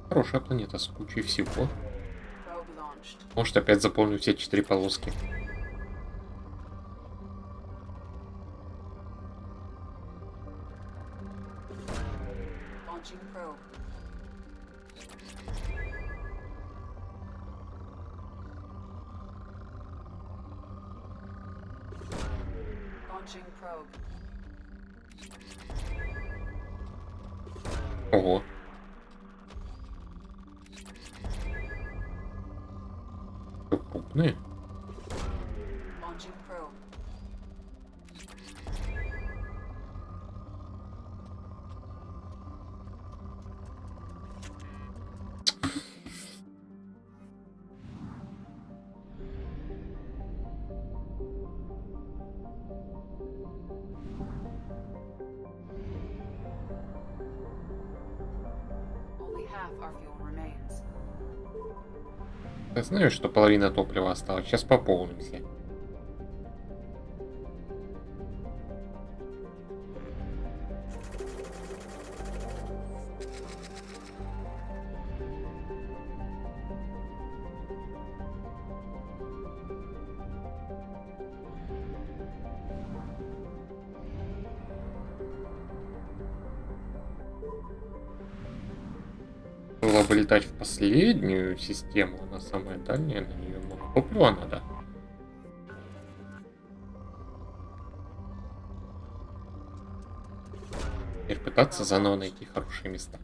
Хорошая планета с кучей всего. Может, опять заполню все 4 полоски. Ого. Крупные. our fuel remains. Ты знаешь, что половина топлива осталась? Сейчас пополнимся. Было бы летать в последнюю систему, она самая дальняя, на нее много топлива надо. Теперь пытаться заново найти хорошие места.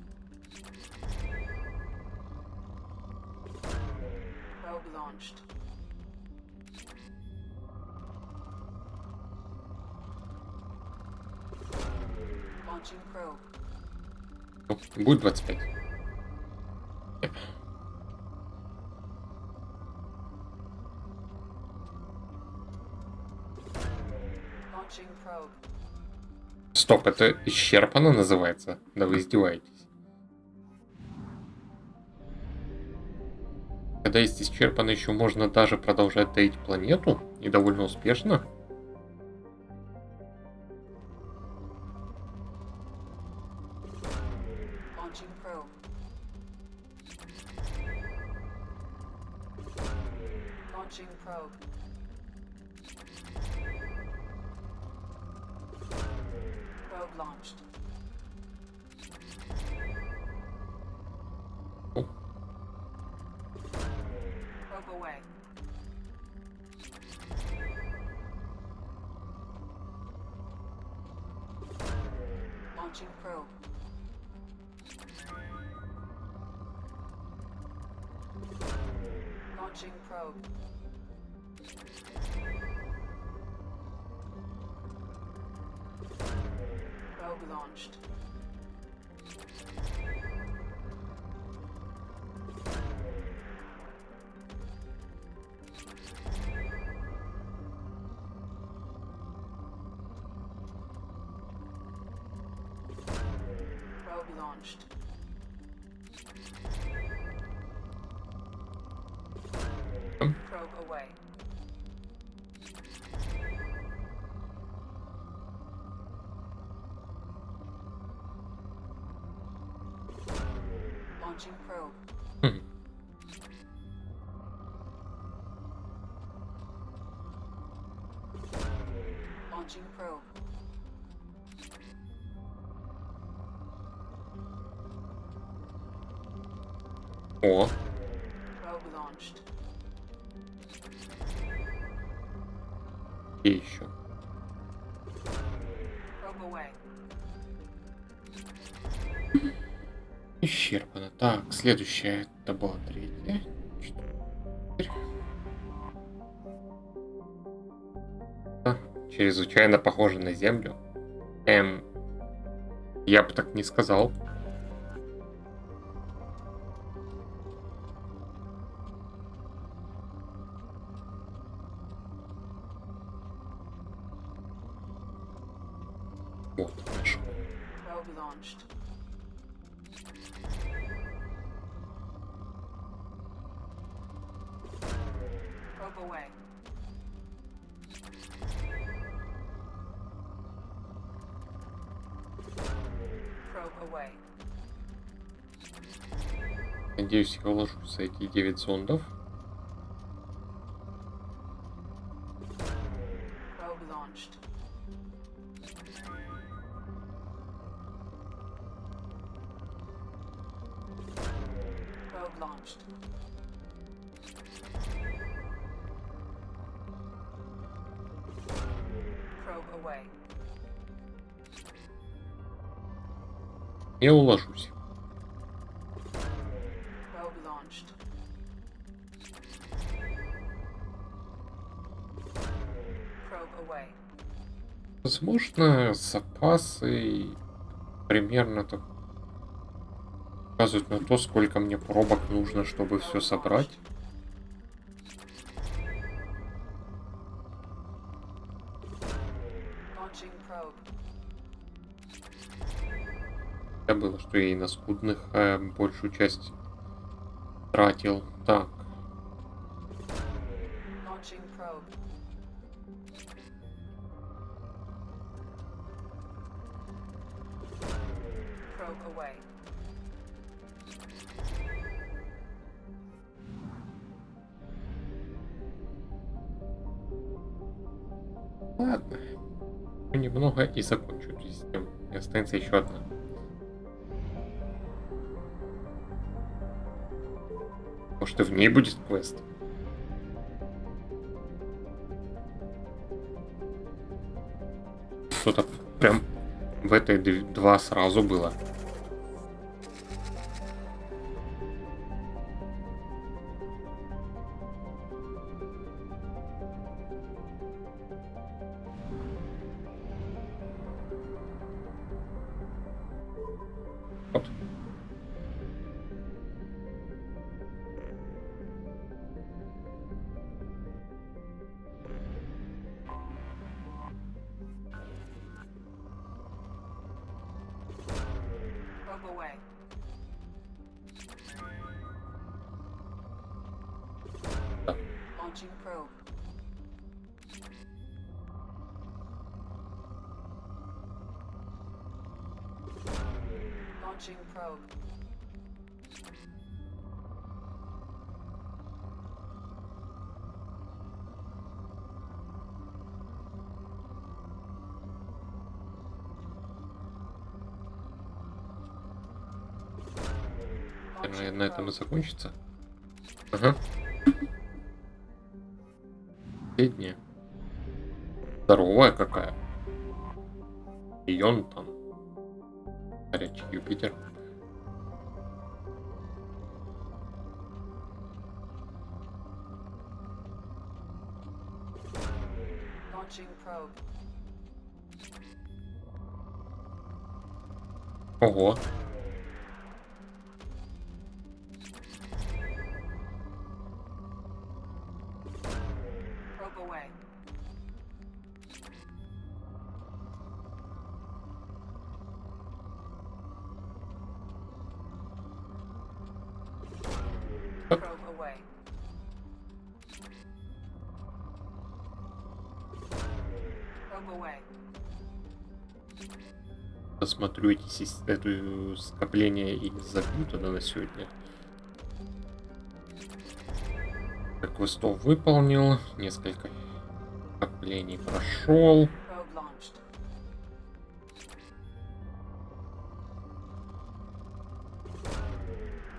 Probe launched. Launching probe. Ну, будет 25. Launching probe. Стоп, это исчерпано называется? Да вы издеваетесь. Когда есть исчерпано, еще можно даже продолжать доить планету, и довольно успешно. Launching probe. Launching probe. Probe launched. Probe away. Launching probe. Launching probe. Probe launched. Probe launched. Probe away. Launching probe. Launching probe. О, Probe launched. и еще. Probe away. Исчерпано. Так, следующая, это была третья. Чрезвычайно похоже на Землю. Я бы так не сказал. Вот, хорошо. Probe launched. Probe away. Probe away. Надеюсь, я уложусь за эти 9 зондов. Probe launched. Probe launched. Probe away. Я уложусь. Probe launched. Probe away. Возможно, запасы примерно так указывают на то, сколько мне пробок нужно, чтобы все собрать. Launching probe. было, что я и на скудных большую часть тратил. Так. Launching probe. Probe away. Ладно. Немного и закончу эту систему. И останется еще одна. Может, и в ней будет квест. Что-то прям в этой два сразу было. Вот. Probe away. Да. Launching probe. Launching probe. Наверное, на этом и закончится. Ага. Последняя. Здоровая какая. Йонтан. Горячий Юпитер. Launching probe. Ого. Probe away. Probe away. Probe away. Посмотрю эту скопление и забью тогда на сегодня. Так, квестов выполнил. Несколько скоплений прошел. Probe launched.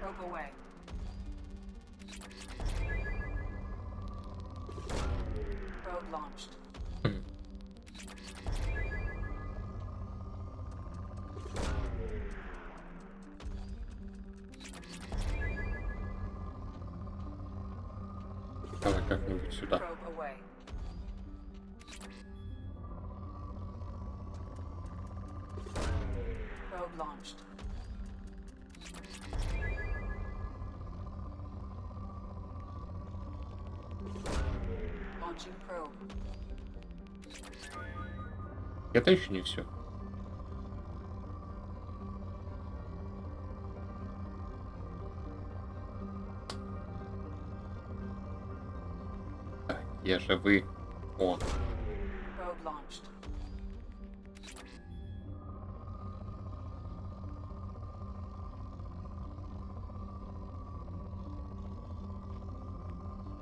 Probe away. Probe launched. Давай как-нибудь сюда. Probe away. Probe launched. Launching probe. Это еще не все. Где же вы? О. Probe launched.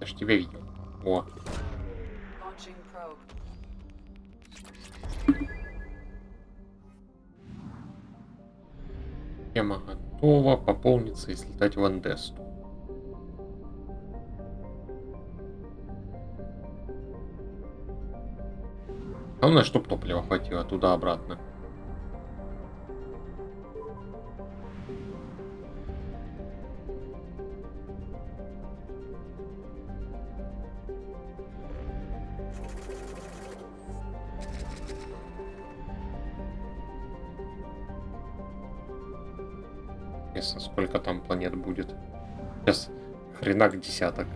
Я ж тебя видел. О. Launching probe. Тема готова. Пополниться и слетать в Андесту. Главное, чтоб топлива хватило туда-обратно. Интересно, сколько там планет будет. Сейчас хренак десяток.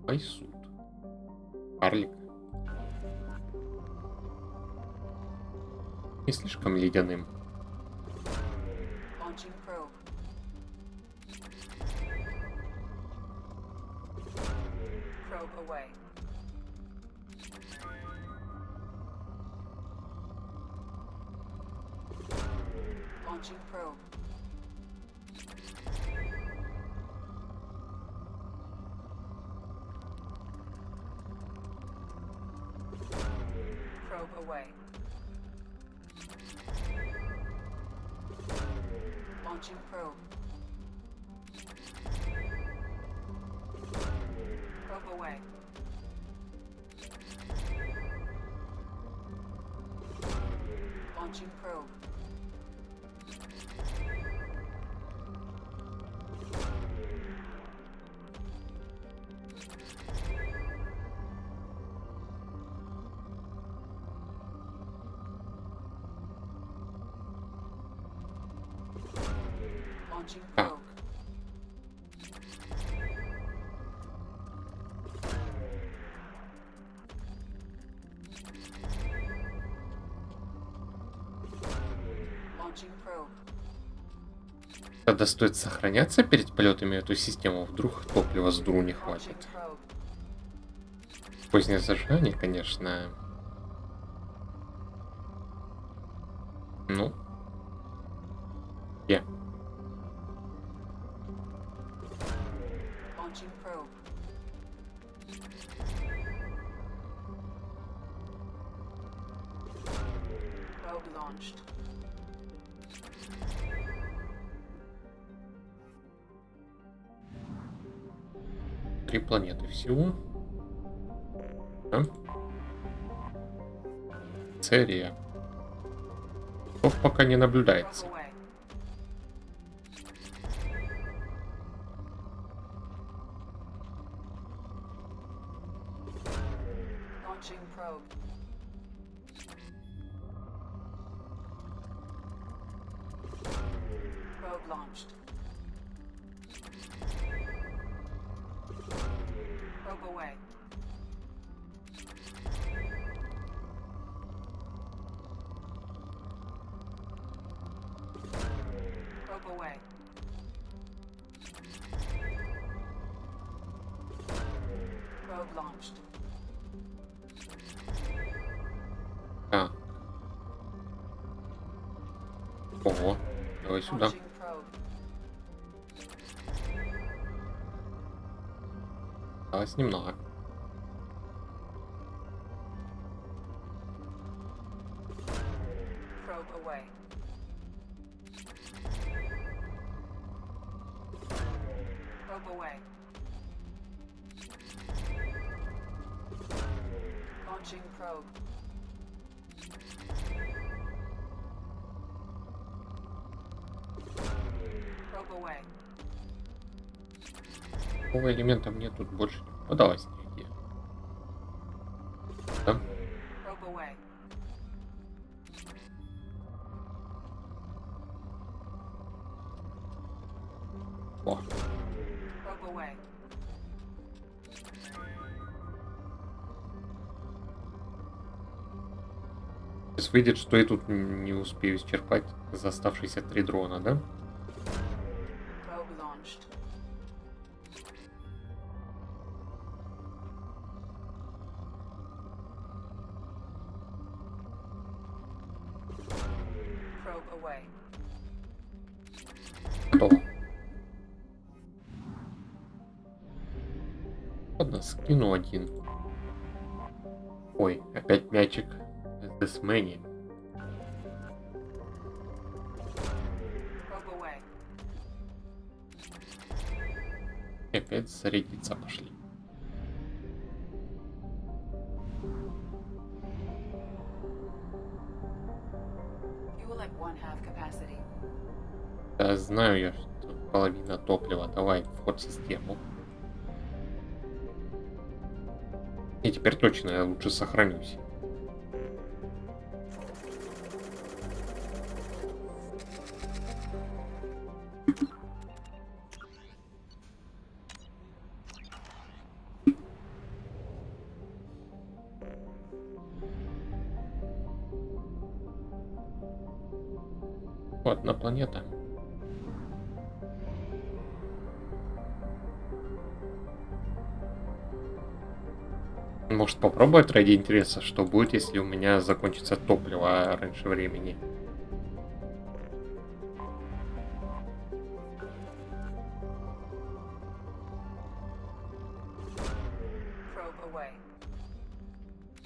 Айсуд. Карлик. Не слишком ледяным. Launching probe. Probe away. Launching probe. Probe away. Launching probe. Probe away. Launching probe. Launching probe. Launching probe. Тогда стоит сохраняться перед полетами эту систему, вдруг топлива с дуру не хватит. Probe. Позднее зажигание, конечно. Ну. Я. Launching probe. Probe launched. Три планеты всего. А? Церия. Пока не наблюдается. Away. Launching probe. Probe launched. Probe away. Probe away. Probe launched. А. Ого. Давай сюда. Launching probe. Осталось немного. Probe away. Probe away. Launching probe. Probe away. Какого элемента мне тут больше не попадалось нигде? Да? Probe away. О. Probe away. Сейчас выйдет, что я тут не успею исчерпать за оставшиеся 3 дрона, да? Probe launched. Probe away. Готово. Ладно, скину один. Ой, опять мячик. This many. Probe away. И опять зарядиться пошли. Fuel at 1/2 capacity. Да, знаю я, что половина топлива. Давай, вход в систему. И теперь точно я лучше сохранюсь. Одна планета. Может попробовать ради интереса, что будет, если у меня закончится топливо раньше времени.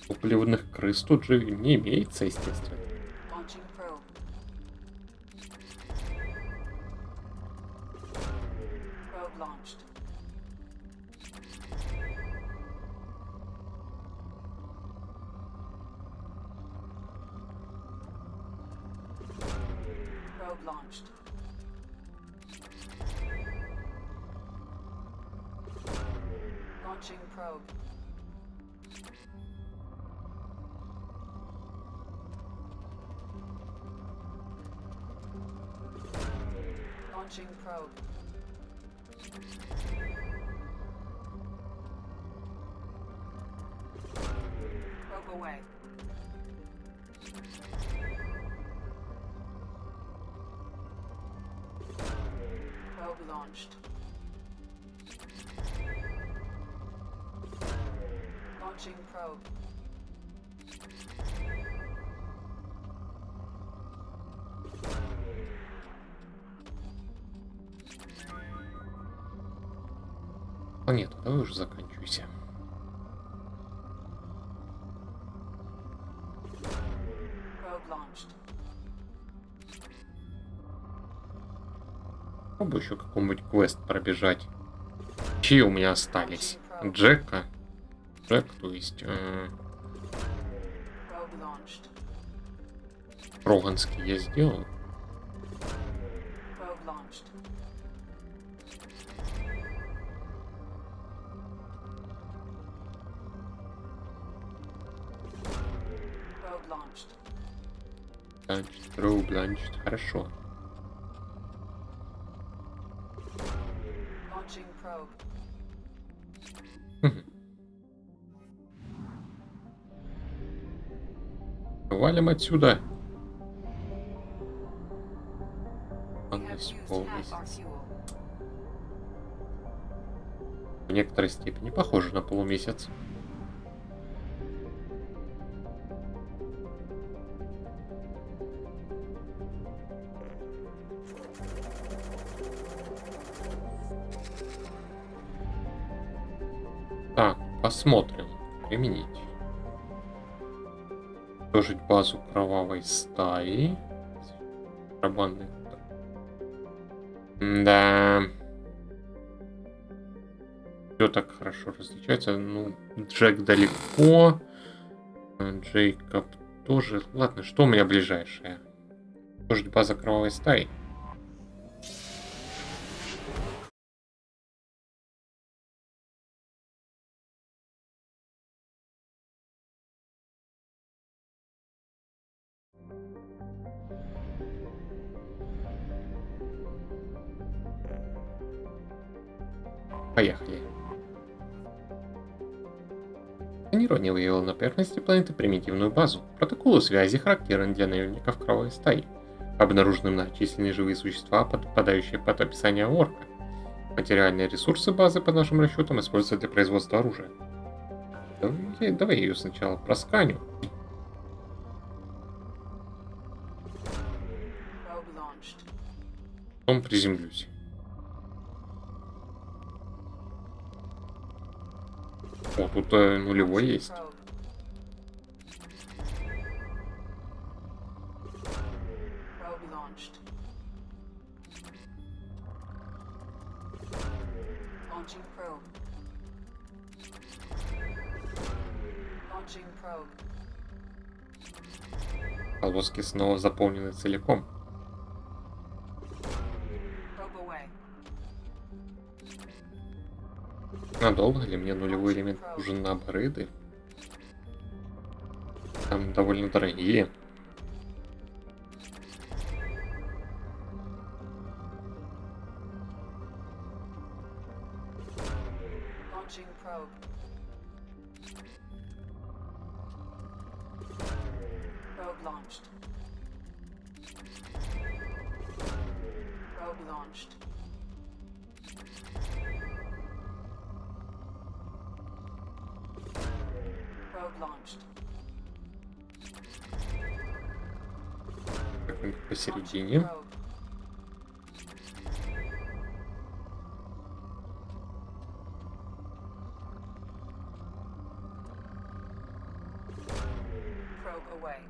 Топливных крыс тут же не имеется, естественно. Launching probe. Launching probe. Probe away. Probe launched. Launching probe. Планета, давай уже заканчивайся. Probe launched. Попробую еще какой-нибудь квест пробежать. Чьи у меня остались? Джека. Джек, то есть... Probe launched. Роганский я сделал. Probe launched. Probe launched. Значит, хорошо. Launching probe. Валим отсюда. We have used half our fuel. В некоторой степени похоже на полумесяц. Так, посмотрим. Применить. Уничтожить базу кровавой стаи. Контрабанды. Да. Все так хорошо различается. Ну, Джек далеко. Джейкоб тоже. Ладно, что у меня ближайшее? Уничтожить база кровавой стаи. Поехали. Сканирование выявило на поверхности планеты примитивную базу. Протоколы связи характерны для наемников кровавой стаи. Обнаружены многочисленные живые существа, подпадающие под описание орка. Материальные ресурсы базы, по нашим расчетам, используются для производства оружия. Давай я ее сначала просканю. Потом приземлюсь. О, тут нулевой есть. Полоски снова заполнены целиком. Надолго ли мне нулевой элемент нужен на апгрейды? Там довольно дорогие. Probe launched. Probe launched. Как-нибудь посередине. Probe away.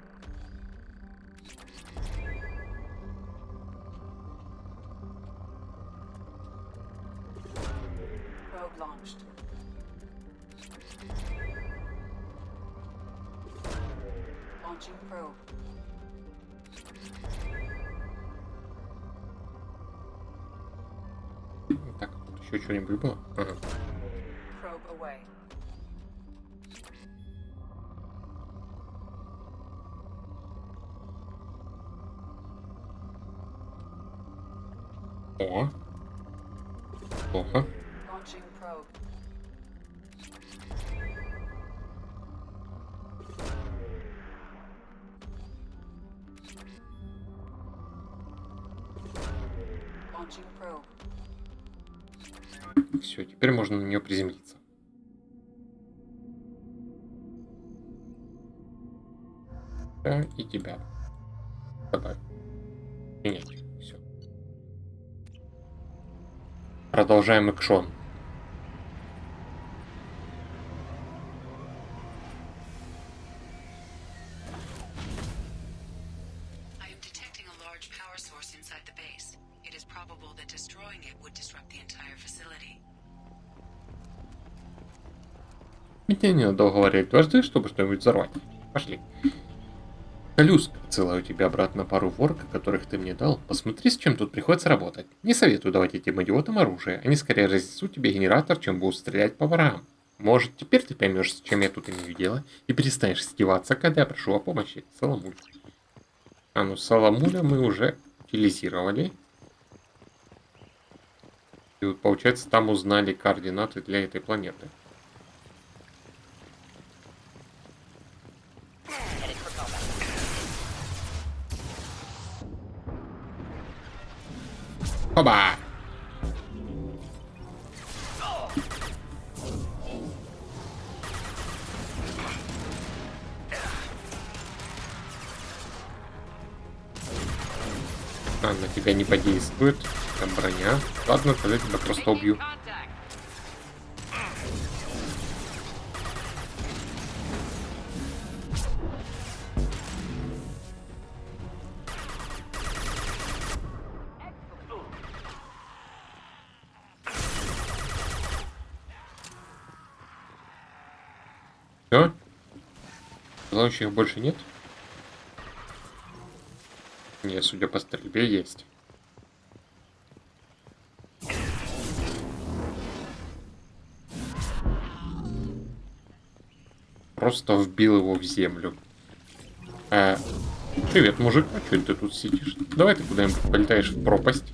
Probe launched. Launching probe. Так, тут еще что-нибудь было? Ага. Probe away. О. Плохо. Launching probe. Launching probe. Все, теперь можно на нее приземлиться. Да, и тебя. Добавь. Принять. Все. Продолжаем экшон. I am detecting a large power source inside the base. It is probable that destroying it would disrupt the entire facility. Мне не надо говорить дважды, чтобы что-нибудь взорвать. Пошли. Калюск, отсылаю тебя обратно пару ворка, которых ты мне дал. Посмотри, с чем тут приходится работать. Не советую давать этим идиотам оружие. Они скорее разнесут тебе генератор, чем будут стрелять по ворам. Может, теперь ты поймешь, с чем я тут имею дело, и перестанешь издеваться, когда я прошу о помощи. Саламуль. А ну, Саламуля мы уже утилизировали. И вот, получается, там узнали координаты для этой планеты. Оба! А, на тебя не подействует. Там броня. Ладно, тогда тебя просто убью. Все? Желающих больше нет? Не, судя по стрельбе, есть. Просто вбил его в землю. Привет, мужик, а что ты тут сидишь? Давай ты куда-нибудь полетаешь в пропасть.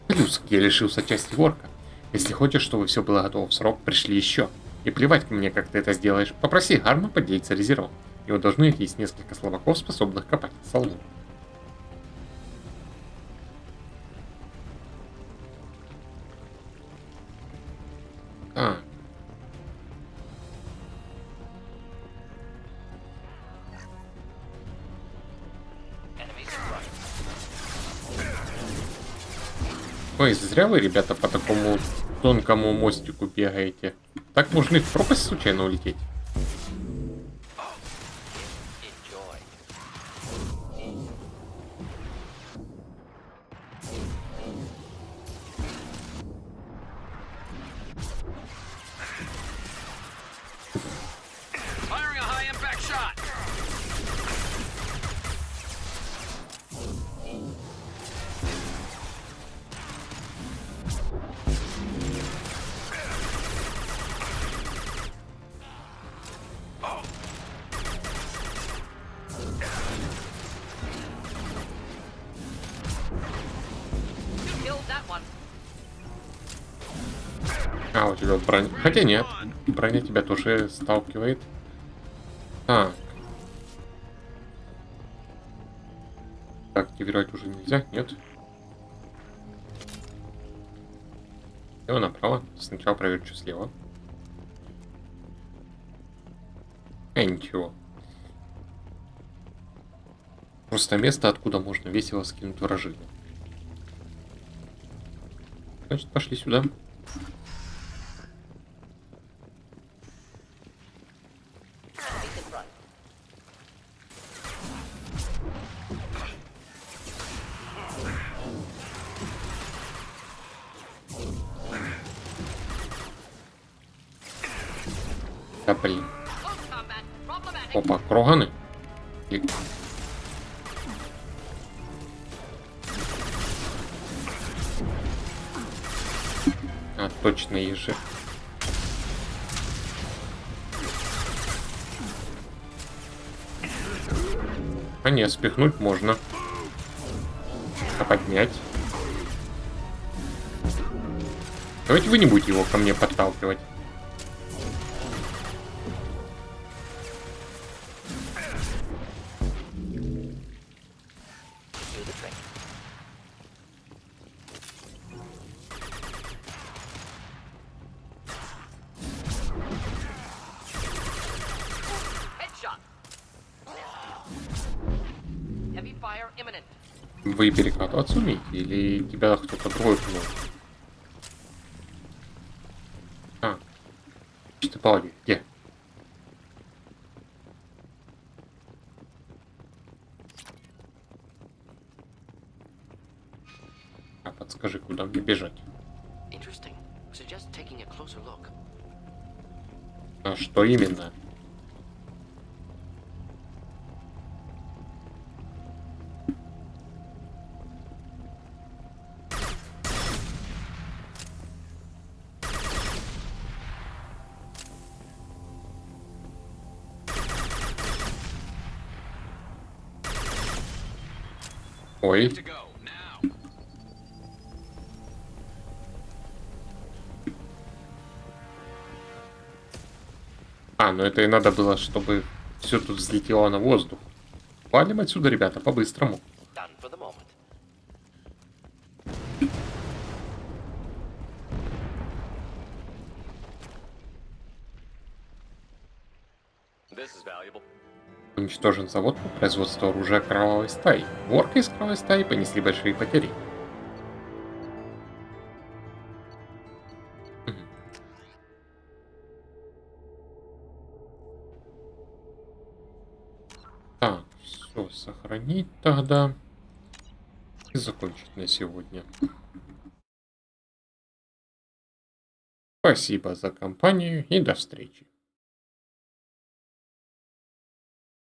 Плюс, я лишился части ворка. Если хочешь, чтобы все было готово в срок, пришли еще. И плевать мне, как ты это сделаешь. Попроси Гарма поделиться резервом. У него должны есть несколько слабаков, способных копать солому. Ой, зря вы, ребята, по такому тонкому мостику бегаете. Так можно и в пропасть случайно улететь. А, у тебя броня... Хотя нет, броня тебя тоже сталкивает. Так. активировать уже нельзя? Нет. Слева направо. Сначала проверь, что слева. Ничего. Просто место, откуда можно весело скинуть вражину. Значит, пошли сюда. Да блин. Опа, кроганы. И... А, точно, ежи. А не, спихнуть можно. А поднять. Давайте вы не будете его ко мне подталкивать. Вы перекатываться умеете? Или тебя кто-то другой пнул? А. Что по воде? Где? А подскажи, куда мне бежать? А что именно? Ой. А, ну это и надо было, чтобы все тут взлетело на воздух. Валим отсюда, ребята, по-быстрому. Уничтожен завод по производству оружия кровавой стаи. Ворки из кровавой стаи понесли большие потери. Так, все, сохранить тогда. И закончить на сегодня. Спасибо за компанию и до встречи.